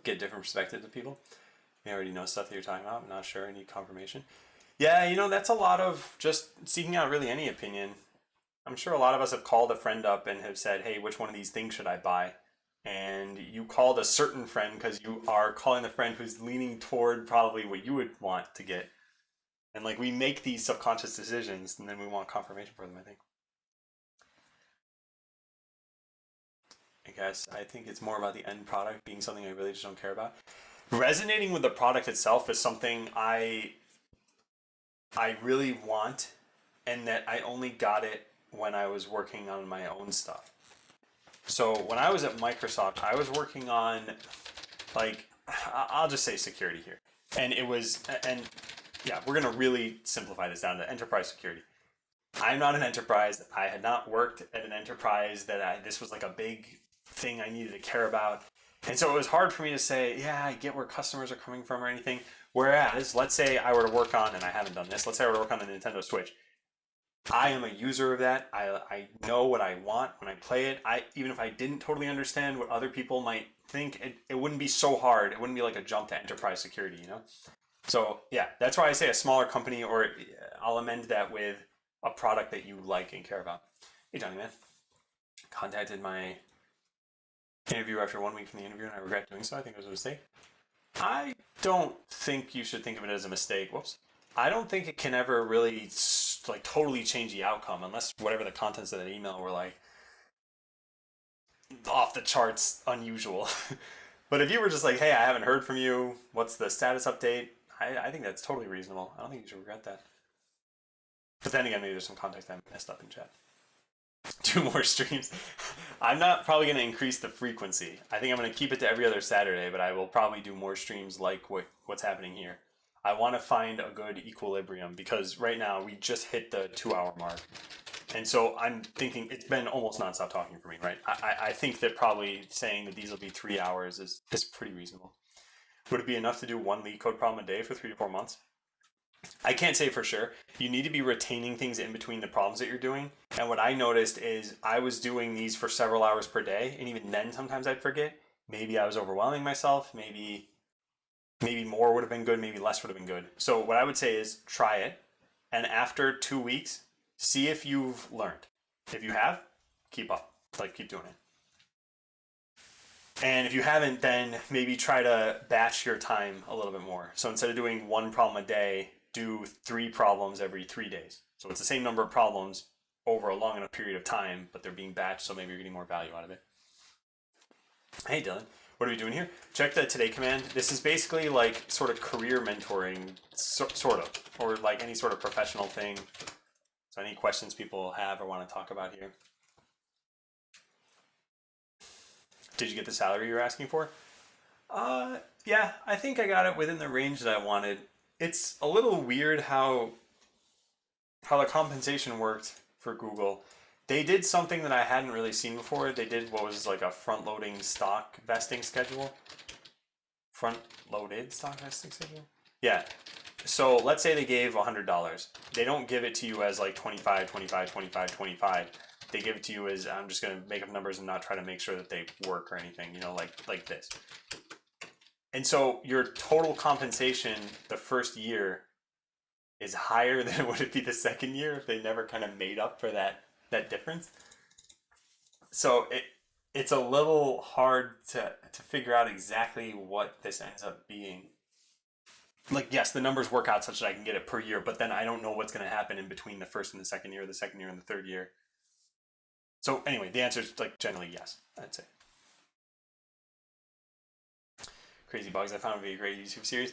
Get different perspectives of people. You already know stuff that you're talking about, not sure, I need confirmation. Yeah, that's a lot of just seeking out really any opinion. I'm sure a lot of us have called a friend up and have said, hey, which one of these things should I buy? And you called a certain friend because you are calling the friend who's leaning toward probably what you would want to get. And like we make these subconscious decisions and then we want confirmation for them, I think. I think it's more about the end product being something I really just don't care about. Resonating with the product itself is something I really want, and that I only got it when I was working on my own stuff. So when I was at Microsoft, I was working on like I'll just say security here, and yeah, we're gonna really simplify this down to enterprise security. I'm not an enterprise. I had not worked at an enterprise this was like a big thing I needed to care about. And so it was hard for me to say, yeah, I get where customers are coming from or anything. Whereas, let's say I were to work on, and I haven't done this, let's say I were to work on the Nintendo Switch. I am a user of that. I know what I want when I play it. Even if I didn't totally understand what other people might think, it wouldn't be so hard. It wouldn't be like a jump to enterprise security, So yeah, that's why I say a smaller company, or I'll amend that with a product that you like and care about. Hey, Johnny, man. Contacted my interviewer after 1 week from the interview, and I regret doing so. I think it was a mistake. I don't think you should think of it as a mistake. Whoops. I don't think it can ever really like totally change the outcome unless whatever the contents of that email were like off the charts unusual. But if you were just like, hey, I haven't heard from you, what's the status update? I think that's totally reasonable. I don't think you should regret that. But then again, maybe there's some context I messed up in chat. 2 more streams. I'm not probably going to increase the frequency. I think I'm going to keep it to every other Saturday, but I will probably do more streams like what's happening here. I want to find a good equilibrium because right now we just hit the 2-hour mark. And so I'm thinking it's been almost nonstop talking for me, right? I think that probably saying that these will be 3 hours is pretty reasonable. Would it be enough to do 1 lead code problem a day for 3 to 4 months? I can't say for sure. You need to be retaining things in between the problems that you're doing. And what I noticed is I was doing these for several hours per day. And even then, sometimes I'd forget. Maybe I was overwhelming myself. Maybe more would have been good. Maybe less would have been good. So what I would say is try it. And after 2 weeks, see if you've learned. If you have, keep up. Keep doing it. And if you haven't, then maybe try to batch your time a little bit more. So instead of doing 1 problem a day, do 3 problems every 3 days. So it's the same number of problems over a long enough period of time, but they're being batched, so maybe you're getting more value out of it. Hey, Dylan. What are we doing here? Check the today command. This is basically like sort of career mentoring, sort of, or like any sort of professional thing. So any questions people have or want to talk about here? Did you get the salary you were asking for? Yeah, I think I got it within the range that I wanted. It's a little weird how the compensation worked for Google. They did something that I hadn't really seen before. They did what was like a front-loading stock vesting schedule. Front-loaded stock vesting schedule? Yeah. So let's say they gave $100. They don't give it to you as like 25, 25, 25, 25. They give it to you as I'm just going to make up numbers and not try to make sure that they work or anything, like this. And so your total compensation the first year is higher than would it be the second year if they never kind of made up for that difference. So it's a little hard to figure out exactly what this ends up being. Like, yes, the numbers work out such that I can get it per year, but then I don't know what's going to happen in between the first and the second year, the second year and the third year. So anyway, the answer is like generally yes, I'd say. Crazy Bugs, I found would be a great YouTube series.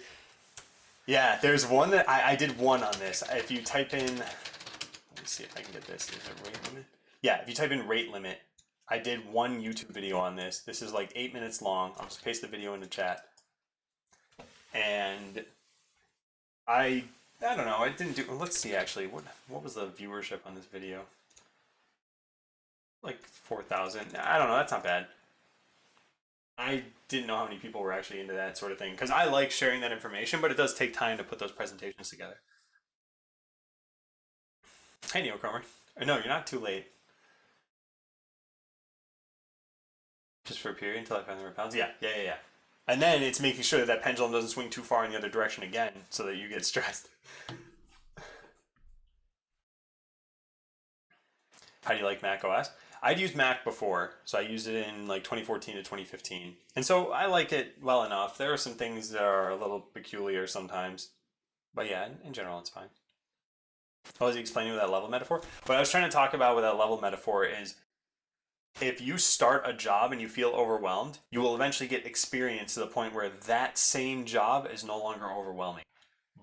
Yeah, there's one that I did one on this. If you type in, let me see if I can get this. Is it rate limit? Yeah, if you type in rate limit, I did one YouTube video on this. This is like 8 minutes long. I'll just paste the video in the chat. And I don't know. I didn't do. Let's see. Actually, what was the viewership on this video? Like 4,000. I don't know. That's not bad. I didn't know how many people were actually into that sort of thing because I like sharing that information, but it does take time to put those presentations together. Hey, Neil Cromer. No, you're not too late. Just for a period until I find the right balance. Yeah. And then it's making sure that that pendulum doesn't swing too far in the other direction again, so that you get stressed. How do you like Mac OS? I'd used Mac before, so I used it in like 2014 to 2015, and so I like it well enough. There are some things that are a little peculiar sometimes, but yeah, in general, it's fine. What was he explaining with that level metaphor? What I was trying to talk about with that level metaphor is if you start a job and you feel overwhelmed, you will eventually get experience to the point where that same job is no longer overwhelming.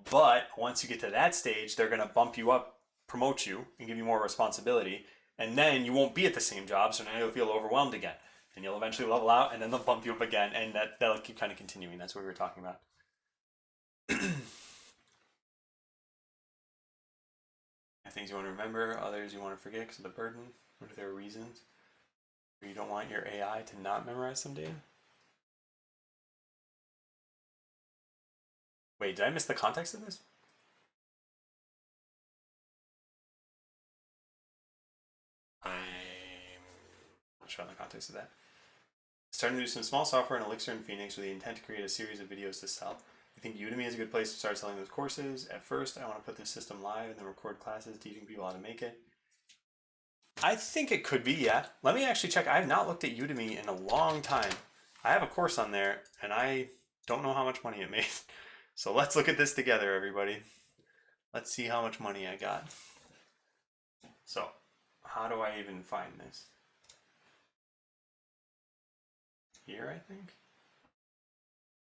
But once you get to that stage, they're going to bump you up, promote you, and give you more responsibility. And then you won't be at the same job, so now you'll feel overwhelmed again. And you'll eventually level out, and then they'll bump you up again, and that'll keep kind of continuing. That's what we were talking about. Things you want to remember, others you want to forget because of the burden. What if there are reasons? Or you don't want your AI to not memorize some data? Wait, did I miss the context of this? I'm not sure on the context of that. Starting to do some small software in Elixir and Phoenix with the intent to create a series of videos to sell. I think Udemy is a good place to start selling those courses. At first, I want to put this system live and then record classes teaching people how to make it. I think it could be, yeah. Let me actually check. I have not looked at Udemy in a long time. I have a course on there, and I don't know how much money it made. So let's look at this together, everybody. Let's see how much money I got. So, how do I even find this? Here, I think.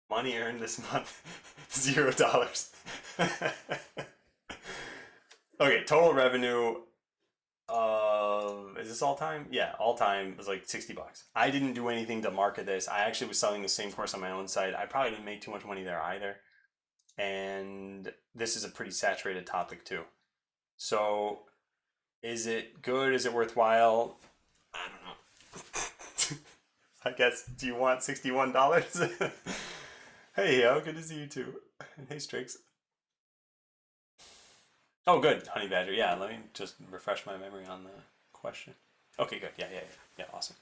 Money earned this month, $0. Okay, total revenue. Is this all time? Yeah, all time was like $60. I didn't do anything to market this. I actually was selling the same course on my own site. I probably didn't make too much money there either. And this is a pretty saturated topic too. So, is it good? Is it worthwhile? I don't know. I guess. Do you want $61? Hey, yo, good to see you too. Hey, Strix. Oh, good, Honey Badger. Yeah, let me just refresh my memory on the question. Okay, good. Yeah, awesome.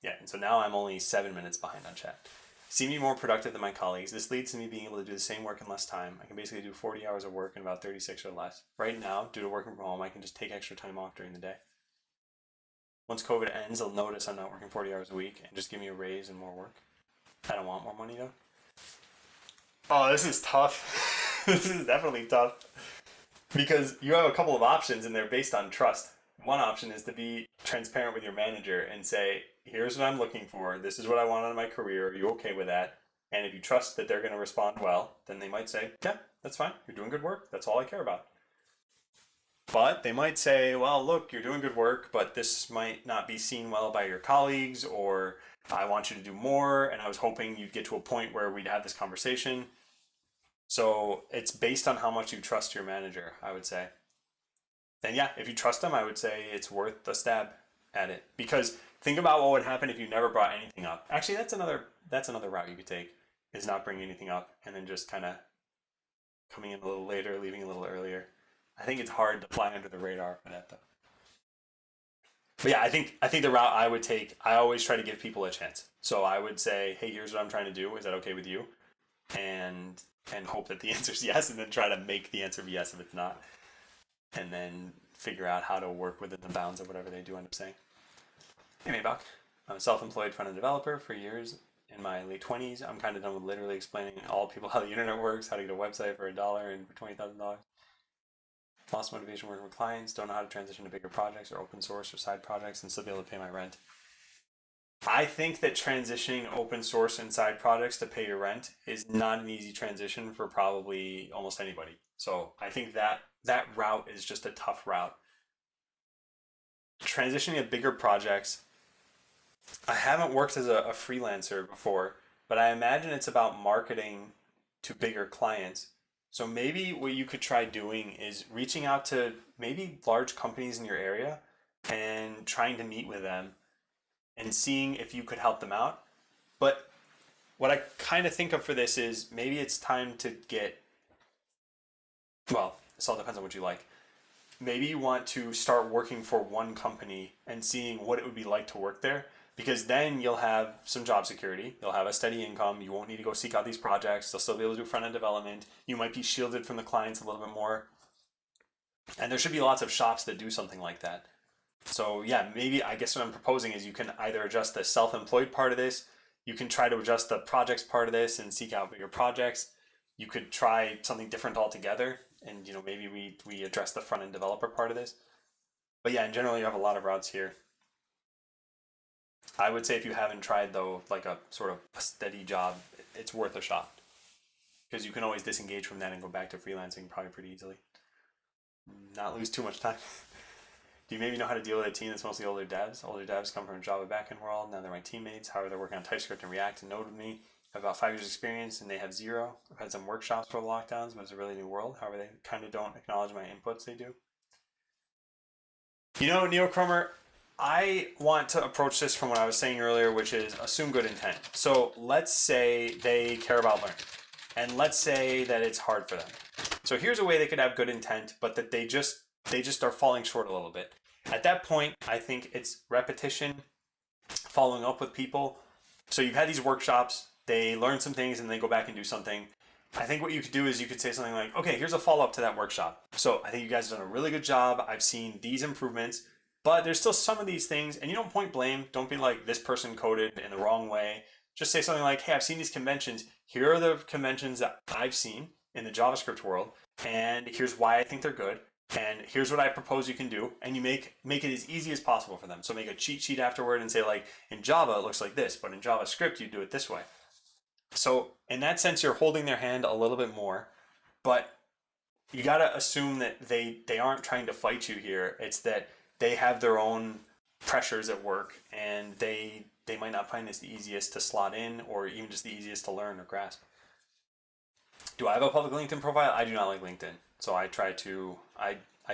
Yeah, and so now I'm only 7 minutes behind on chat. See me more productive than my colleagues. This leads to me being able to do the same work in less time. I can basically do 40 hours of work in about 36 or less. Right now, due to working from home, I can just take extra time off during the day. Once COVID ends, they'll notice I'm not working 40 hours a week and just give me a raise and more work. I don't want more money though. Oh, this is tough. This is definitely tough. Because you have a couple of options and they're based on trust. One option is to be transparent with your manager and say, here's what I'm looking for. This is what I want out of my career. Are you okay with that? And if you trust that they're going to respond well, then they might say, yeah, that's fine. You're doing good work. That's all I care about. But they might say, well, look, you're doing good work, but this might not be seen well by your colleagues, or I want you to do more. And I was hoping you'd get to a point where we'd have this conversation. So it's based on how much you trust your manager, I would say. And yeah, if you trust them, I would say it's worth a stab at it. Because think about what would happen if you never brought anything up. Actually, that's another route you could take, is not bringing anything up and then just kind of coming in a little later, leaving a little earlier. I think it's hard to fly under the radar for that though. But yeah, I think the route I would take, I always try to give people a chance. So I would say, hey, here's what I'm trying to do. Is that okay with you? And hope that the answer is yes, and then try to make the answer be yes if it's not, and then figure out how to work within the bounds of whatever they do end up saying. Hey, Maybach. I'm a self-employed front-end developer for years. In my late 20s, I'm kind of done with literally explaining all people how the internet works, how to get a website for $1 and for $20,000. Lost motivation working with clients, don't know how to transition to bigger projects or open source or side projects and still be able to pay my rent. I think that transitioning open source and side projects to pay your rent is not an easy transition for probably almost anybody. So I think that route is just a tough route. Transitioning to bigger projects, I haven't worked as a freelancer before, but I imagine it's about marketing to bigger clients. So maybe what you could try doing is reaching out to maybe large companies in your area and trying to meet with them and seeing if you could help them out. But what I kind of think of for this is maybe it's time to get, well, this all depends on what you like. maybe you want to start working for one company and seeing what it would be like to work there, because then you'll have some job security, you'll have a steady income, you won't need to go seek out these projects, you'll still be able to do front end development, you might be shielded from the clients a little bit more, and there should be lots of shops that do something like that. So yeah, maybe I guess what I'm proposing is you can either adjust the self-employed part of this, you can try to adjust the projects part of this and seek out bigger projects. You could try something different altogether, and maybe we address the front end developer part of this. But yeah, in general, you have a lot of routes here. I would say if you haven't tried though, like a sort of a steady job, it's worth a shot, because you can always disengage from that and go back to freelancing probably pretty easily. Not lose too much time. Do you maybe know how to deal with a team that's mostly older devs? Older devs come from a Java backend world. Now they're my teammates. However, they're working on TypeScript and React and Node with me. I have about 5 years experience and they have 0. I've had some workshops for the lockdowns, but it's a really new world. However, they kind of don't acknowledge my inputs they do. Neochroma, I want to approach this from what I was saying earlier, which is assume good intent. So let's say they care about learning, and let's say that it's hard for them. So here's a way they could have good intent, but that they just are falling short a little bit. At that point, I think it's repetition, following up with people. So you've had these workshops, they learn some things and they go back and do something. I think what you could do is you could say something like, okay, here's a follow-up to that workshop. So I think you guys have done a really good job. I've seen these improvements, but there's still some of these things, and you don't point blame. Don't be like, this person coded in the wrong way. Just say something like, hey, I've seen these conventions. Here are the conventions that I've seen in the JavaScript world, and here's why I think they're good. And here's what I propose you can do, and you make it as easy as possible for them. So make a cheat sheet afterward and say, like, in Java it looks like this, but in JavaScript you do it this way. So in that sense, you're holding their hand a little bit more, but you got to assume that they aren't trying to fight you here. It's that they have their own pressures at work, and they might not find this the easiest to slot in, or even just the easiest to learn or grasp. Do I have a public LinkedIn profile? I do not like LinkedIn. So I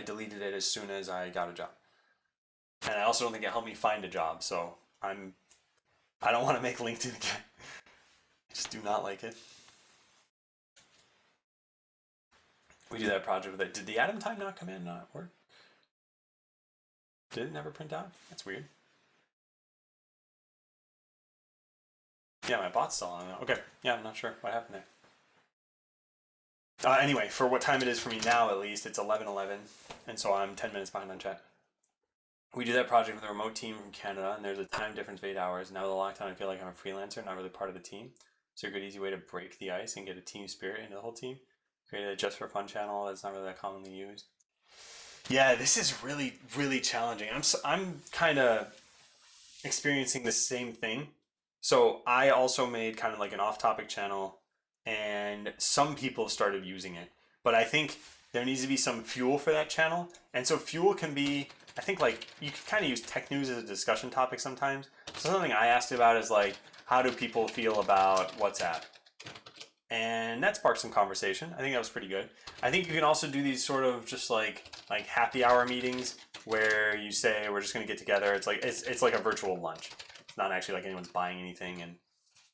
deleted it as soon as I got a job. And I also don't think it helped me find a job. So I don't want to make LinkedIn again. I just do not like it. We do that project with it. Did the atom time not come in, not work? Did it never print out? That's weird. Yeah, my bot's still on. Okay. Yeah, I'm not sure what happened there. Anyway, for what time it is for me now, at least, it's 11:11, and so I'm 10 minutes behind on chat. We do that project with a remote team from Canada, and there's a time difference of 8 hours. Now with the lockdown, I feel like I'm a freelancer, not really part of the team. So a good, easy way to break the ice and get a team spirit into the whole team. Create a just for fun channel that's not really that commonly used. Yeah, this is really, really challenging. I'm kind of experiencing the same thing. So I also made kind of like an off-topic channel, and some people started using it, but I think there needs to be some fuel for that channel. And so fuel can be, I think, like, you can kind of use tech news as a discussion topic sometimes. So something I asked about is like, how do people feel about WhatsApp? And that sparked some conversation. I think that was pretty good. I think you can also do these sort of just like happy hour meetings where you say, we're just going to get together. It's like a virtual lunch. It's not actually like anyone's buying anything, and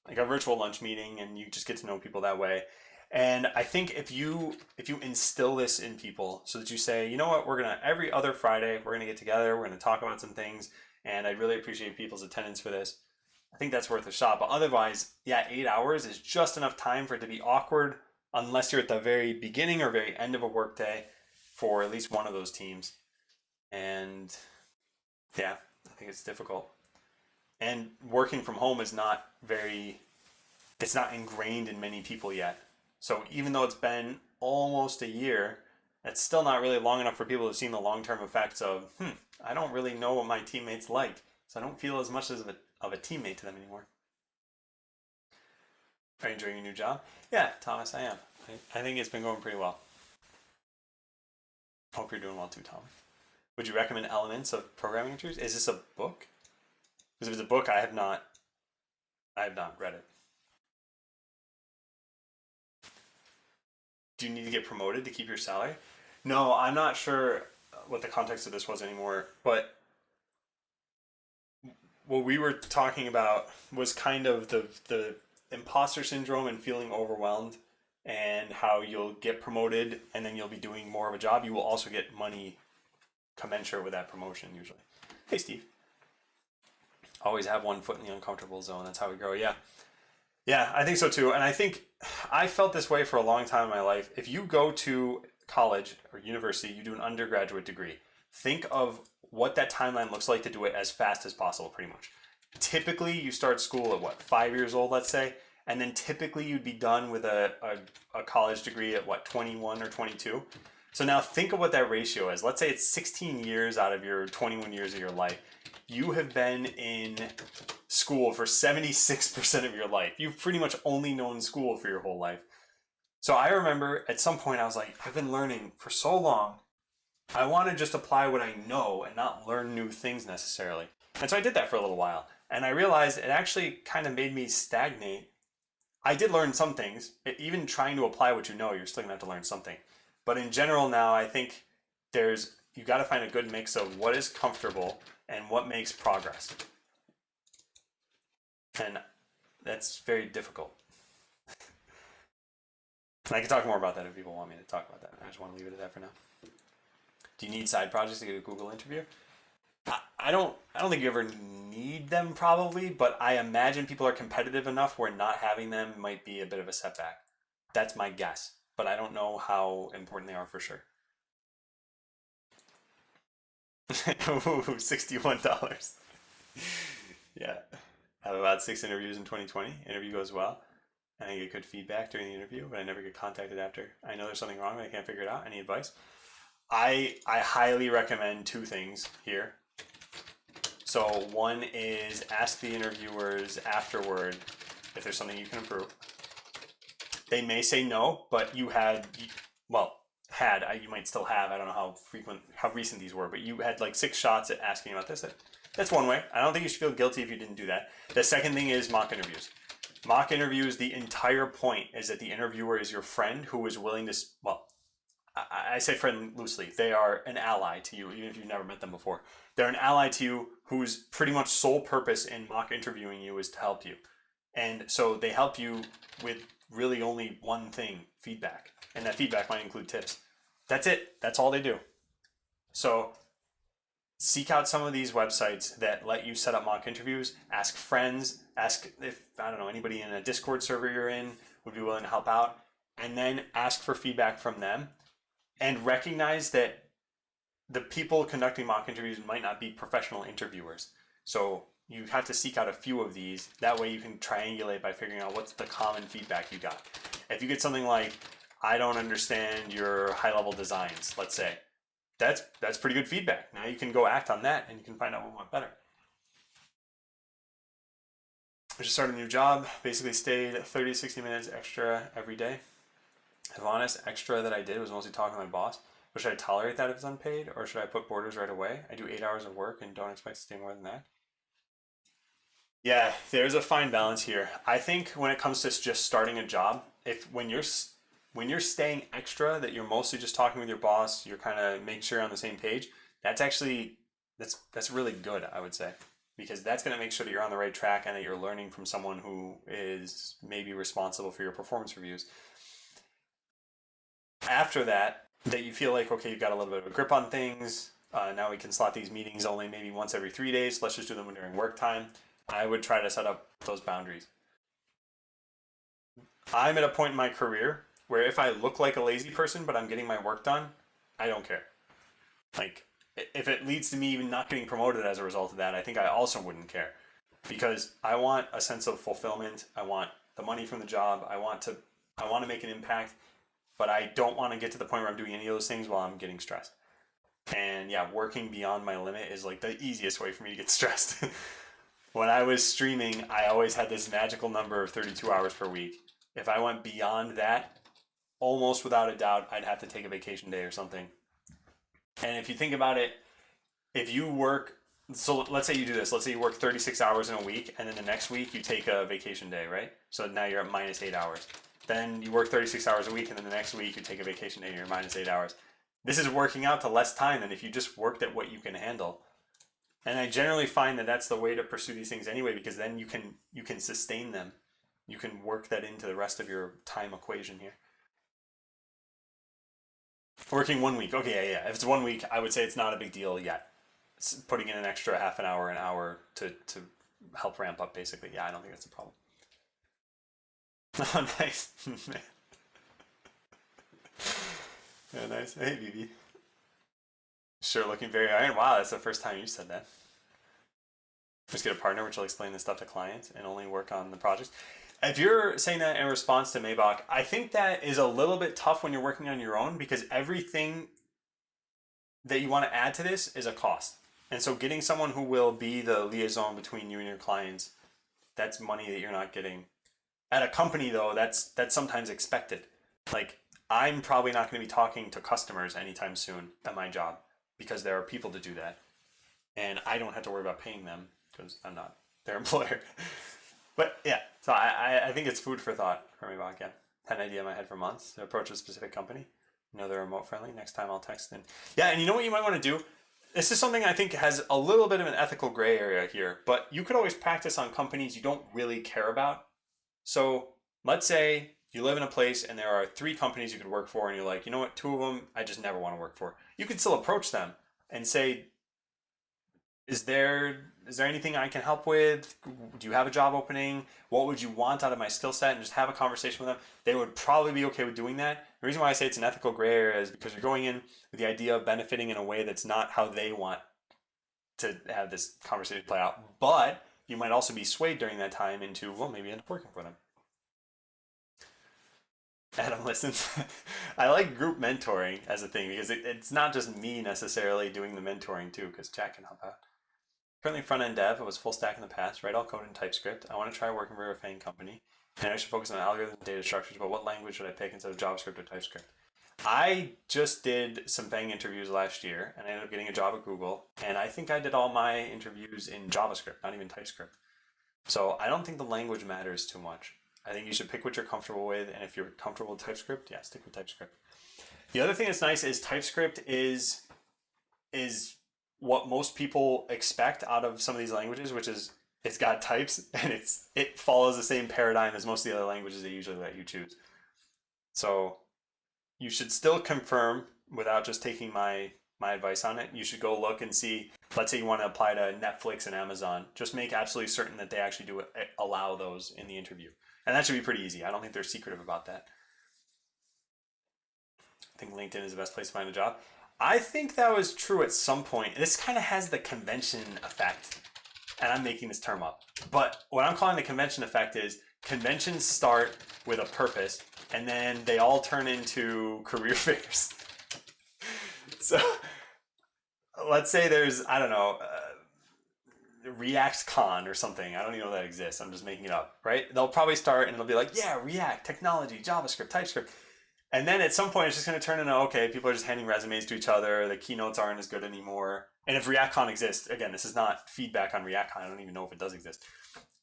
like a virtual lunch meeting, and you just get to know people that way. And I think if you instill this in people, so that you say, you know what, every other Friday we're gonna get together, we're gonna talk about some things, and I really appreciate people's attendance for this. I think that's worth a shot. But otherwise, yeah, 8 hours is just enough time for it to be awkward, unless you're at the very beginning or very end of a workday for at least one of those teams. And yeah, I think it's difficult. And working from home is it's not ingrained in many people yet. So even though it's been almost a year, it's still not really long enough for people to have seen the long-term effects of, I don't really know what my teammates like, so I don't feel as much of a teammate to them anymore. Are you enjoying your new job? Yeah, Thomas, I am. I think it's been going pretty well. Hope you're doing well too, Thomas. Would you recommend Elements of Programming Interviews? Is this a book? Because if it's a book, I have not read it. Do you need to get promoted to keep your salary? No, I'm not sure what the context of this was anymore, but what we were talking about was kind of the imposter syndrome and feeling overwhelmed, and how you'll get promoted and then you'll be doing more of a job. You will also get money commensurate with that promotion usually. Hey, Steve. Always have one foot in the uncomfortable zone. That's how we grow. Yeah. Yeah, I think so too. And I think I felt this way for a long time in my life. If you go to college or university, you do an undergraduate degree, think of what that timeline looks like to do it as fast as possible, pretty much. Typically, you start school at what, 5 years old, let's say, and then typically you'd be done with a college degree at what, 21 or 22. So now think of what that ratio is. Let's say it's 16 years out of your 21 years of your life. You have been in school for 76% of your life. You've pretty much only known school for your whole life. So I remember at some point I was like, I've been learning for so long. I want to just apply what I know and not learn new things necessarily. And so I did that for a little while. And I realized it actually kind of made me stagnate. I did learn some things. Even trying to apply what you know, you're still going to have to learn something. But in general now, I think you got to find a good mix of what is comfortable and what makes progress. And that's very difficult. And I can talk more about that if people want me to talk about that. I just want to leave it at that for now. Do you need side projects to get a Google interview? I don't think you ever need them probably, but I imagine people are competitive enough where not having them might be a bit of a setback. That's my guess, but I don't know how important they are for sure. Ooh, $61. Yeah. I have about 6 interviews in 2020. Interview goes well. And I get good feedback during the interview, but I never get contacted after. I know there's something wrong, but I can't figure it out. Any advice? I highly recommend 2 things here. So one is ask the interviewers afterward if there's something you can improve. They may say no, but you might still have, I don't know how recent these were, but you had like 6 shots at asking about this. That's one way. I don't think you should feel guilty if you didn't do that. The second thing is mock interviews. Mock interviews, the entire point is that the interviewer is your friend who is willing to, I say friend loosely. They are an ally to you, even if you've never met them before. They're an ally to you whose pretty much sole purpose in mock interviewing you is to help you. And so they help you with really only one thing, feedback. And that feedback might include tips. That's it. That's all they do. So seek out some of these websites that let you set up mock interviews. Ask friends. Ask if, I don't know, anybody in a Discord server you're in would be willing to help out. And then ask for feedback from them. And recognize that the people conducting mock interviews might not be professional interviewers. So you have to seek out a few of these. That way you can triangulate by figuring out what's the common feedback you got. If you get something like, I don't understand your high-level designs, let's say, that's pretty good feedback. Now you can go act on that and you can find out what went better. I just started a new job, basically stayed 30 to 60 minutes extra every day. If I'm honest, extra that I did was mostly talking to my boss. But should I tolerate that if it's unpaid, or should I put borders right away? I do 8 hours of work and don't expect to stay more than that. Yeah, there's a fine balance here. I think when it comes to just starting a job, when you're staying extra, that you're mostly just talking with your boss, you're kind of making sure you're on the same page. That's really good, I would say, because that's going to make sure that you're on the right track and that you're learning from someone who is maybe responsible for your performance reviews. After that you feel like, okay, you've got a little bit of a grip on things. Now we can slot these meetings only maybe once every 3 days. Let's just do them during work time. I would try to set up those boundaries. I'm at a point in my career where if I look like a lazy person, but I'm getting my work done, I don't care. Like, if it leads to me even not getting promoted as a result of that, I think I also wouldn't care. Because I want a sense of fulfillment. I want the money from the job. I want to make an impact. But I don't want to get to the point where I'm doing any of those things while I'm getting stressed. And yeah, working beyond my limit is like the easiest way for me to get stressed. When I was streaming, I always had this magical number of 32 hours per week. If I went beyond that, almost without a doubt, I'd have to take a vacation day or something. And if you think about it, if you work, so let's say you do this. Let's say you work 36 hours in a week, and then the next week you take a vacation day, right? So now you're at minus 8 hours. Then you work 36 hours a week, and then the next week you take a vacation day and you're minus 8 hours. This is working out to less time than if you just worked at what you can handle. And I generally find that that's the way to pursue these things anyway, because then you can sustain them. You can work that into the rest of your time equation here. Working 1 week. Okay, yeah. If it's 1 week, I would say it's not a big deal yet. It's putting in an extra half an hour to help ramp up, basically. Yeah, I don't think that's a problem. Oh, nice. Yeah, nice. Hey, BB. Sure, looking very iron. Wow, that's the first time you said that. Just get a partner which will explain this stuff to clients and only work on the projects. If you're saying that in response to Maybach, I think that is a little bit tough when you're working on your own because everything that you want to add to this is a cost. And so getting someone who will be the liaison between you and your clients, that's money that you're not getting. At a company though, that's sometimes expected. Like I'm probably not going to be talking to customers anytime soon at my job because there are people to do that. And I don't have to worry about paying them because I'm not their employer. But yeah, so I think it's food for thought for me, Bob. Yeah. Had an idea in my head for months to approach a specific company. You know they're remote friendly. Next time I'll text in. Yeah, and you know what you might want to do? This is something I think has a little bit of an ethical gray area here, but you could always practice on companies you don't really care about. So let's say you live in a place and there are 3 companies you could work for and you're like, you know what, 2 of them I just never want to work for. You could still approach them and say, is there anything I can help with? Do you have a job opening? What would you want out of my skill set? And just have a conversation with them. They would probably be okay with doing that. The reason why I say it's an ethical gray area is because you're going in with the idea of benefiting in a way that's not how they want to have this conversation play out. But you might also be swayed during that time into, well, maybe end up working for them. Adam listens. I like group mentoring as a thing because it's not just me necessarily doing the mentoring too, because chat can help out. Currently front-end dev. I was full stack in the past. Write all code in TypeScript. I want to try working for a FANG company. And I should focus on algorithms and data structures, but what language should I pick instead of JavaScript or TypeScript? I just did some FANG interviews last year, and I ended up getting a job at Google. And I think I did all my interviews in JavaScript, not even TypeScript. So I don't think the language matters too much. I think you should pick what you're comfortable with, and if you're comfortable with TypeScript, yeah, stick with TypeScript. The other thing that's nice is TypeScript is what most people expect out of some of these languages, which is it's got types and it follows the same paradigm as most of the other languages they usually let you choose. So you should still confirm without just taking my advice on it. You should go look and see, let's say you want to apply to Netflix and Amazon, just make absolutely certain that they actually do allow those in the interview. And that should be pretty easy. I don't think they're secretive about that. I think LinkedIn is the best place to find a job. I think that was true at some point. This kind of has the convention effect, and I'm making this term up. But what I'm calling the convention effect is conventions start with a purpose, and then they all turn into career fairs. So let's say there's, I don't know, React Con or something. I don't even know that exists. I'm just making it up, right? They'll probably start and it'll be like, yeah, React, technology, JavaScript, TypeScript. And then at some point, it's just going to turn into, okay, people are just handing resumes to each other. The keynotes aren't as good anymore. And if ReactCon exists, again, this is not feedback on ReactCon. I don't even know if it does exist.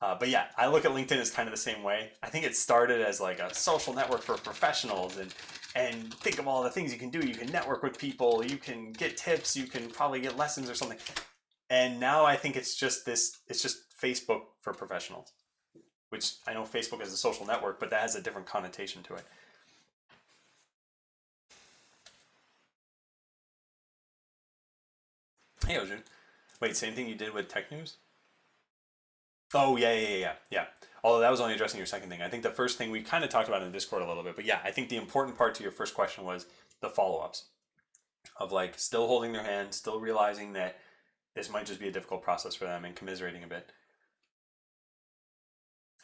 But yeah, I look at LinkedIn as kind of the same way. I think it started as like a social network for professionals and think of all the things you can do. You can network with people. You can get tips. You can probably get lessons or something. And now I think it's just Facebook for professionals, which I know Facebook is a social network, but that has a different connotation to it. Hey, Ojun. Wait, same thing you did with Tech News? Oh, yeah. Although that was only addressing your second thing. I think the first thing we kind of talked about in the Discord a little bit, but yeah, I think the important part to your first question was the follow-ups of like still holding their hand, still realizing that this might just be a difficult process for them and commiserating a bit.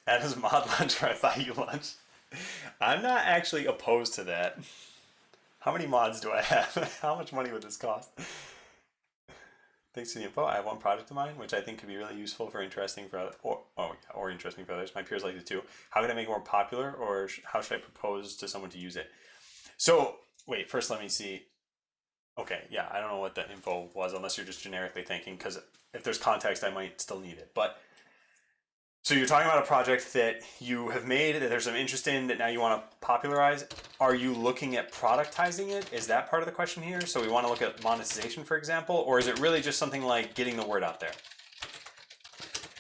That is mod lunch or I thought you lunch. I'm not actually opposed to that. How many mods do I have? How much money would this cost? Thanks for the info. I have one project of mine, which I think could be really useful for interesting for others, or interesting for others. My peers like it too. How can I make it more popular, or how should I propose to someone to use it? So, wait, first let me see. Okay, yeah, I don't know what the info was, unless you're just generically thinking, because if there's context, I might still need it. But so you're talking about a project that you have made, that there's some interest in, that now you want to popularize. Are you looking at productizing it? Is that part of the question here? So we want to look at monetization, for example, or is it really just something like getting the word out there?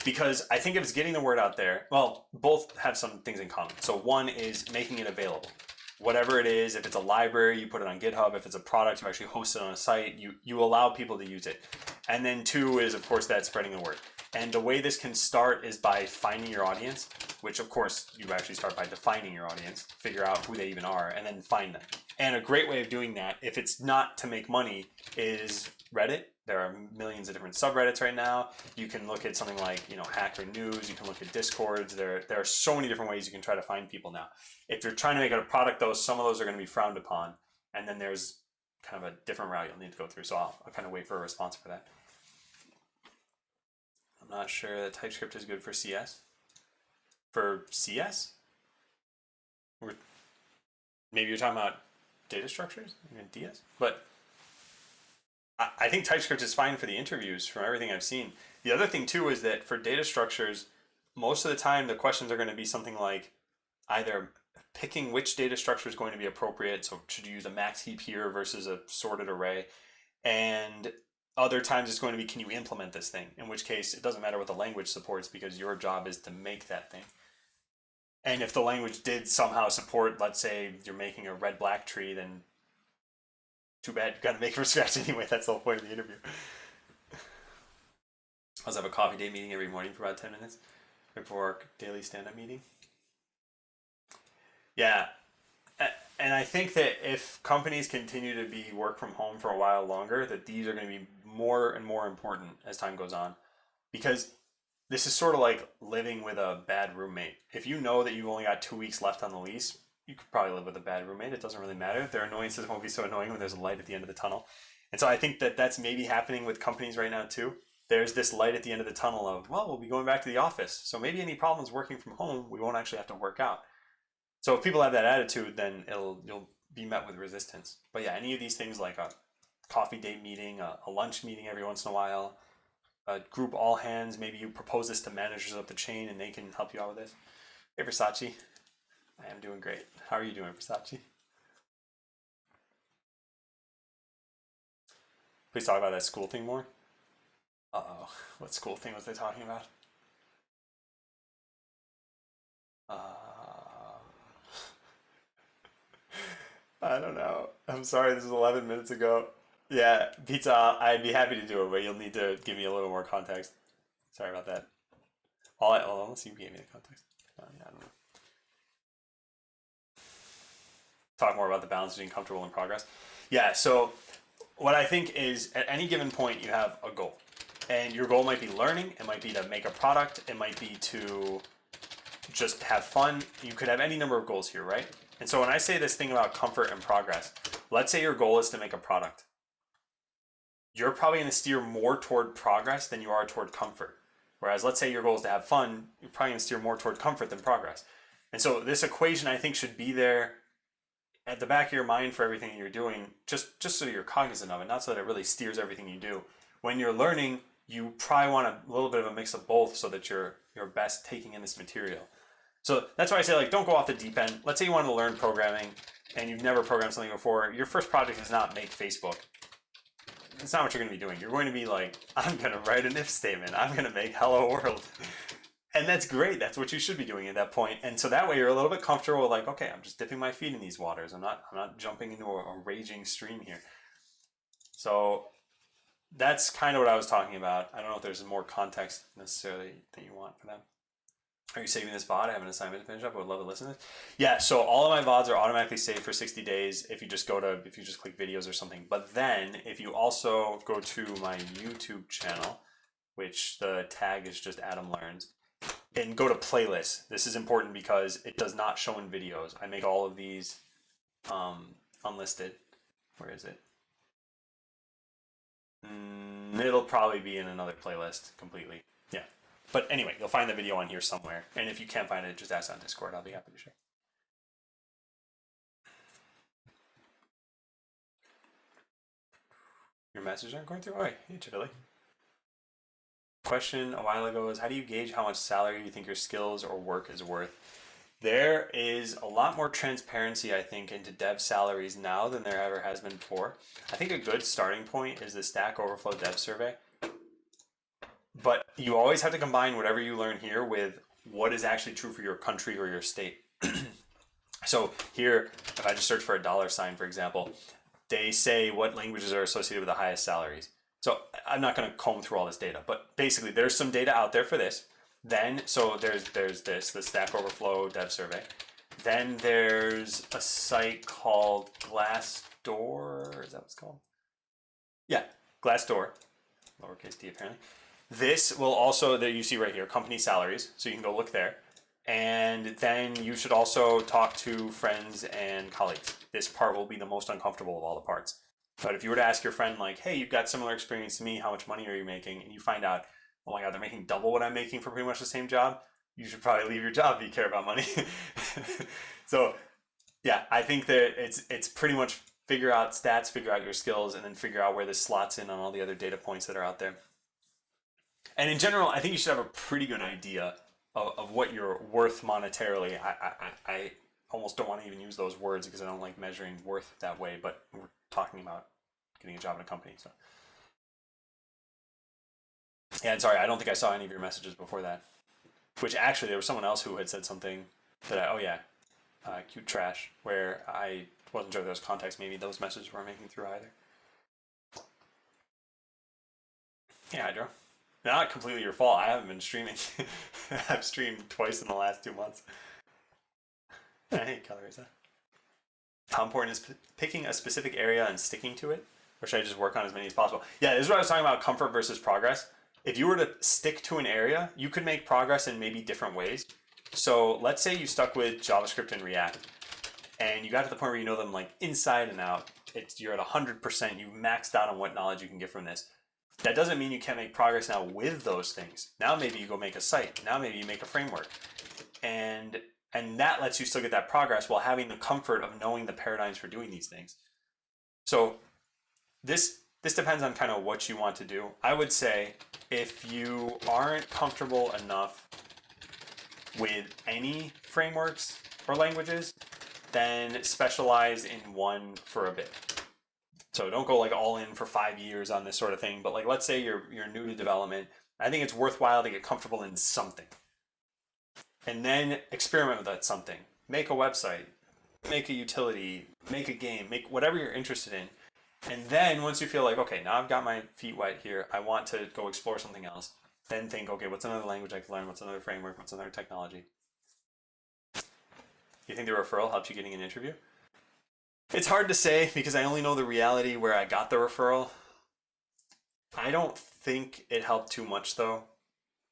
Because I think if it's getting the word out there, well, both have some things in common. So one is making it available. whatever it is, if it's a library, you put it on GitHub. If it's a product, you actually host it on a site. You allow people to use it. And then 2 is, of course, that spreading the word. And the way this can start is by finding your audience, which of course you actually start by defining your audience, figure out who they even are, and then find them. And a great way of doing that, if it's not to make money, is Reddit. There are millions of different subreddits right now. You can look at something like, Hacker News. You can look at Discords. There are so many different ways you can try to find people now. If you're trying to make it a product, though, some of those are going to be frowned upon. And then there's kind of a different route you'll need to go through. So I'll kind of wait for a response for that. I'm not sure that TypeScript is good for CS. For CS? Maybe you're talking about data structures and DS? But I think TypeScript is fine for the interviews from everything I've seen. The other thing too is that for data structures, most of the time the questions are going to be something like either picking which data structure is going to be appropriate. So should you use a max heap here versus a sorted array? And other times it's going to be, can you implement this thing? In which case it doesn't matter what the language supports because your job is to make that thing. And if the language did somehow support, let's say you're making a red-black tree, then too bad, you gotta make it from scratch anyway. That's the whole point of the interview. I also have a coffee date meeting every morning for about 10 minutes before our daily stand-up meeting. Yeah, and I think that if companies continue to be work from home for a while longer, that these are going to be more and more important as time goes on. Because this is sort of like living with a bad roommate. If you know that you've only got 2 weeks left on the lease, you could probably live with a bad roommate. It doesn't really matter. Their annoyances won't be so annoying when there's a light at the end of the tunnel. And so I think that that's maybe happening with companies right now too. There's this light at the end of the tunnel of, well, we'll be going back to the office. So maybe any problems working from home, we won't actually have to work out. So if people have that attitude, then you'll be met with resistance. But yeah, any of these things like a coffee date meeting, a lunch meeting every once in a while, a group all hands, maybe you propose this to managers up the chain and they can help you out with this. Hey, Versace. I am doing great. How are you doing, Versace? Please talk about that school thing more. Uh-oh. What school thing was they talking about? I don't know. I'm sorry, this was 11 minutes ago. Yeah, pizza, I'd be happy to do it, but you'll need to give me a little more context. Sorry about that. Unless you gave me the context. Yeah, I don't know. Talk more about the balance between comfortable and progress. Yeah, so what I think is at any given point you have a goal. And your goal might be learning, it might be to make a product, it might be to just have fun. You could have any number of goals here, right? And so when I say this thing about comfort and progress, let's say your goal is to make a product. You're probably going to steer more toward progress than you are toward comfort. Whereas let's say your goal is to have fun, you're probably going to steer more toward comfort than progress. And so this equation I think should be there at the back of your mind for everything you're doing, just so you're cognizant of it, not so that it really steers everything you do. When you're learning, you probably want a little bit of a mix of both so that you're best taking in this material. So that's why I say, like, don't go off the deep end. Let's say you want to learn programming and you've never programmed something before. Your first project is not make Facebook. It's not what you're going to be doing. You're going to be like, I'm going to write an if statement. I'm going to make hello world. And that's great. That's what you should be doing at that point. And so that way you're a little bit comfortable with like, okay, I'm just dipping my feet in these waters. I'm not jumping into a raging stream here. So that's kind of what I was talking about. I don't know if there's more context necessarily that you want for that. Are you saving this VOD? I have an assignment to finish up. I would love to listen to this. Yeah, so all of my VODs are automatically saved for 60 days if you just click videos or something. But then if you also go to my YouTube channel, which the tag is just Adam Learns, and go to playlists. This is important because it does not show in videos. I make all of these unlisted. Where is it? It'll probably be in another playlist completely. Yeah. But anyway, you'll find the video on here somewhere. And if you can't find it, just ask on Discord. I'll be happy to share. Your messages aren't going through? Oh, hey, Chivili. Question a while ago is, how do you gauge how much salary you think your skills or work is worth? There is a lot more transparency, I think, into dev salaries now than there ever has been before. I think a good starting point is the Stack Overflow Dev Survey. But you always have to combine whatever you learn here with what is actually true for your country or your state. So here, if I just search for a $, for example, they say what languages are associated with the highest salaries. So I'm not going to comb through all this data, but basically there's some data out there for this. Then, so there's the Stack Overflow Dev Survey. Then there's a site called Glassdoor. Is that what it's called? Yeah, Glassdoor, lowercase d apparently. This will also, that you see right here, company salaries. So you can go look there. And then you should also talk to friends and colleagues. This part will be the most uncomfortable of all the parts. But if you were to ask your friend, like, hey, you've got similar experience to me, how much money are you making? And you find out, oh my God, they're making double what I'm making for pretty much the same job. You should probably leave your job if you care about money. So yeah, I think that it's pretty much figure out stats, figure out your skills, and then figure out where this slots in on all the other data points that are out there. And in general, I think you should have a pretty good idea of what you're worth monetarily. I almost don't want to even use those words because I don't like measuring worth that way, but we're talking about getting a job in a company. So yeah, and sorry, I don't think I saw any of your messages before that. Which actually, there was someone else who had said something that cute trash, where I wasn't sure if there was context. Maybe those messages weren't making through either. Yeah, Hydro. Not completely your fault. I haven't been streaming. I've streamed twice in the last 2 months. Hey, Colorisa. How important is picking a specific area and sticking to it? Or should I just work on as many as possible? Yeah, this is what I was talking about, comfort versus progress. If you were to stick to an area, you could make progress in maybe different ways. So let's say you stuck with JavaScript and React, and you got to the point where you know them like inside and out. You're at 100%. You've maxed out on what knowledge you can get from this. That doesn't mean you can't make progress now with those things. Now maybe you go make a site. Now maybe you make a framework. And that lets you still get that progress while having the comfort of knowing the paradigms for doing these things. So this depends on kind of what you want to do. I would say if you aren't comfortable enough with any frameworks or languages, then specialize in one for a bit. So don't go like all in for 5 years on this sort of thing. But like, let's say you're new to development. I think it's worthwhile to get comfortable in something. And then experiment with that something. Make a website, make a utility, make a game, make whatever you're interested in. And then once you feel like, okay, now I've got my feet wet here, I want to go explore something else. Then think, okay, what's another language I can learn? What's another framework? What's another technology? You think the referral helped you getting an interview? It's hard to say because I only know the reality where I got the referral. I don't think it helped too much though.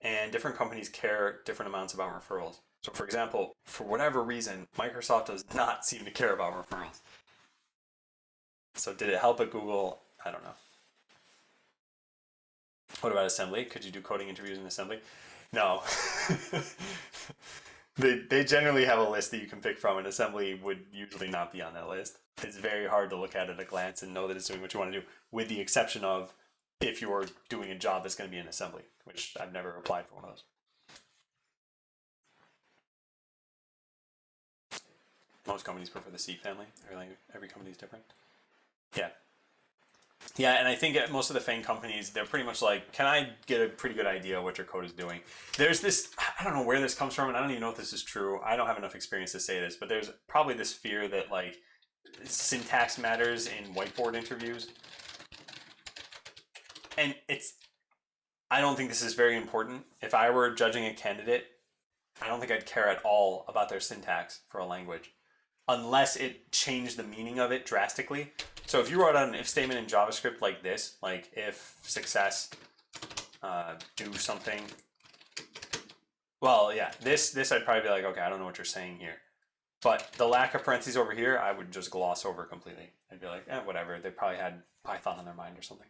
And different companies care different amounts about referrals. So for example, for whatever reason, Microsoft does not seem to care about referrals. So did it help at Google? I don't know. What about assembly? Could you do coding interviews in assembly? No. They generally have a list that you can pick from, and assembly would usually not be on that list. It's very hard to look at a glance and know that it's doing what you want to do, with the exception of if you're doing a job that's going to be in assembly, which I've never applied for one of those. Most companies prefer the C family. Every company is different. Yeah. Yeah, and I think at most of the FANG companies, they're pretty much like, can I get a pretty good idea of what your code is doing? There's this, I don't know where this comes from, and I don't even know if this is true. I don't have enough experience to say this, but there's probably this fear that like syntax matters in whiteboard interviews. And I don't think this is very important. If I were judging a candidate, I don't think I'd care at all about their syntax for a language, unless it changed the meaning of it drastically. So if you wrote out an if statement in JavaScript like this, like if success, do something. Well, yeah, this I'd probably be like, okay, I don't know what you're saying here. But the lack of parentheses over here, I would just gloss over completely. I'd be like, whatever. They probably had Python on their mind or something.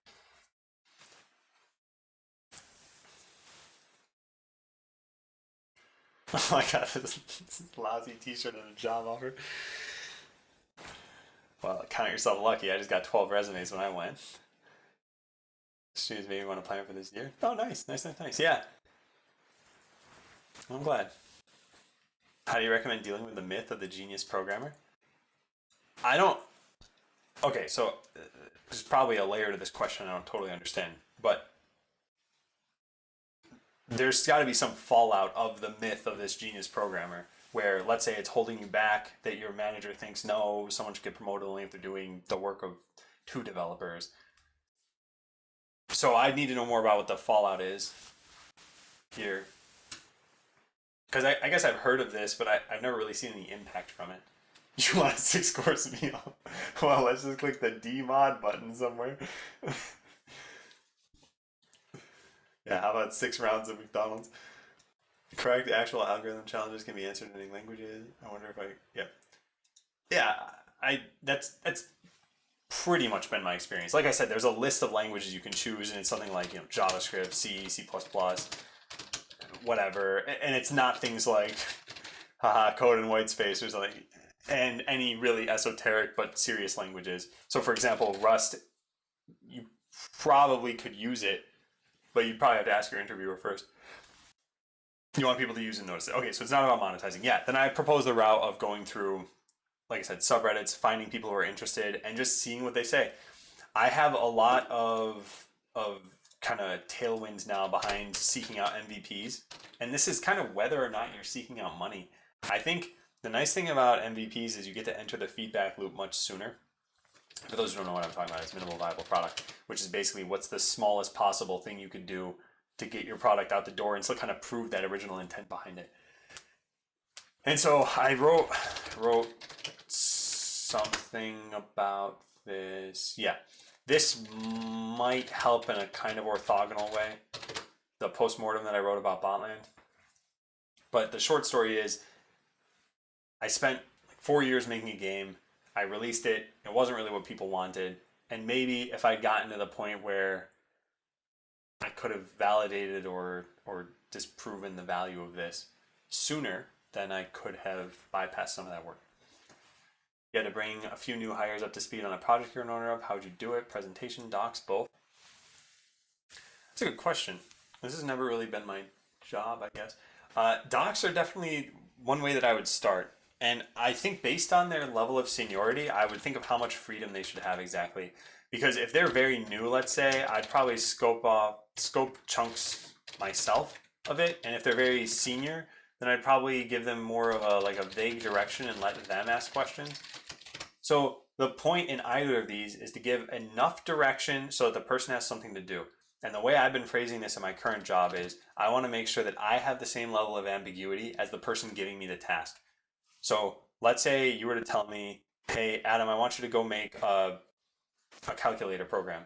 Oh my god, this lousy t-shirt and a job offer. Well, count yourself lucky. I just got 12 resumes when I went. Students maybe want to plan for this year. Oh, nice. Yeah. I'm glad. How do you recommend dealing with the myth of the genius programmer? I don't... Okay, so there's probably a layer to this question I don't totally understand. But there's got to be some fallout of the myth of this genius programmer. where let's say it's holding you back, that your manager thinks no, someone should get promoted only if they're doing the work of 2 developers. So I need to know more about what the fallout is here. Because I guess I've heard of this, but I've never really seen any impact from it. You want a 6-course meal? Well, let's just click the D-mod button somewhere. Yeah, how about 6 rounds of McDonald's? Correct actual algorithm challenges can be answered in any languages. I wonder if yeah, that's pretty much been my experience. Like I said, there's a list of languages you can choose, and it's something like JavaScript, C, C++, whatever, and it's not things like haha code in white space or something, and any really esoteric but serious languages. So for example, Rust, you probably could use it, but you probably have to ask your interviewer first. You want people to use and notice it. Okay, so it's not about monetizing. Yeah, then I propose the route of going through, like I said, subreddits, finding people who are interested, and just seeing what they say. I have a lot of kind of tailwinds now behind seeking out MVPs, and this is kind of whether or not you're seeking out money. I think the nice thing about MVPs is you get to enter the feedback loop much sooner. For those who don't know what I'm talking about, it's minimal viable product, which is basically what's the smallest possible thing you could do to get your product out the door and still kind of prove that original intent behind it. And so I wrote something about this. Yeah, this might help in a kind of orthogonal way, the postmortem that I wrote about Botland. But the short story is, I spent 4 years making a game. I released it. It wasn't really what people wanted. And maybe if I'd gotten to the point where I could have validated or disproven the value of this sooner, then I could have bypassed some of that work. You had to bring a few new hires up to speed on a project you're an owner of. How would you do it? Presentation, docs, both? That's a good question. This has never really been my job, I guess. Docs are definitely one way that I would start. And I think based on their level of seniority, I would think of how much freedom they should have exactly. Because if they're very new, let's say, I'd probably scope chunks myself of it. And if they're very senior, then I'd probably give them more of a vague direction and let them ask questions. So the point in either of these is to give enough direction so that the person has something to do. And the way I've been phrasing this in my current job is I want to make sure that I have the same level of ambiguity as the person giving me the task. So let's say you were to tell me, hey, Adam, I want you to go make a calculator program.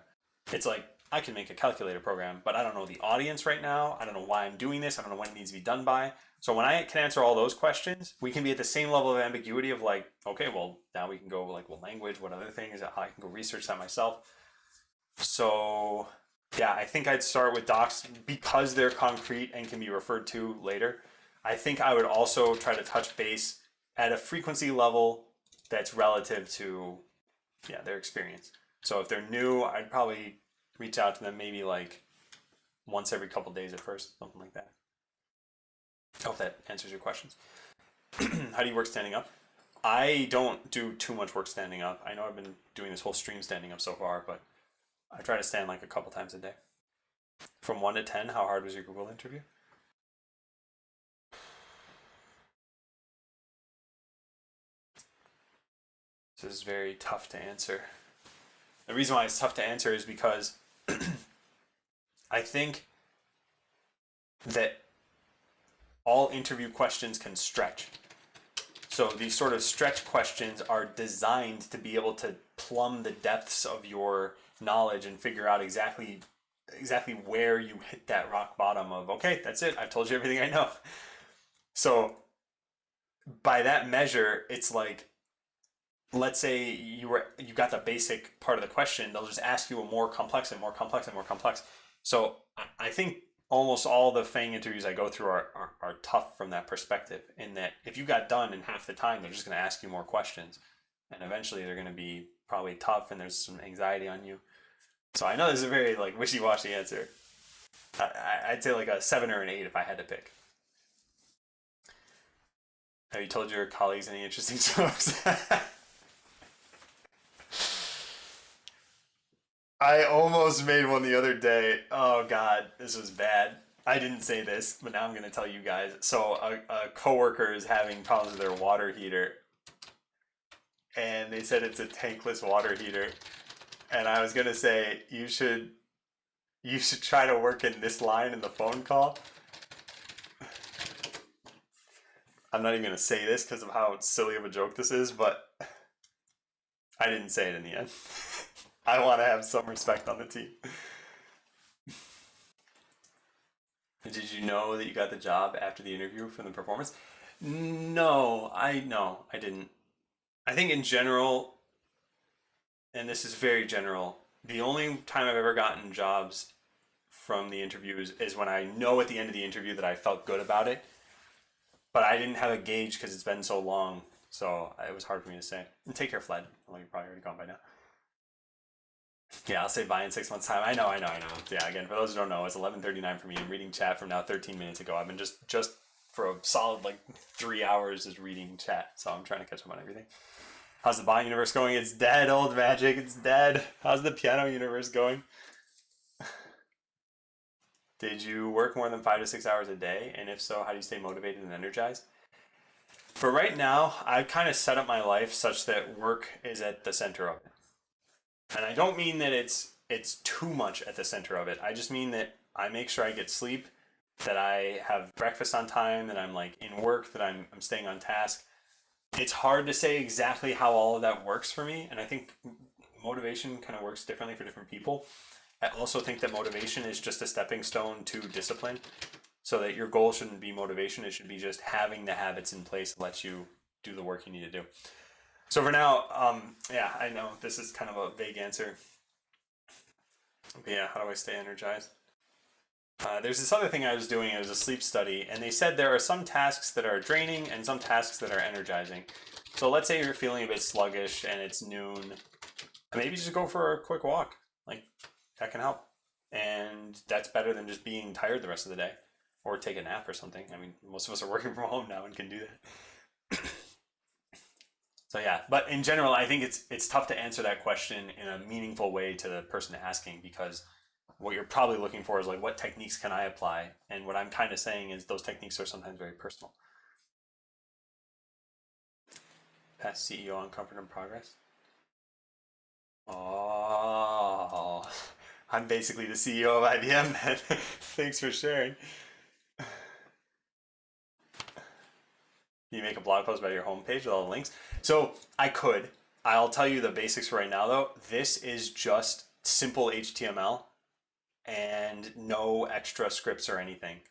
It's like, I can make a calculator program, but I don't know the audience right now. I don't know why I'm doing this. I don't know when it needs to be done by. So when I can answer all those questions, we can be at the same level of ambiguity of like, okay, well, now we can go like, well, language, what other things, how I can go research that myself. So yeah, I think I'd start with docs because they're concrete and can be referred to later. I think I would also try to touch base at a frequency level that's relative to their experience. So if they're new, I'd probably reach out to them maybe like once every couple days at first, something like that. I hope that answers your questions. How do you work standing up? I don't do too much work standing up. I know I've been doing this whole stream standing up so far, but I try to stand like a couple times a day. From 1 to 10, how hard was your Google interview? This is very tough to answer. The reason why it's tough to answer is because I think that all interview questions can stretch. So these sort of stretch questions are designed to be able to plumb the depths of your knowledge and figure out exactly where you hit that rock bottom of, okay, that's it, I've told you everything I know. So by that measure, it's like, let's say you got the basic part of the question, they'll just ask you a more complex and more complex and more complex. So I think almost all the FANG interviews I go through are tough from that perspective, in that if you got done in half the time, they're just going to ask you more questions. And eventually they're going to be probably tough and there's some anxiety on you. So I know this is a very like wishy-washy answer. I'd say like a 7 or an 8 if I had to pick. Have you told your colleagues any interesting jokes? I almost made one the other day. Oh God, this was bad. I didn't say this, but now I'm going to tell you guys. So a coworker is having problems with their water heater, and they said it's a tankless water heater. And I was going to say you should try to work in this line in the phone call. I'm not even going to say this because of how silly of a joke this is, but I didn't say it in the end. I want to have some respect on the team. Did you know that you got the job after the interview from the performance? No, I didn't. I think in general, and this is very general, the only time I've ever gotten jobs from the interviews is when I know at the end of the interview that I felt good about it, but I didn't have a gauge because it's been so long, so it was hard for me to say. And take care, Fled. Well, you're probably already gone by now. Yeah, I'll say bye in 6 months' time. I know. Yeah, again, for those who don't know, it's 11:39 for me. I'm reading chat from now 13 minutes ago. I've been just for a solid like 3 hours just reading chat, so I'm trying to catch up on everything. How's the bot universe going? It's dead, old magic. It's dead. How's the piano universe going? Did you work more than 5 to 6 hours a day? And if so, how do you stay motivated and energized? For right now, I've kind of set up my life such that work is at the center of it. And I don't mean that it's too much at the center of it. I just mean that I make sure I get sleep, that I have breakfast on time, that I'm like in work, that I'm staying on task. It's hard to say exactly how all of that works for me, and I think motivation kind of works differently for different people. I also think that motivation is just a stepping stone to discipline, so that your goal shouldn't be motivation. It should be just having the habits in place that lets you do the work you need to do. So for now, yeah, I know this is kind of a vague answer. But yeah, how do I stay energized? There's this other thing I was doing. It was a sleep study, and they said there are some tasks that are draining and some tasks that are energizing. So let's say you're feeling a bit sluggish and it's noon. Maybe just go for a quick walk. Like, that can help. And that's better than just being tired the rest of the day. Or take a nap or something. I mean, most of us are working from home now and can do that. So yeah, but in general, I think it's tough to answer that question in a meaningful way to the person asking, because what you're probably looking for is like, what techniques can I apply? And what I'm kind of saying is those techniques are sometimes very personal. Past CEO on Comfort and Progress. Oh, I'm basically the CEO of IBM then. Thanks for sharing. You make a blog post about your homepage with all the links. So I could. I'll tell you the basics right now though. This is just simple HTML and no extra scripts or anything.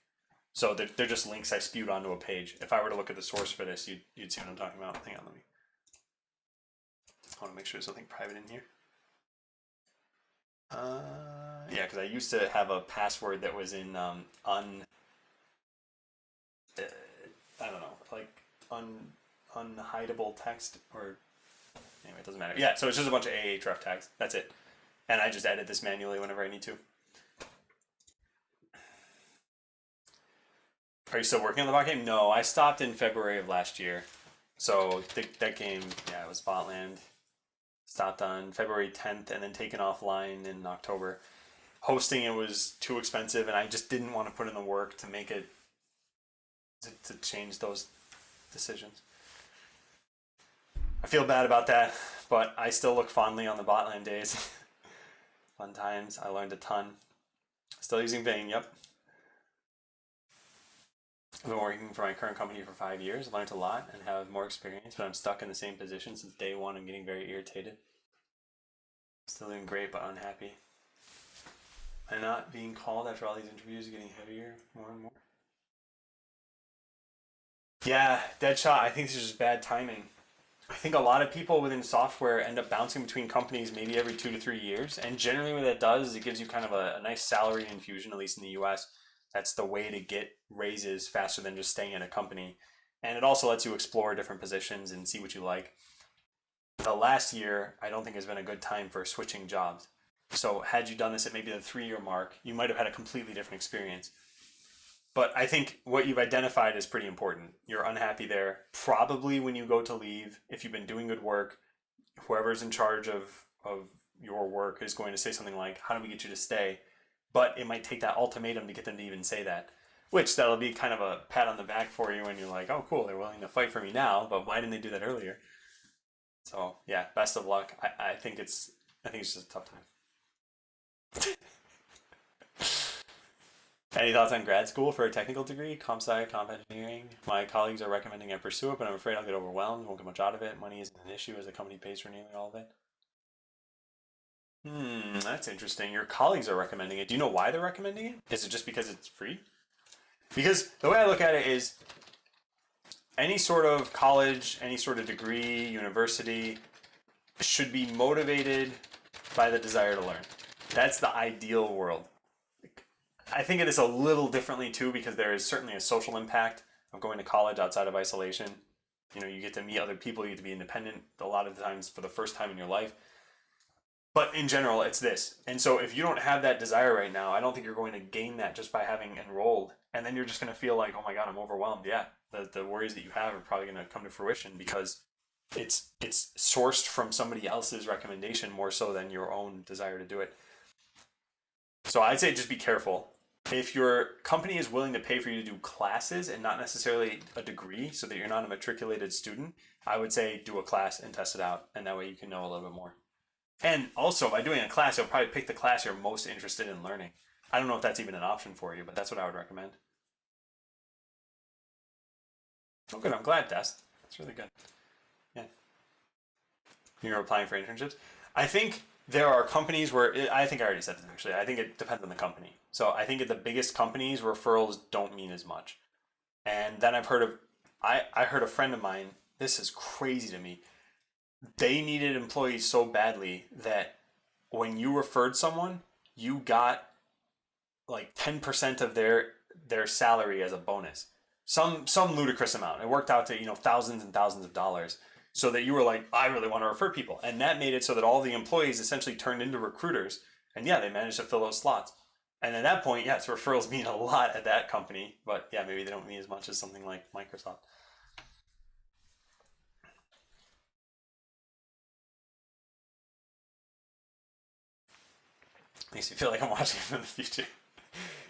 So they're just links I spewed onto a page. If I were to look at the source for this, you'd see what I'm talking about. Hang on, I want to make sure there's nothing private in here. Yeah, because I used to have a password that was in I don't know, like unhideable text, or anyway, it doesn't matter. Yeah, so it's just a bunch of ahref tags. That's it. And I just edit this manually whenever I need to. Are you still working on the bot game? No, I stopped in February of last year. So that game, yeah, it was Botland. Stopped on February 10th and then taken offline in October. Hosting it was too expensive, and I just didn't want to put in the work to make it to change those decisions. I feel bad about that, but I still look fondly on the Botland days. Fun times. I learned a ton. Still using Bing, yep. I've been working for my current company for 5 years. I've learned a lot and have more experience, but I'm stuck in the same position since day one. I'm getting very irritated. Still doing great, but unhappy. I'm not being called after all these interviews, getting heavier more and more. Yeah, Deadshot, I think this is just bad timing. I think a lot of people within software end up bouncing between companies maybe every 2 to 3 years. And generally what that does is it gives you kind of a nice salary infusion, at least in the US. That's the way to get raises faster than just staying in a company. And it also lets you explore different positions and see what you like. The last year, I don't think has been a good time for switching jobs. So had you done this at maybe the 3-year mark, you might have had a completely different experience. But I think what you've identified is pretty important. You're unhappy there. Probably when you go to leave, if you've been doing good work, whoever's in charge of your work is going to say something like, how do we get you to stay? but it might take that ultimatum to get them to even say that. Which that'll be kind of a pat on the back for you when you're like, oh, cool, they're willing to fight for me now, but why didn't they do that earlier? So yeah, best of luck. I think it's just a tough time. Any thoughts on grad school for a technical degree? Comp sci, comp engineering. My colleagues are recommending I pursue it, but I'm afraid I'll get overwhelmed. Won't get much out of it. Money isn't an issue as the company pays for nearly all of it. That's interesting. Your colleagues are recommending it. Do you know why they're recommending it? Is it just because it's free? Because the way I look at it is any sort of college, any sort of degree, university should be motivated by the desire to learn. That's the ideal world. I think it is a little differently too because there is certainly a social impact of going to college outside of isolation. You know, you get to meet other people, you get to be independent a lot of the times for the first time in your life. But in general, it's this. And so if you don't have that desire right now, I don't think you're going to gain that just by having enrolled. And then you're just going to feel like, oh my God, I'm overwhelmed. Yeah, the worries that you have are probably going to come to fruition because it's sourced from somebody else's recommendation more so than your own desire to do it. So I'd say just be careful. If your company is willing to pay for you to do classes and not necessarily a degree so that you're not a matriculated student, I would say do a class and test it out. And that way you can know a little bit more. And also, by doing a class, you'll probably pick the class you're most interested in learning. I don't know if that's even an option for you, but that's what I would recommend. Oh, good. I'm glad, Des. That's really good. Yeah. You're applying for internships? I think there are companies where, I think I already said this actually, I think it depends on the company. So I think at the biggest companies, referrals don't mean as much. And then I've heard of, I heard a friend of mine, this is crazy to me. They needed employees so badly that when you referred someone, you got like 10% of their salary as a bonus. Some ludicrous amount. It worked out to, thousands and thousands of dollars. So that you were like, I really want to refer people. And that made it so that all the employees essentially turned into recruiters. And yeah, they managed to fill those slots. And at that point, yes, referrals mean a lot at that company. But yeah, maybe they don't mean as much as something like Microsoft. Makes me feel like I'm watching from the future.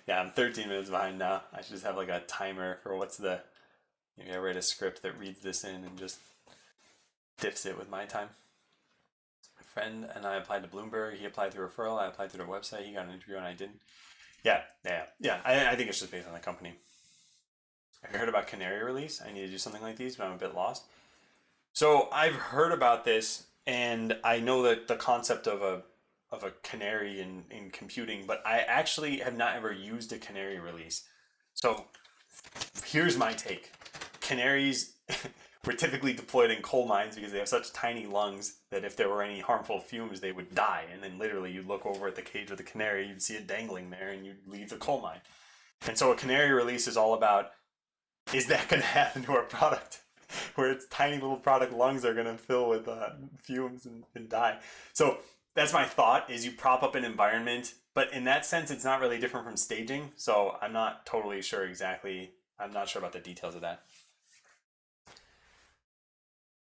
Yeah, I'm 13 minutes behind now. I should just have like a timer for maybe I write a script that reads this in and just diffs it with my time. My friend and I applied to Bloomberg. He applied through referral. I applied through their website. He got an interview and I didn't. Yeah. I think it's just based on the company. Have you heard about Canary release? I need to do something like these, but I'm a bit lost. So I've heard about this, and I know that the concept of a canary in computing, but I actually have not ever used a canary release. So here's my take. Canaries were typically deployed in coal mines because they have such tiny lungs that if there were any harmful fumes, they would die. And then literally you'd look over at the cage with the canary, you'd see it dangling there, and you'd leave the coal mine. And so a canary release is all about, is that going to happen to our product? Where its tiny little product lungs are going to fill with fumes and die. So that's my thought, is you prop up an environment, but in that sense, it's not really different from staging. So I'm not totally sure exactly. I'm not sure about the details of that.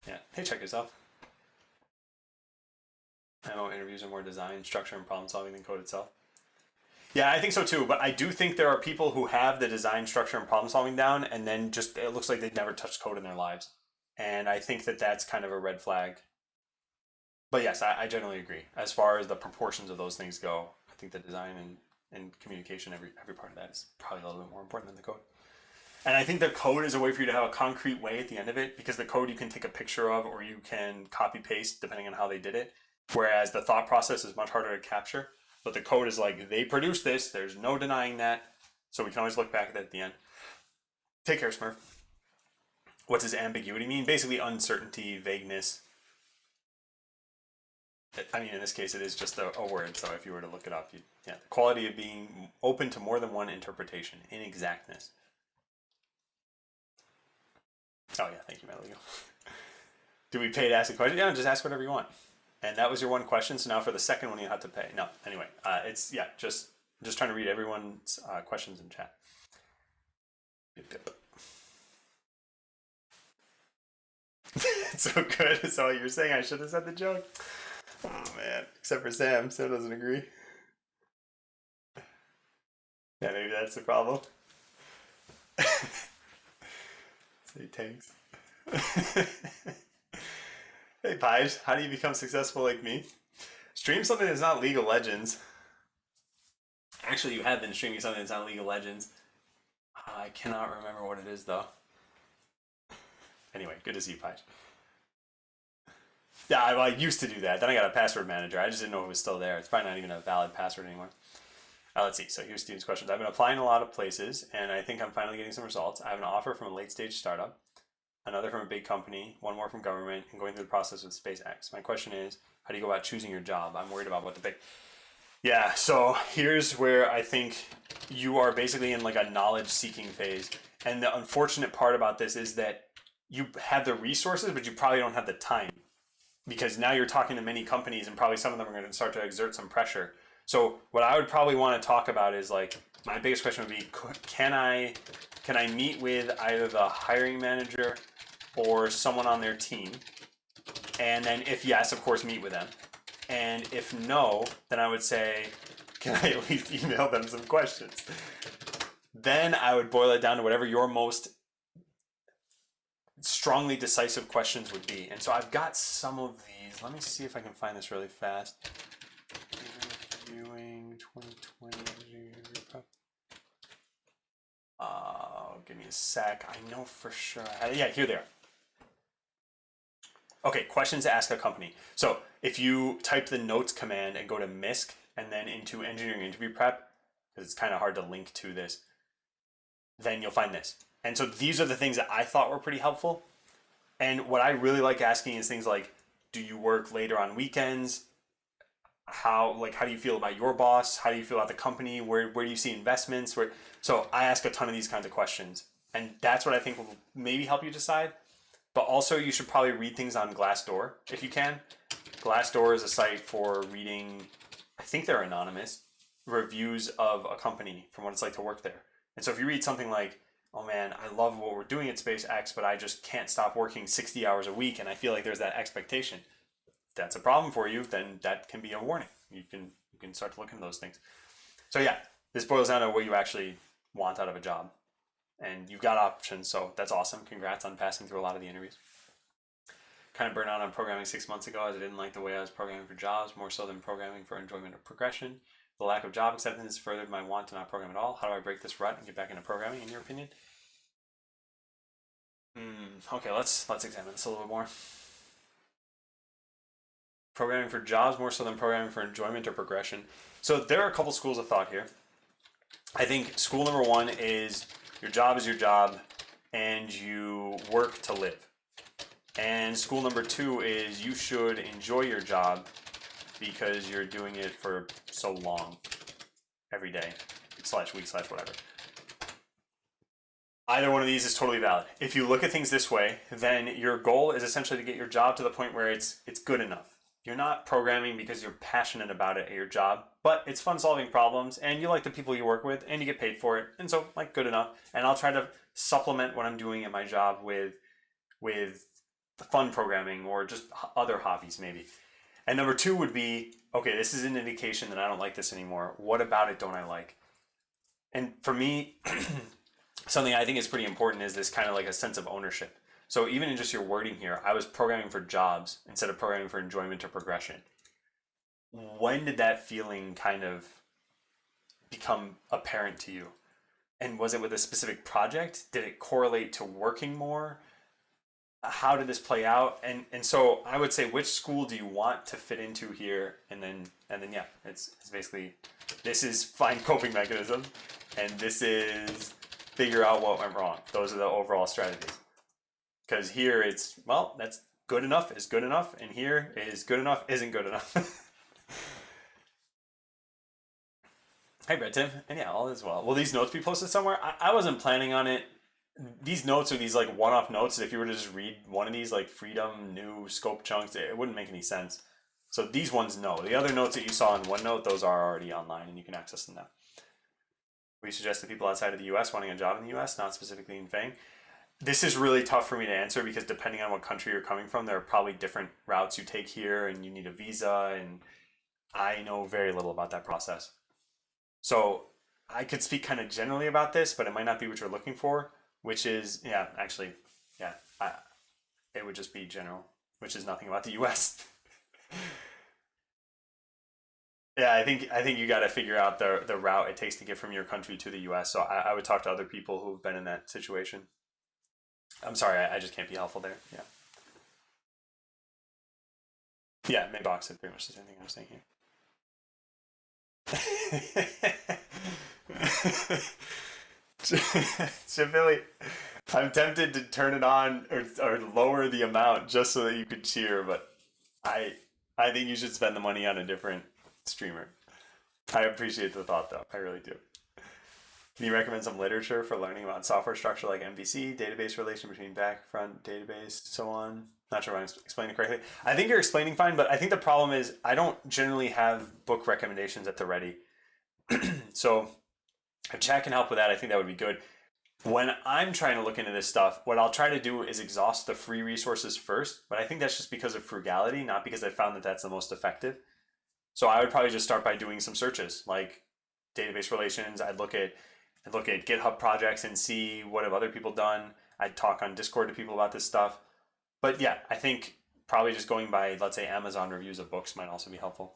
Yeah. Hey, check yourself. I know interviews are more design, structure, and problem solving than code itself. Yeah, I think so too. But I do think there are people who have the design, structure, and problem solving down, and then just it looks like they've never touched code in their lives. And I think that that's kind of a red flag. But yes, I generally agree. As far as the proportions of those things go, I think the design and communication, every part of that is probably a little bit more important than the code. And I think the code is a way for you to have a concrete way at the end of it, because the code you can take a picture of or you can copy paste depending on how they did it. Whereas the thought process is much harder to capture. But the code is like, they produced this, there's no denying that. So we can always look back at that at the end. Take care, Smurf. What does ambiguity mean? Basically uncertainty, vagueness. I mean, in this case, it is just a word. So if you were to look it up, the quality of being open to more than one interpretation, inexactness. Oh yeah, thank you, Metal. Do we pay to ask a question? Yeah, just ask whatever you want. And that was your one question. So now for the second one, you have to pay. No, anyway, it's just trying to read everyone's questions in chat. It's so good. So you're saying I should have said the joke? Oh man, except for Sam. Sam doesn't agree. Yeah, maybe that's the problem. Say tanks. Hey, Pige, how do you become successful like me? Stream something that's not League of Legends. Actually, you have been streaming something that's not League of Legends. I cannot remember what it is, though. Anyway, good to see you, Pige. Yeah, I used to do that. Then I got a password manager. I just didn't know it was still there. It's probably not even a valid password anymore. Let's see. So here's Steven's questions. I've been applying a lot of places, and I think I'm finally getting some results. I have an offer from a late-stage startup, another from a big company, one more from government, and going through the process with SpaceX. My question is, how do you go about choosing your job? I'm worried about what to pick. Yeah, so here's where I think you are basically in like a knowledge-seeking phase. And the unfortunate part about this is that you have the resources, but you probably don't have the time. Because now you're talking to many companies, and probably some of them are going to start to exert some pressure. So what I would probably want to talk about is like, my biggest question would be, can I meet with either the hiring manager or someone on their team? And then if yes, of course, meet with them. And if no, then I would say, can I at least email them some questions? Then I would boil it down to whatever your most strongly decisive questions would be. And so I've got some of these. Let me see if I can find this really fast. Reviewing 2020. Give me a sec. I know for sure. Yeah, here they are. Okay, questions to ask a company. So if you type the notes command and go to MISC and then into engineering interview prep, because it's kind of hard to link to this, then you'll find this. And so these are the things that I thought were pretty helpful. And what I really like asking is things like, do you work later on weekends? How do you feel about your boss? How do you feel about the company? Where do you see investments? So I ask a ton of these kinds of questions. And that's what I think will maybe help you decide. But also you should probably read things on Glassdoor if you can. Glassdoor is a site for reading, I think they're anonymous, reviews of a company from what it's like to work there. And so if you read something like, oh man, I love what we're doing at SpaceX, but I just can't stop working 60 hours a week and I feel like there's that expectation. If that's a problem for you, then that can be a warning. You can start to look into those things. So yeah, this boils down to what you actually want out of a job. And you've got options, so that's awesome. Congrats on passing through a lot of the interviews. Kind of burned out on programming 6 months ago as I didn't like the way I was programming for jobs, more so than programming for enjoyment or progression. The lack of job acceptance furthered my want to not program at all. How do I break this rut and get back into programming, in your opinion? Okay, let's examine this a little bit more. Programming for jobs more so than programming for enjoyment or progression. So there are a couple schools of thought here. I think school number one is your job is your job and you work to live. And school number two is you should enjoy your job because you're doing it for so long, every day, /week / whatever. Either one of these is totally valid. If you look at things this way, then your goal is essentially to get your job to the point where it's good enough. You're not programming because you're passionate about it at your job, but it's fun solving problems and you like the people you work with and you get paid for it. And so like good enough. And I'll try to supplement what I'm doing at my job with the fun programming or just other hobbies maybe. And number two would be, okay, this is an indication that I don't like this anymore. What about it don't I like? And for me, something I think is pretty important is this kind of like a sense of ownership. So even in just your wording here, I was programming for jobs instead of programming for enjoyment or progression. When did that feeling kind of become apparent to you? And was it with a specific project? Did it correlate to working more? How did this play out? And so I would say, which school do you want to fit into here? And then yeah, it's basically, this is find coping mechanism, and this is figure out what went wrong. Those are the overall strategies. Because here it's, well, that's good enough is good enough, and here is good enough isn't good enough. Hey, Brett Tim, and yeah, all is well. Will these notes be posted somewhere? I wasn't planning on it. These notes are these like one-off notes. If you were to just read one of these like freedom, new scope chunks, it wouldn't make any sense. So these ones, no. The other notes that you saw in OneNote, those are already online and you can access them now. We suggest to people outside of the US wanting a job in the US, not specifically in FANG. This is really tough for me to answer because depending on what country you're coming from, there are probably different routes you take here and you need a visa, and I know very little about that process. So I could speak kind of generally about this, but it might not be what you're looking for, which is, yeah, actually, yeah, it would just be general, which is nothing about the US. Yeah, I think you got to figure out the route it takes to get from your country to the U.S. So I would talk to other people who've been in that situation. I'm sorry, I just can't be helpful there. Yeah, yeah, Maybox is pretty much the same thing I was thinking. Chipilly, I'm tempted to turn it on or lower the amount just so that you could cheer, but I I think you should spend the money on a different streamer. I appreciate the thought though. I really do. Can you recommend some literature for learning about software structure like MVC, database relation between back, front, database, so on? Not sure if I'm explaining it correctly. I think you're explaining fine, but I think the problem is I don't generally have book recommendations at the ready. So if chat can help with that, I think that would be good. When I'm trying to look into this stuff, what I'll try to do is exhaust the free resources first, but I think that's just because of frugality, not because I found that that's the most effective. So I would probably just start by doing some searches, like database relations. I'd look at GitHub projects and see what have other people done. I'd talk on Discord to people about this stuff. But yeah, I think probably just going by, let's say, Amazon reviews of books might also be helpful.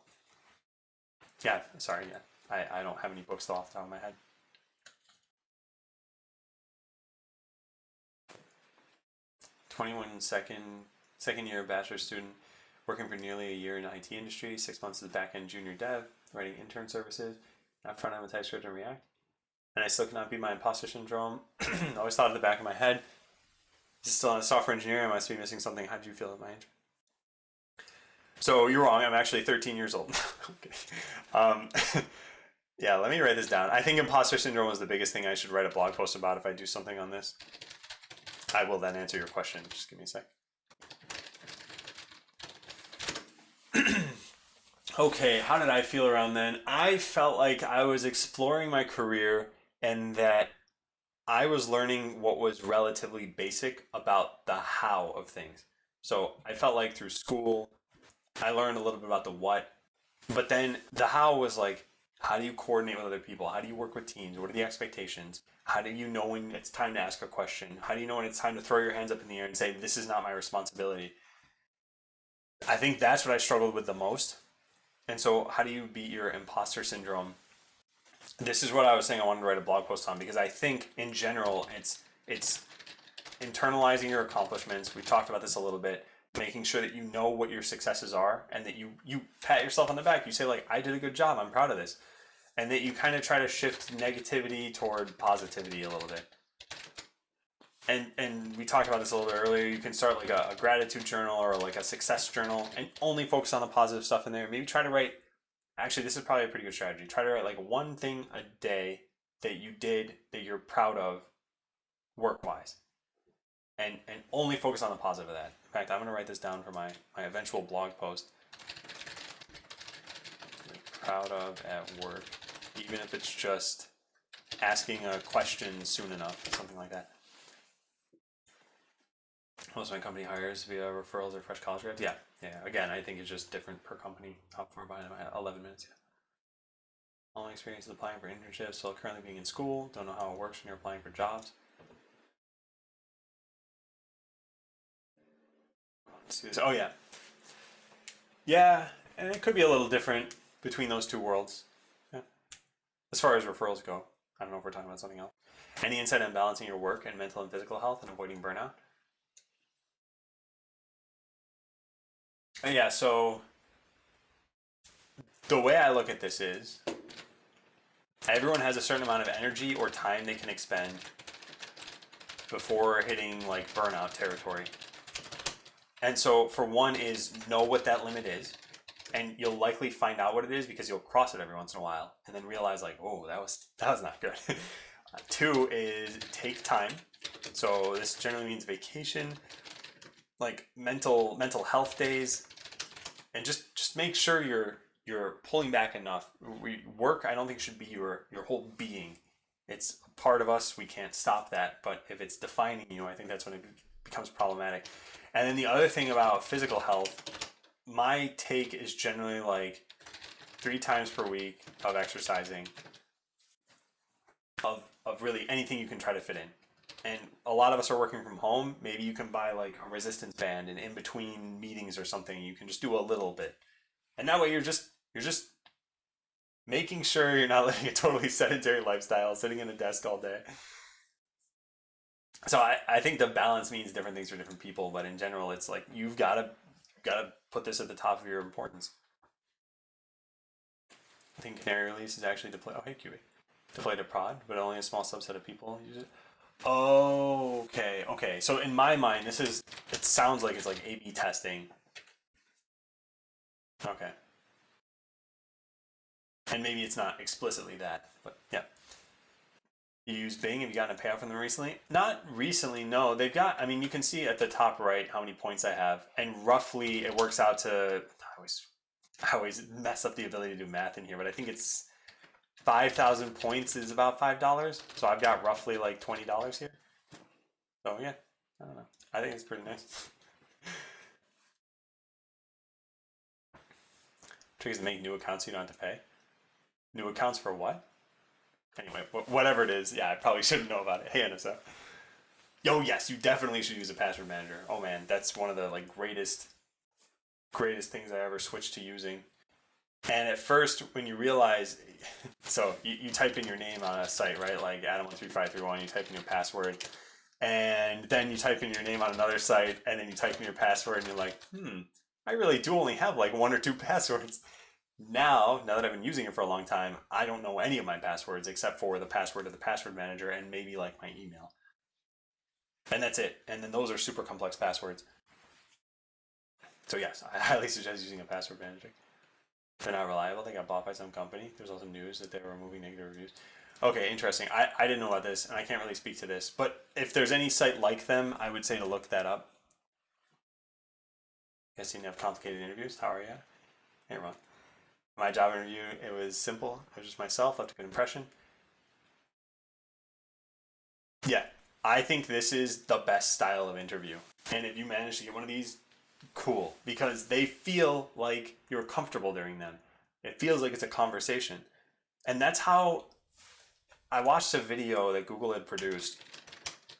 Yeah, sorry, yeah. I don't have any books though off the top of my head. 21 second year bachelor student working for nearly a year in the IT industry, 6 months as a back-end junior dev, writing intern services, not front-end with TypeScript and React. And I still cannot beat my imposter syndrome. Always thought at the back of my head, just still a software engineer, I must be missing something. How did you feel at my age? So you're wrong. I'm actually 13 years old. Okay. Um, yeah, let me write this down. I think imposter syndrome is the biggest thing I should write a blog post about if I do something on this. I will then answer your question. Just give me a sec. Okay, how did I feel around then? I felt like I was exploring my career and that I was learning what was relatively basic about the how of things. So I felt like through school, I learned a little bit about the what, but then the how was like, how do you coordinate with other people? How do you work with teams? What are the expectations? How do you know when it's time to ask a question? How do you know when it's time to throw your hands up in the air and say, this is not my responsibility? I think that's what I struggled with the most. And so, how do you beat your imposter syndrome? This is what I was saying I wanted to write a blog post on because I think in general it's internalizing your accomplishments. We talked about this a little bit, making sure that you know what your successes are and that you pat yourself on the back. You say like, I did a good job, I'm proud of this. And that you kind of try to shift negativity toward positivity a little bit. And we talked about this a little bit earlier. You can start like a gratitude journal or like a success journal and only focus on the positive stuff in there. Maybe try to write, actually, this is probably a pretty good strategy. Try to write like one thing a day that you did that you're proud of work wise. And only focus on the positive of that. In fact, I'm going to write this down for my eventual blog post. Proud of at work, even if it's just asking a question soon enough, something like that. Most of my company hires via referrals or fresh college grads. Yeah. Again, I think it's just different per company. How far behind am I? 11 minutes. Yeah. All my experience is applying for internships while currently being in school. Don't know how it works when you're applying for jobs. Let's see this. Oh yeah. Yeah, and it could be a little different between those two worlds. Yeah. As far as referrals go, I don't know if we're talking about something else. Any insight on balancing your work and mental and physical health and avoiding burnout? Yeah, so the way I look at this is everyone has a certain amount of energy or time they can expend before hitting like burnout territory. And so for one is know what that limit is. And you'll likely find out what it is because you'll cross it every once in a while and then realize like, oh, that was not good. Two is take time. So this generally means vacation, like mental health days, and just make sure you're pulling back enough. Work, I don't think should be your whole being. It's a part of us. We can't stop that. But if it's defining you, I think that's when it becomes problematic. And then the other thing about physical health, my take is generally like 3 times per week of exercising. of really anything you can try to fit in. And a lot of us are working from home. Maybe you can buy like a resistance band, and in between meetings or something, you can just do a little bit. And that way you're just making sure you're not living a totally sedentary lifestyle, sitting in a desk all day. So I think the balance means different things for different people, but in general, it's like you've gotta put this at the top of your importance. I think canary release is actually deployed. Oh, hey, QA. Deployed to prod, but only a small subset of people use it. Oh, okay, okay. So in my mind, it sounds like it's like A/B testing. Okay, and maybe it's not explicitly that, but yeah. You use Bing. Have you gotten a payout from them recently? Not recently, no. They've got. I mean, you can see at the top right how many points I have, and roughly it works out to. I always mess up the ability to do math in here, but I think it's 5,000 points is about $5. So I've got roughly like $20 here. So yeah, I don't know. I think it's pretty nice. Trick is to make new accounts so you don't have to pay. New accounts for what? Anyway, whatever it is, yeah, I probably shouldn't know about it. Hey, NSO. Yo, yes, you definitely should use a password manager. Oh man, that's one of the like greatest things I ever switched to using. And at first, when you realize, so you type in your name on a site, right? Like Adam13531, you type in your password, and then you type in your name on another site, and then you type in your password, and you're like, I really do only have like one or two passwords. Now that I've been using it for a long time, I don't know any of my passwords except for the password of the password manager and maybe like my email. And that's it. And then those are super complex passwords. So yes, I highly suggest using a password manager. They're not reliable. They got bought by some company. There's also news that they were removing negative reviews. Okay, interesting. I didn't know about this, and I can't really speak to this. But if there's any site like them, I would say to look that up. You guys seem to have complicated interviews. How are you? Hey, Ron. My job interview, it was simple. It was just myself, left a good impression. Yeah, I think this is the best style of interview. And if you manage to get one of these, cool. Because they feel like you're comfortable during them. It feels like it's a conversation. And that's how I watched a video that Google had produced.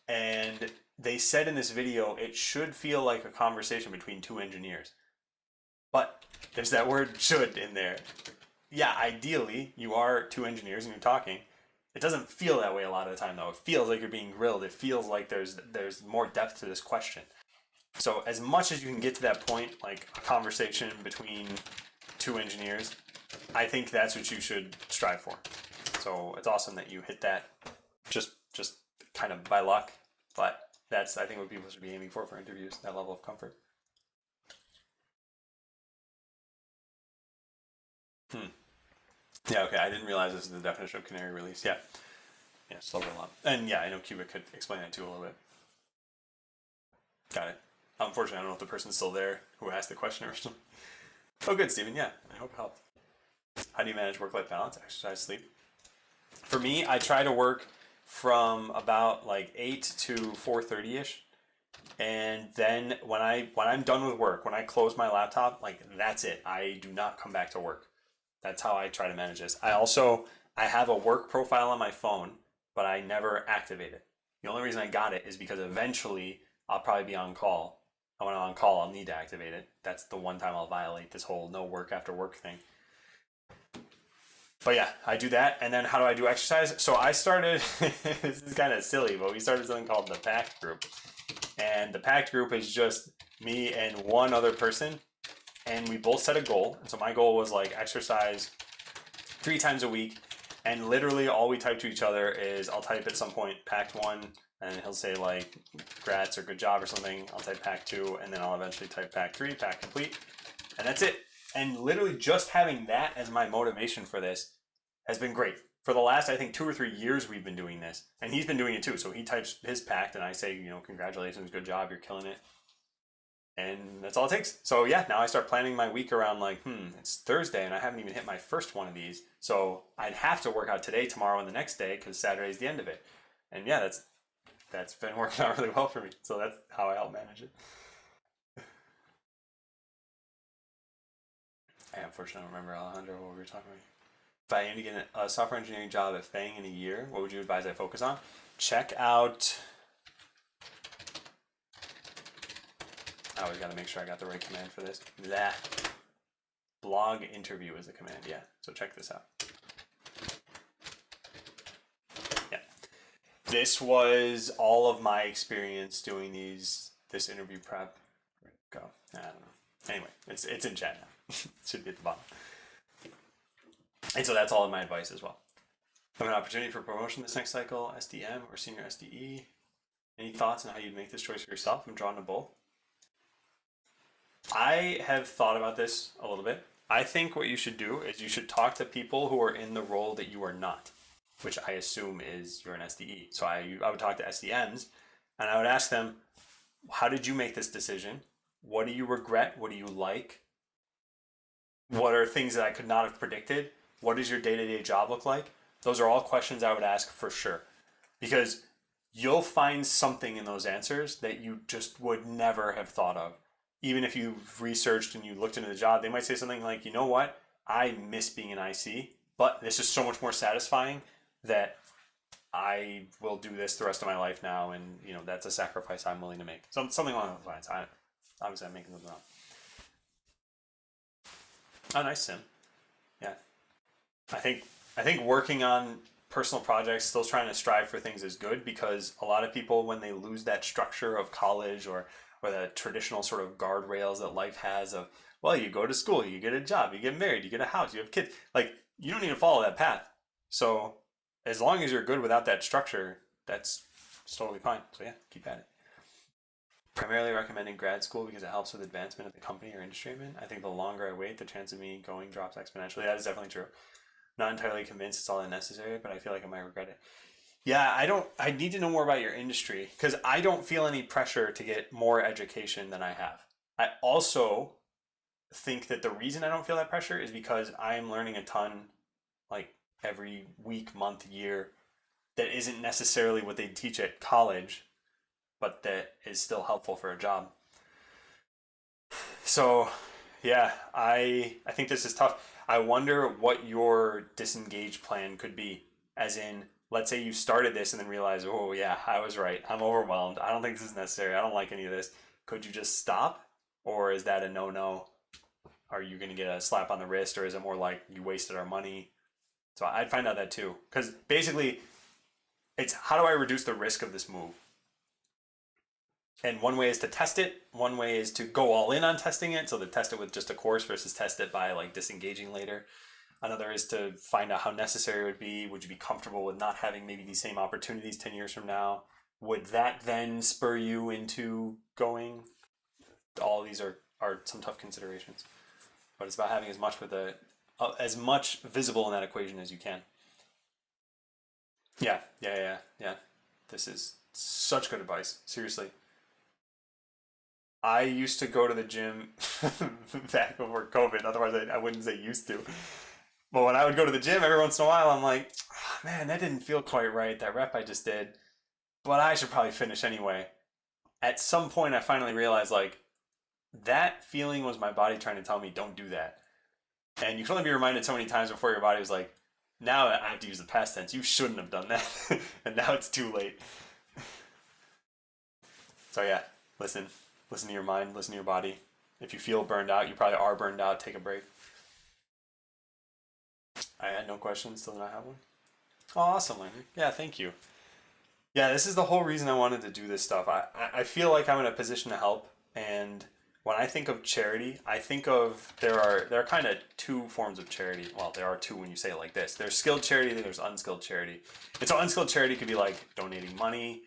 And they said in this video, it should feel like a conversation between two engineers. But there's that word should in there. Yeah, ideally, you are two engineers and you're talking. It doesn't feel that way a lot of the time, though. It feels like you're being grilled. It feels like there's more depth to this question. So as much as you can get to that point, like a conversation between two engineers, I think that's what you should strive for. So it's awesome that you hit that just kind of by luck. But that's, I think, what people should be aiming for interviews, that level of comfort. Yeah, okay. I didn't realize this is the definition of canary release. Yeah. Yeah, slow roll up. And yeah, I know Cubic could explain that too a little bit. Got it. Unfortunately, I don't know if the person's still there who asked the question originally. Oh, good, Steven. Yeah, I hope it helped. How do you manage work-life balance, exercise, sleep? For me, I try to work from about like 8 to 4:30 ish, and then when I'm done with work, when I close my laptop, like that's it. I do not come back to work. That's how I try to manage this. I have a work profile on my phone, but I never activate it. The only reason I got it is because eventually I'll probably be on call. And when I'm on call, I'll need to activate it. That's the one time I'll violate this whole no work after work thing. But yeah, I do that. And then how do I do exercise? So I started, this is kind of silly, but we started something called the Pact Group. And the Pact Group is just me and one other person. And we both set a goal. And so my goal was like exercise 3 times a week. And literally all we type to each other is I'll type at some point Pact 1, and he'll say like grats or good job or something. I'll type Pact 2, and then I'll eventually type Pact 3, Pact complete. And that's it. And literally just having that as my motivation for this has been great. For the last, I think, 2 or 3 years we've been doing this. And he's been doing it too. So he types his Pact, and I say, congratulations, good job, you're killing it. And that's all it takes. So yeah, now I start planning my week around like, it's Thursday and I haven't even hit my first one of these. So I'd have to work out today, tomorrow, and the next day because Saturday's the end of it. And yeah, that's been working out really well for me. So that's how I help manage it. I unfortunately don't remember, Alejandro, what we were talking about. If I aim to get a software engineering job at FANG in a year, what would you advise I focus on? Check out. I always got to make sure I got the right command for this. That blog interview is the command. Yeah. So check this out. Yeah. This was all of my experience doing this interview prep. Where'd it go? I don't know. Anyway, it's in chat now. It should be at the bottom. And so that's all of my advice as well. Have an opportunity for promotion this next cycle, SDM or senior SDE. Any thoughts on how you'd make this choice for yourself? I'm drawn to both. I have thought about this a little bit. I think what you should do is you should talk to people who are in the role that you are not, which I assume is you're an SDE. So I would talk to SDMs and I would ask them, how did you make this decision? What do you regret? What do you like? What are things that I could not have predicted? What does your day-to-day job look like? Those are all questions I would ask for sure, because you'll find something in those answers that you just would never have thought of. Even if you've researched and you looked into the job, they might say something like, you know what? I miss being an IC, but this is so much more satisfying that I will do this the rest of my life now. And you know, that's a sacrifice I'm willing to make. Something along those lines. Obviously I'm making them up. Oh, nice, Sim. Yeah. I think working on personal projects, still trying to strive for things is good, because a lot of people, when they lose that structure of college or the traditional sort of guardrails that life has of, well, you go to school, you get a job, you get married, you get a house, you have kids. Like, you don't need to follow that path. So as long as you're good without that structure, it's totally fine. So yeah, keep at it. Primarily recommending grad school because it helps with advancement of the company or industry I'm in. I think the longer I wait, the chance of me going drops exponentially. That is definitely true. Not entirely convinced it's all that necessary, but I feel like I might regret it. Yeah, I need to know more about your industry, because I don't feel any pressure to get more education than I have. I also think that the reason I don't feel that pressure is because I am learning a ton, like every week, month, year, that isn't necessarily what they teach at college, but that is still helpful for a job. So, yeah, I think this is tough. I wonder what your disengage plan could be. As in, let's say you started this and then realized, oh yeah, I was right. I'm overwhelmed. I don't think this is necessary. I don't like any of this. Could you just stop? Or is that a no-no? Are you going to get a slap on the wrist? Or is it more like you wasted our money? So I'd find out that too. Because basically, it's how do I reduce the risk of this move? And one way is to test it. One way is to go all in on testing it. So to test it with just a course versus test it by like disengaging later. Another is to find out how necessary it would be. Would you be comfortable with not having maybe these same opportunities 10 years from now? Would that then spur you into going? All of these are some tough considerations. But it's about having as much as much visible in that equation as you can. Yeah. This is such good advice. Seriously. I used to go to the gym back before COVID. Otherwise, I wouldn't say used to. But when I would go to the gym every once in a while, I'm like, oh, man, that didn't feel quite right, that rep I just did. But I should probably finish anyway. At some point, I finally realized, like, that feeling was my body trying to tell me, don't do that. And you can only be reminded so many times before your body was like, now I have to use the past tense. You shouldn't have done that. And now it's too late. So yeah, listen to your mind, listen to your body. If you feel burned out, you probably are burned out, take a break. I had no questions, still not have one. Oh, awesome, Larry. Yeah, thank you. Yeah, this is the whole reason I wanted to do this stuff. I feel like I'm in a position to help, and when I think of charity, I think of there are kind of two forms of charity. Well, there are two when you say it like this. There's skilled charity, there's unskilled charity. And so unskilled charity could be like donating money.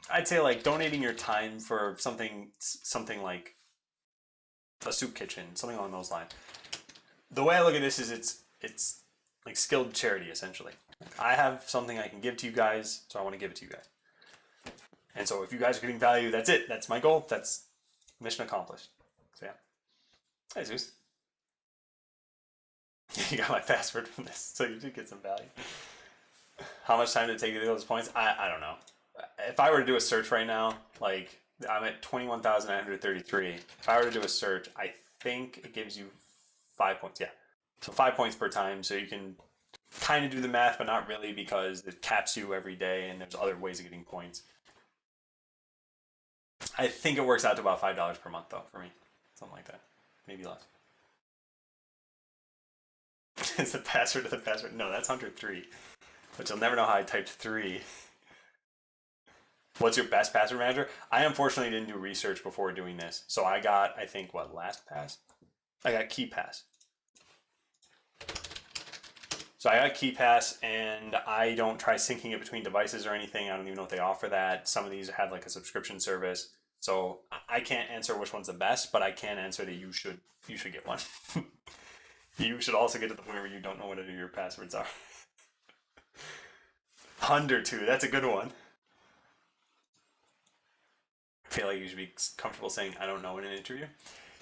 I'd say like donating your time for something like a soup kitchen, something along those lines. The way I look at this is it's like skilled charity, essentially. I have something I can give to you guys, so I want to give it to you guys. And so if you guys are getting value, that's it. That's my goal. That's mission accomplished. So yeah. Hey, Zeus. You got my password from this, so you did get some value. How much time did it take you to get those points? I don't know. If I were to do a search right now, like I'm at 21,933. If I were to do a search, I think it gives you 5 points. Yeah. So 5 points per time. So you can kind of do the math, but not really because it caps you every day and there's other ways of getting points. I think it works out to about $5 per month though for me. Something like that. Maybe less. Is the password of the password? No, that's 103. But you'll never know how I typed 3. What's your best password manager? I unfortunately didn't do research before doing this. So I got, I think, what, LastPass? I got KeyPass. So I got KeyPass, and I don't try syncing it between devices or anything. I don't even know if they offer that. Some of these have like a subscription service. So I can't answer which one's the best, but I can answer that you should get one. You should also get to the point where you don't know what any of your passwords are. Under 2, that's a good one. I feel like you should be comfortable saying I don't know in an interview.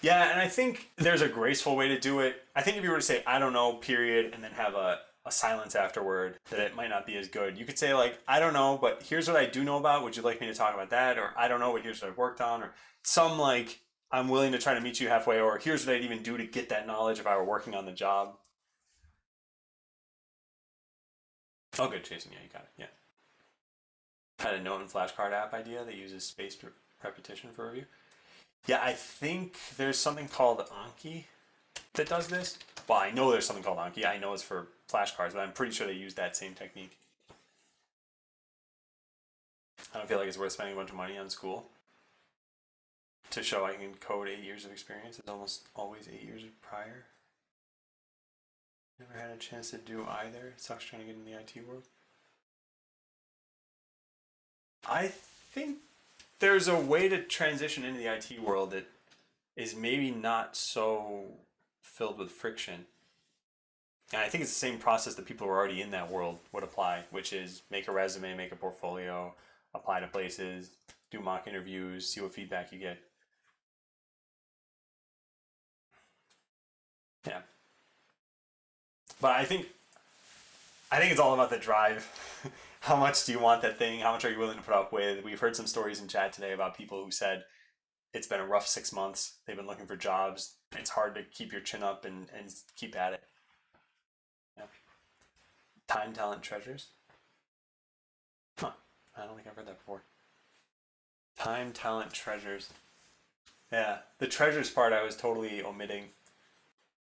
Yeah, and I think there's a graceful way to do it. I think if you were to say I don't know, period, and then have a silence afterward, that it might not be as good. You could say like, I don't know, but here's what I do know about. Would you like me to talk about that? Or I don't know, but here's what I've worked on. Or some like, I'm willing to try to meet you halfway. Or here's what I'd even do to get that knowledge if I were working on the job. Oh, good, Jason. Yeah, you got it. Yeah. Had a note and flashcard app idea that uses spaced repetition for review. Yeah, I think there's something called Anki that does this. Well, I know there's something called Anki. I know it's for flashcards, but I'm pretty sure they use that same technique. I don't feel like it's worth spending a bunch of money on school to show I can code 8 years of experience. It's almost always 8 years prior. Never had a chance to do either. It sucks trying to get in the IT world. I think there's a way to transition into the IT world that is maybe not so filled with friction. And I think it's the same process that people who are already in that world would apply, which is make a resume, make a portfolio, apply to places, do mock interviews, see what feedback you get. Yeah. But I think it's all about the drive. How much do you want that thing? How much are you willing to put up with? We've heard some stories in chat today about people who said it's been a rough 6 months. They've been looking for jobs. It's hard to keep your chin up and keep at it. Yeah. Time, talent, treasures. Huh. I don't think I've heard that before. Time, talent, treasures. Yeah. The treasures part I was totally omitting.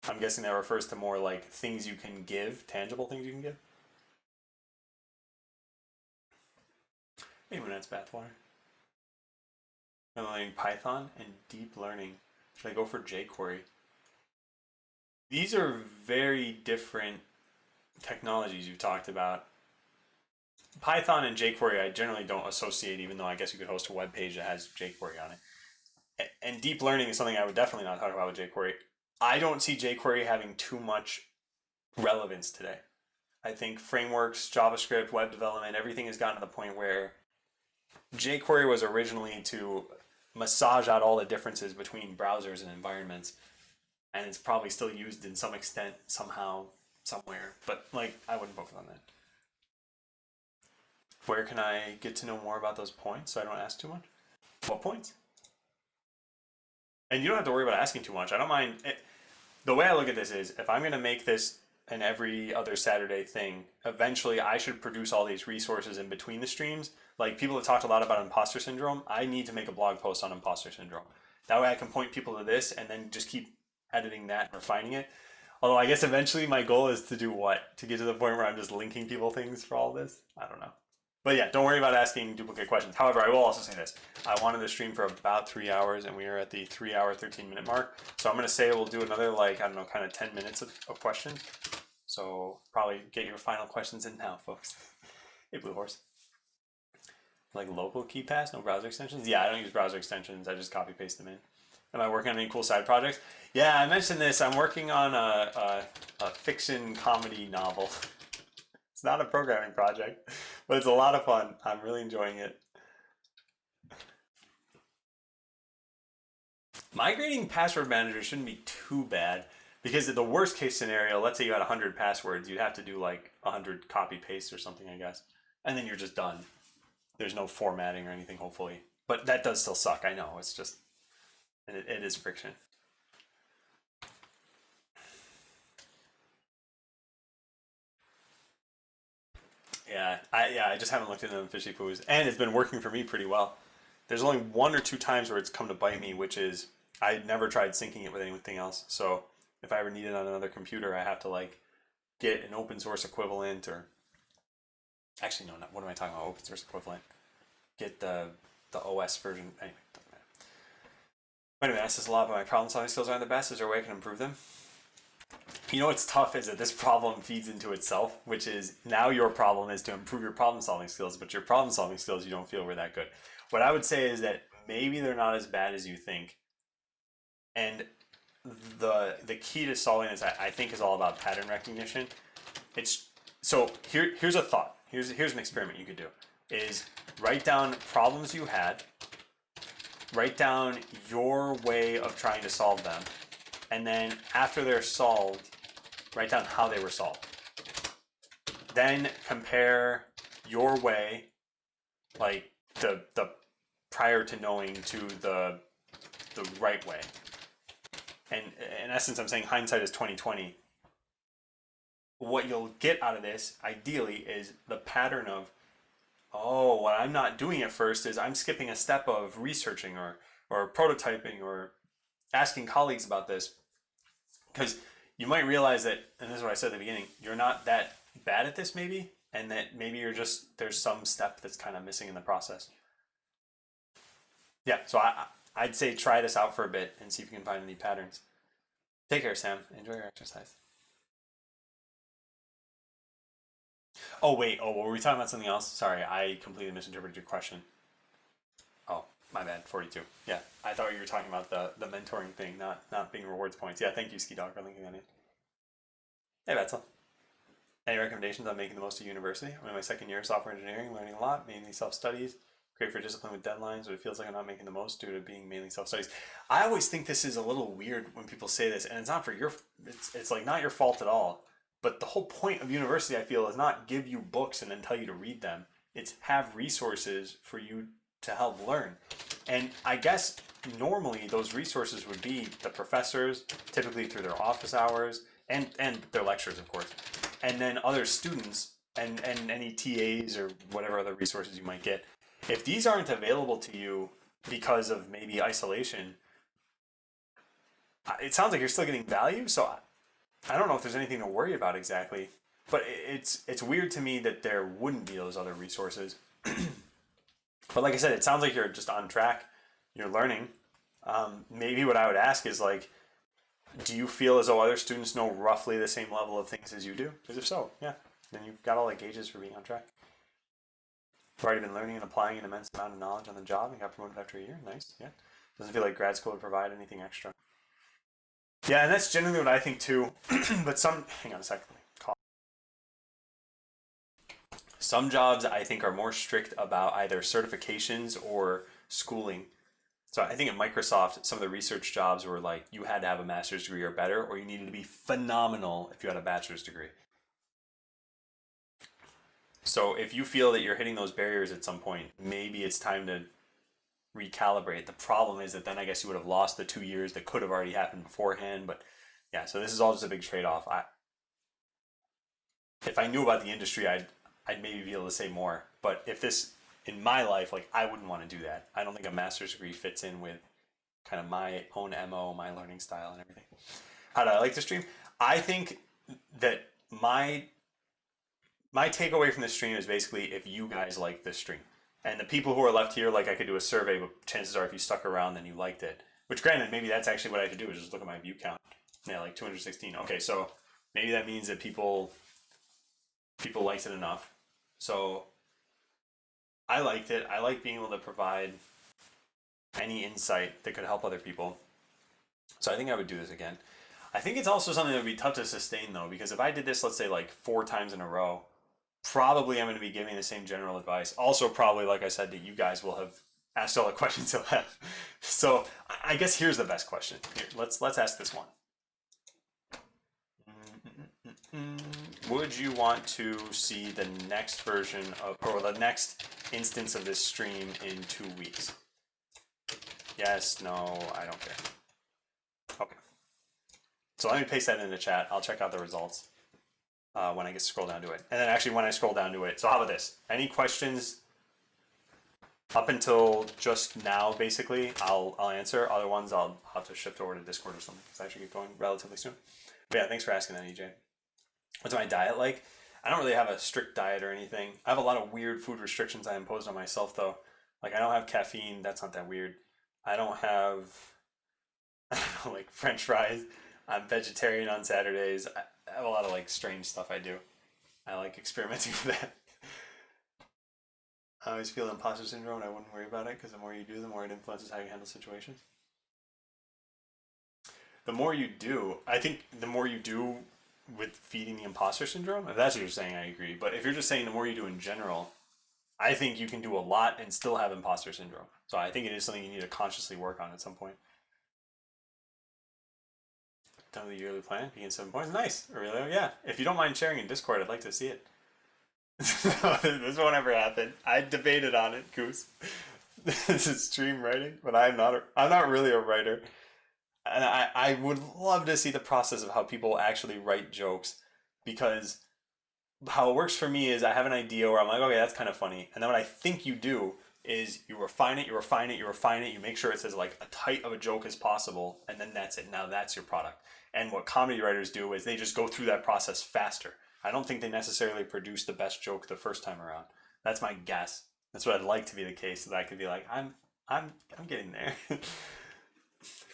I'm guessing that refers to more like things you can give, tangible things you can give. Maybe when that's bathwater. I'm learning Python and deep learning. Should I go for jQuery? These are very different technologies you've talked about. Python and jQuery I generally don't associate, even though I guess you could host a web page that has jQuery on it. And deep learning is something I would definitely not talk about with jQuery. I don't see jQuery having too much relevance today. I think frameworks, JavaScript, web development, everything has gotten to the point where jQuery was originally to massage out all the differences between browsers and environments, and it's probably still used in some extent somehow, somewhere, but like I wouldn't focus on that. Where can I get to know more about those points so I don't ask too much? What points? And you don't have to worry about asking too much. I don't mind. The way I look at this is if I'm going to make this an every other Saturday thing, eventually I should produce all these resources in between the streams. Like people have talked a lot about imposter syndrome. I need to make a blog post on imposter syndrome. That way I can point people to this and then just keep editing that and refining it. Although I guess eventually my goal is to do what? To get to the point where I'm just linking people things for all this? I don't know. But yeah, don't worry about asking duplicate questions. However, I will also say this. I wanted to stream for about 3 hours and we are at the 3 hour, 13 minute mark. So I'm going to say we'll do another like, I don't know, kind of 10 minutes of questions. So probably get your final questions in now, folks. Hey, Blue Horse. Like local key pass, no browser extensions? Yeah, I don't use browser extensions. I just copy paste them in. Am I working on any cool side projects? Yeah, I mentioned this. I'm working on a fiction comedy novel. It's not a programming project, but it's a lot of fun. I'm really enjoying it. Migrating password manager shouldn't be too bad because the worst case scenario, let's say you had 100 passwords, you'd have to do like 100 copy paste or something, I guess. And then you're just done. There's no formatting or anything, hopefully. But that does still suck, I know. It's just, it is friction. Yeah, I just haven't looked into them fishy poos, and it's been working for me pretty well. There's only one or two times where it's come to bite me, which is I never tried syncing it with anything else. So if I ever need it on another computer, I have to like get an open source equivalent, or actually no, not, what am I talking about? Open source equivalent. Get the OS version. Anyway, doesn't matter. Wait a minute, I asked this a lot, but my problem solving skills aren't the best. Is there a way I can improve them? You know what's tough is that this problem feeds into itself, which is now your problem is to improve your problem solving skills, but your problem solving skills you don't feel were that good. What I would say is that maybe they're not as bad as you think. And the key to solving this, I think, is all about pattern recognition. It's so here's a thought. Here's an experiment you could do is write down problems you had, write down your way of trying to solve them, and then after they're solved, write down how they were solved. Then compare your way, like the prior to knowing, to the right way. And in essence, I'm saying hindsight is 20/20. What you'll get out of this, ideally, is the pattern of, oh, what I'm not doing at first is I'm skipping a step of researching or prototyping or asking colleagues about this. Because you might realize that, and this is what I said at the beginning, you're not that bad at this maybe, and that maybe you're just, there's some step that's kind of missing in the process. Yeah, so I'd say try this out for a bit and see if you can find any patterns. Take care, Sam. Enjoy your exercise. Oh, wait. Oh, were we talking about something else? Sorry, I completely misinterpreted your question. Oh, my bad. 42. Yeah, I thought you were talking about the mentoring thing, not being rewards points. Yeah, thank you, Ski Dog, for linking that in. Hey, Betzel. Any recommendations on making the most of university? I'm in my second year of software engineering, learning a lot, mainly self-studies. Great for discipline with deadlines, but it feels like I'm not making the most due to being mainly self-studies. I always think this is a little weird when people say this, and it's not for your, it's like not your fault at all. But the whole point of university, I feel, is not give you books and then tell you to read them. It's have resources for you to help learn. And I guess normally those resources would be the professors, typically through their office hours, and their lectures, of course, and then other students and any TAs or whatever other resources you might get. If these aren't available to you because of maybe isolation, it sounds like you're still getting value. So I don't know if there's anything to worry about exactly, but it's weird to me that there wouldn't be those other resources. But like I said, it sounds like you're just on track. You're learning. Maybe what I would ask is like, do you feel as though other students know roughly the same level of things as you do? Because if so, yeah, then you've got all the gauges for being on track. You've already been learning and applying an immense amount of knowledge on the job and got promoted after a year. Nice, yeah. Doesn't feel like grad school would provide anything extra. Yeah, and that's generally what I think too. But hang on a second. Some jobs I think are more strict about either certifications or schooling. So I think at Microsoft, some of the research jobs were like you had to have a master's degree or better, or you needed to be phenomenal if you had a bachelor's degree. So if you feel that you're hitting those barriers at some point, maybe it's time to recalibrate. The problem is that then I guess you would have lost the 2 years that could have already happened beforehand. But yeah, so this is all just a big trade-off. If I knew about the industry, I'd maybe be able to say more. But if this in my life, like I wouldn't want to do that. I don't think a master's degree fits in with kind of my own MO, my learning style, and everything. How do I like the stream? I think that my takeaway from the stream is basically if you guys like this stream. And the people who are left here, like I could do a survey, but chances are if you stuck around, then you liked it. Which granted, maybe that's actually what I have to do is just look at my view count. Yeah, like 216. Okay, so maybe that means that people liked it enough. So I liked it. I like being able to provide any insight that could help other people. So I think I would do this again. I think it's also something that would be tough to sustain though, because if I did this, let's say like 4 times in a row, probably I'm going to be giving the same general advice. Also, probably, like I said, that you guys will have asked all the questions you'll have. So I guess here's the best question. Here, let's ask this one. Would you want to see the next version of, or the next instance of this stream in 2 weeks? Yes, no, I don't care. Okay. So let me paste that in the chat. I'll check out the results. when I get to scroll down to it. And then actually when I scroll down to it, so how about this? Any questions up until just now, basically, I'll answer. Other ones I'll have to shift over to Discord or something, because I should get going relatively soon. But yeah, thanks for asking that, EJ. What's my diet like? I don't really have a strict diet or anything. I have a lot of weird food restrictions I imposed on myself, though. Like, I don't have caffeine. That's not that weird. I don't have, I don't know, like French fries. I'm vegetarian on Saturdays. I have a lot of like strange stuff I do. I like experimenting with that. I always feel imposter syndrome and I wouldn't worry about it because the more you do, the more it influences how you handle situations. The more you do, I think the more you do with feeding the imposter syndrome, if that's what you're saying, I agree. But if you're just saying the more you do in general, I think you can do a lot and still have imposter syndrome. So I think it is something you need to consciously work on at some point. Done with the yearly plan, begin 7 points. Nice, Aurelio. Yeah. If you don't mind sharing in Discord, I'd like to see it. This won't ever happen. I debated on it, Goose. This is stream writing, but I'm not really a writer. And I would love to see the process of how people actually write jokes, because how it works for me is I have an idea where I'm like, okay, that's kind of funny. And then what I think you do is you refine it, you refine it, you refine it, you make sure it's as like a tight of a joke as possible, and then that's it. Now that's your product. And what comedy writers do is they just go through that process faster. I don't think they necessarily produce the best joke the first time around. That's my guess. That's what I'd like to be the case, so that I could be like, I'm getting there.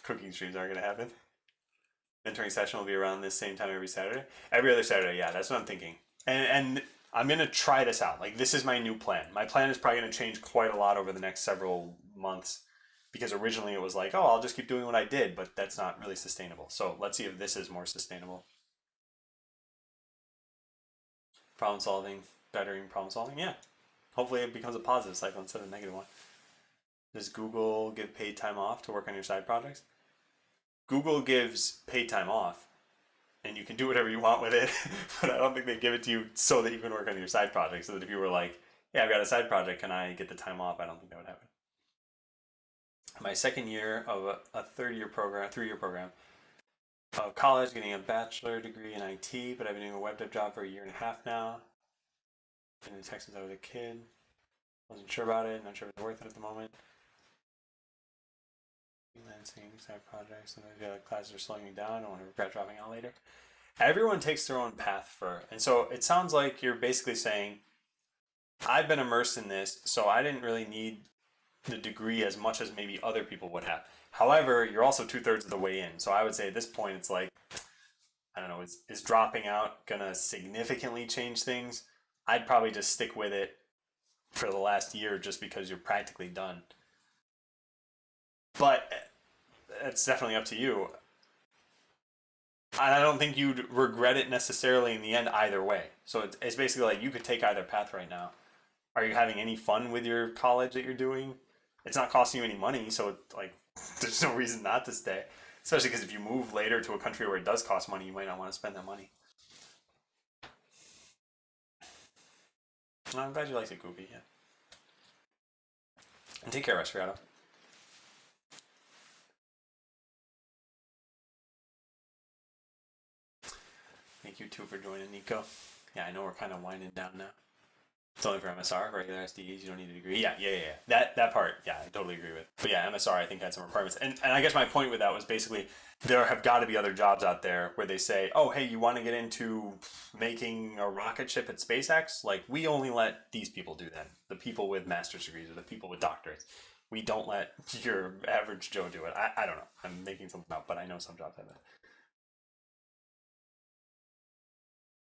Cooking streams aren't gonna happen. Mentoring session will be around this same time every Saturday. Every other Saturday, yeah, that's what I'm thinking. And I'm gonna try this out. Like, this is my new plan. My plan is probably gonna change quite a lot over the next several months, because originally it was like, oh, I'll just keep doing what I did, but that's not really sustainable. So let's see if this is more sustainable. Problem solving, bettering problem solving, yeah. Hopefully it becomes a positive cycle instead of a negative one. Does Google give paid time off to work on your side projects? Google gives paid time off, and you can do whatever you want with it, but I don't think they give it to you so that you can work on your side project. So that if you were like, yeah, I've got a side project, can I get the time off? I don't think that would happen. My second year of a 3-year program of college, getting a bachelor degree in IT, but I've been doing a web dev job for a year and a half now. Been in Texas since I was a kid. Wasn't sure about it, not sure if it's worth it at the moment. Freelancing, side projects, and the classes are slowing me down. I don't want to regret dropping out later. Everyone takes their own path and so it sounds like you're basically saying, I've been immersed in this, so I didn't really need the degree as much as maybe other people would have. However, you're also 2/3 of the way in. So I would say at this point, it's like, I don't know, is dropping out gonna significantly change things? I'd probably just stick with it for the last year just because you're practically done. But it's definitely up to you. I don't think you'd regret it necessarily in the end either way. So it's basically like you could take either path right now. Are you having any fun with your college that you're doing? It's not costing you any money, so like there's no reason not to stay. Especially because if you move later to a country where it does cost money, you might not want to spend that money. I'm glad you liked it, Goofy. Yeah. And take care, Respirato. Thank you too for joining, Nico. Yeah, I know we're kind of winding down now. It's only for MSR. For regular SDEs, you don't need a degree. Yeah. That part, yeah, I totally agree with. But yeah, MSR, I think had some requirements. And I guess my point with that was basically there have got to be other jobs out there where they say, oh, hey, you want to get into making a rocket ship at SpaceX? Like, we only let these people do that. The people with master's degrees or the people with doctorates. We don't let your average Joe do it. I don't know. I'm making something up, but I know some jobs have that.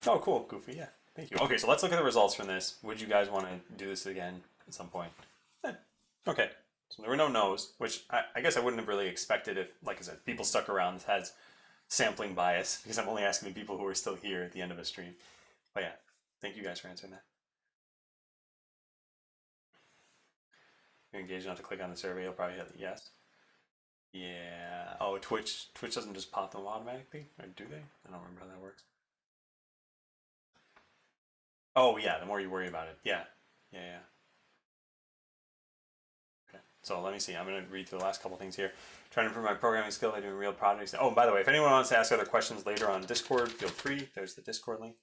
Oh, cool. Goofy, yeah. Thank you. Okay, so let's look at the results from this. Would you guys want to do this again at some point? Okay. So there were no no's, which I guess I wouldn't have really expected if, like I said, people stuck around. This has sampling bias because I'm only asking the people who are still here at the end of a stream. But yeah, thank you guys for answering that. If you're engaged enough to click on the survey, you'll probably hit yes. Yeah. Oh, Twitch doesn't just pop them automatically, or do they? I don't remember how that works. Oh yeah, the more you worry about it. Yeah. Okay. So let me see. I'm going to read through the last couple things here. Trying to improve my programming skill by doing real projects. Oh, and by the way, if anyone wants to ask other questions later on Discord, feel free. There's the Discord link.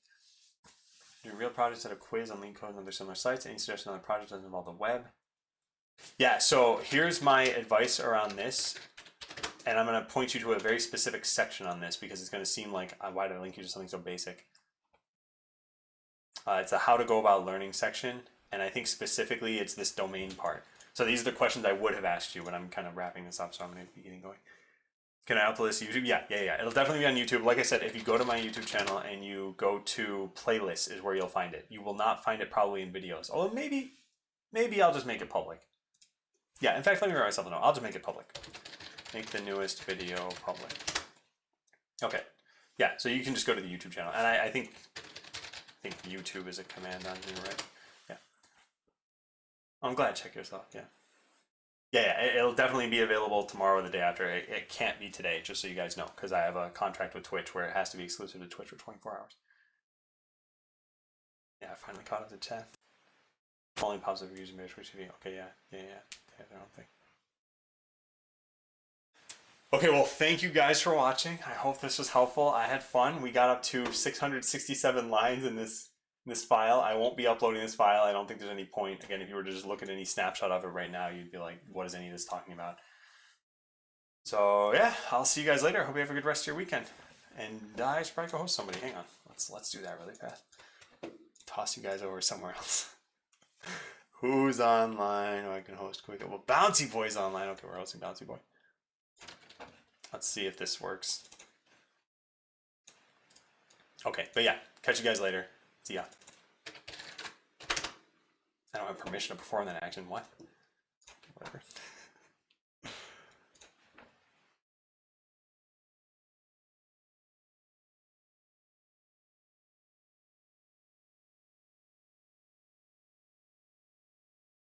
Do real projects that have quiz on link code and other similar sites. Any suggestion on the project doesn't involve the web? Yeah, so here's my advice around this. And I'm going to point you to a very specific section on this because it's going to seem like, why did I link you to something so basic? It's the how to go about learning section. And I think specifically it's this domain part. So these are the questions I would have asked you, but I'm kind of wrapping this up, so I'm going to be getting going. Can I upload this to YouTube? Yeah. It'll definitely be on YouTube. Like I said, if you go to my YouTube channel and you go to playlists is where you'll find it. You will not find it probably in videos. Although maybe I'll just make it public. Yeah, in fact, let me write myself a note. I'll just make it public. Make the newest video public. Okay. Yeah, so you can just go to the YouTube channel. And I think YouTube is a command on here, right? Yeah. I'm glad. Check yourself. Yeah. Yeah, it'll definitely be available tomorrow or the day after. It can't be today, just so you guys know, because I have a contract with Twitch where it has to be exclusive to Twitch for 24 hours. Yeah, I finally caught up to chat. Following pops up using Twitch TV. Okay, yeah. They have their own thing. Okay, well, thank you guys for watching. I hope this was helpful. I had fun. We got up to 667 lines in this file. I won't be uploading this file. I don't think there's any point. Again, if you were to just look at any snapshot of it right now, you'd be like, what is any of this talking about? So yeah, I'll see you guys later. Hope you have a good rest of your weekend. And I should probably go host somebody. Hang on. Let's do that really fast. Toss you guys over somewhere else. Who's online? Oh, I can host quick. Well, Bouncy Boy's online. Okay, we're hosting Bouncy Boy. Let's see if this works. Okay, but yeah, catch you guys later. See ya. I don't have permission to perform that action. What? Whatever.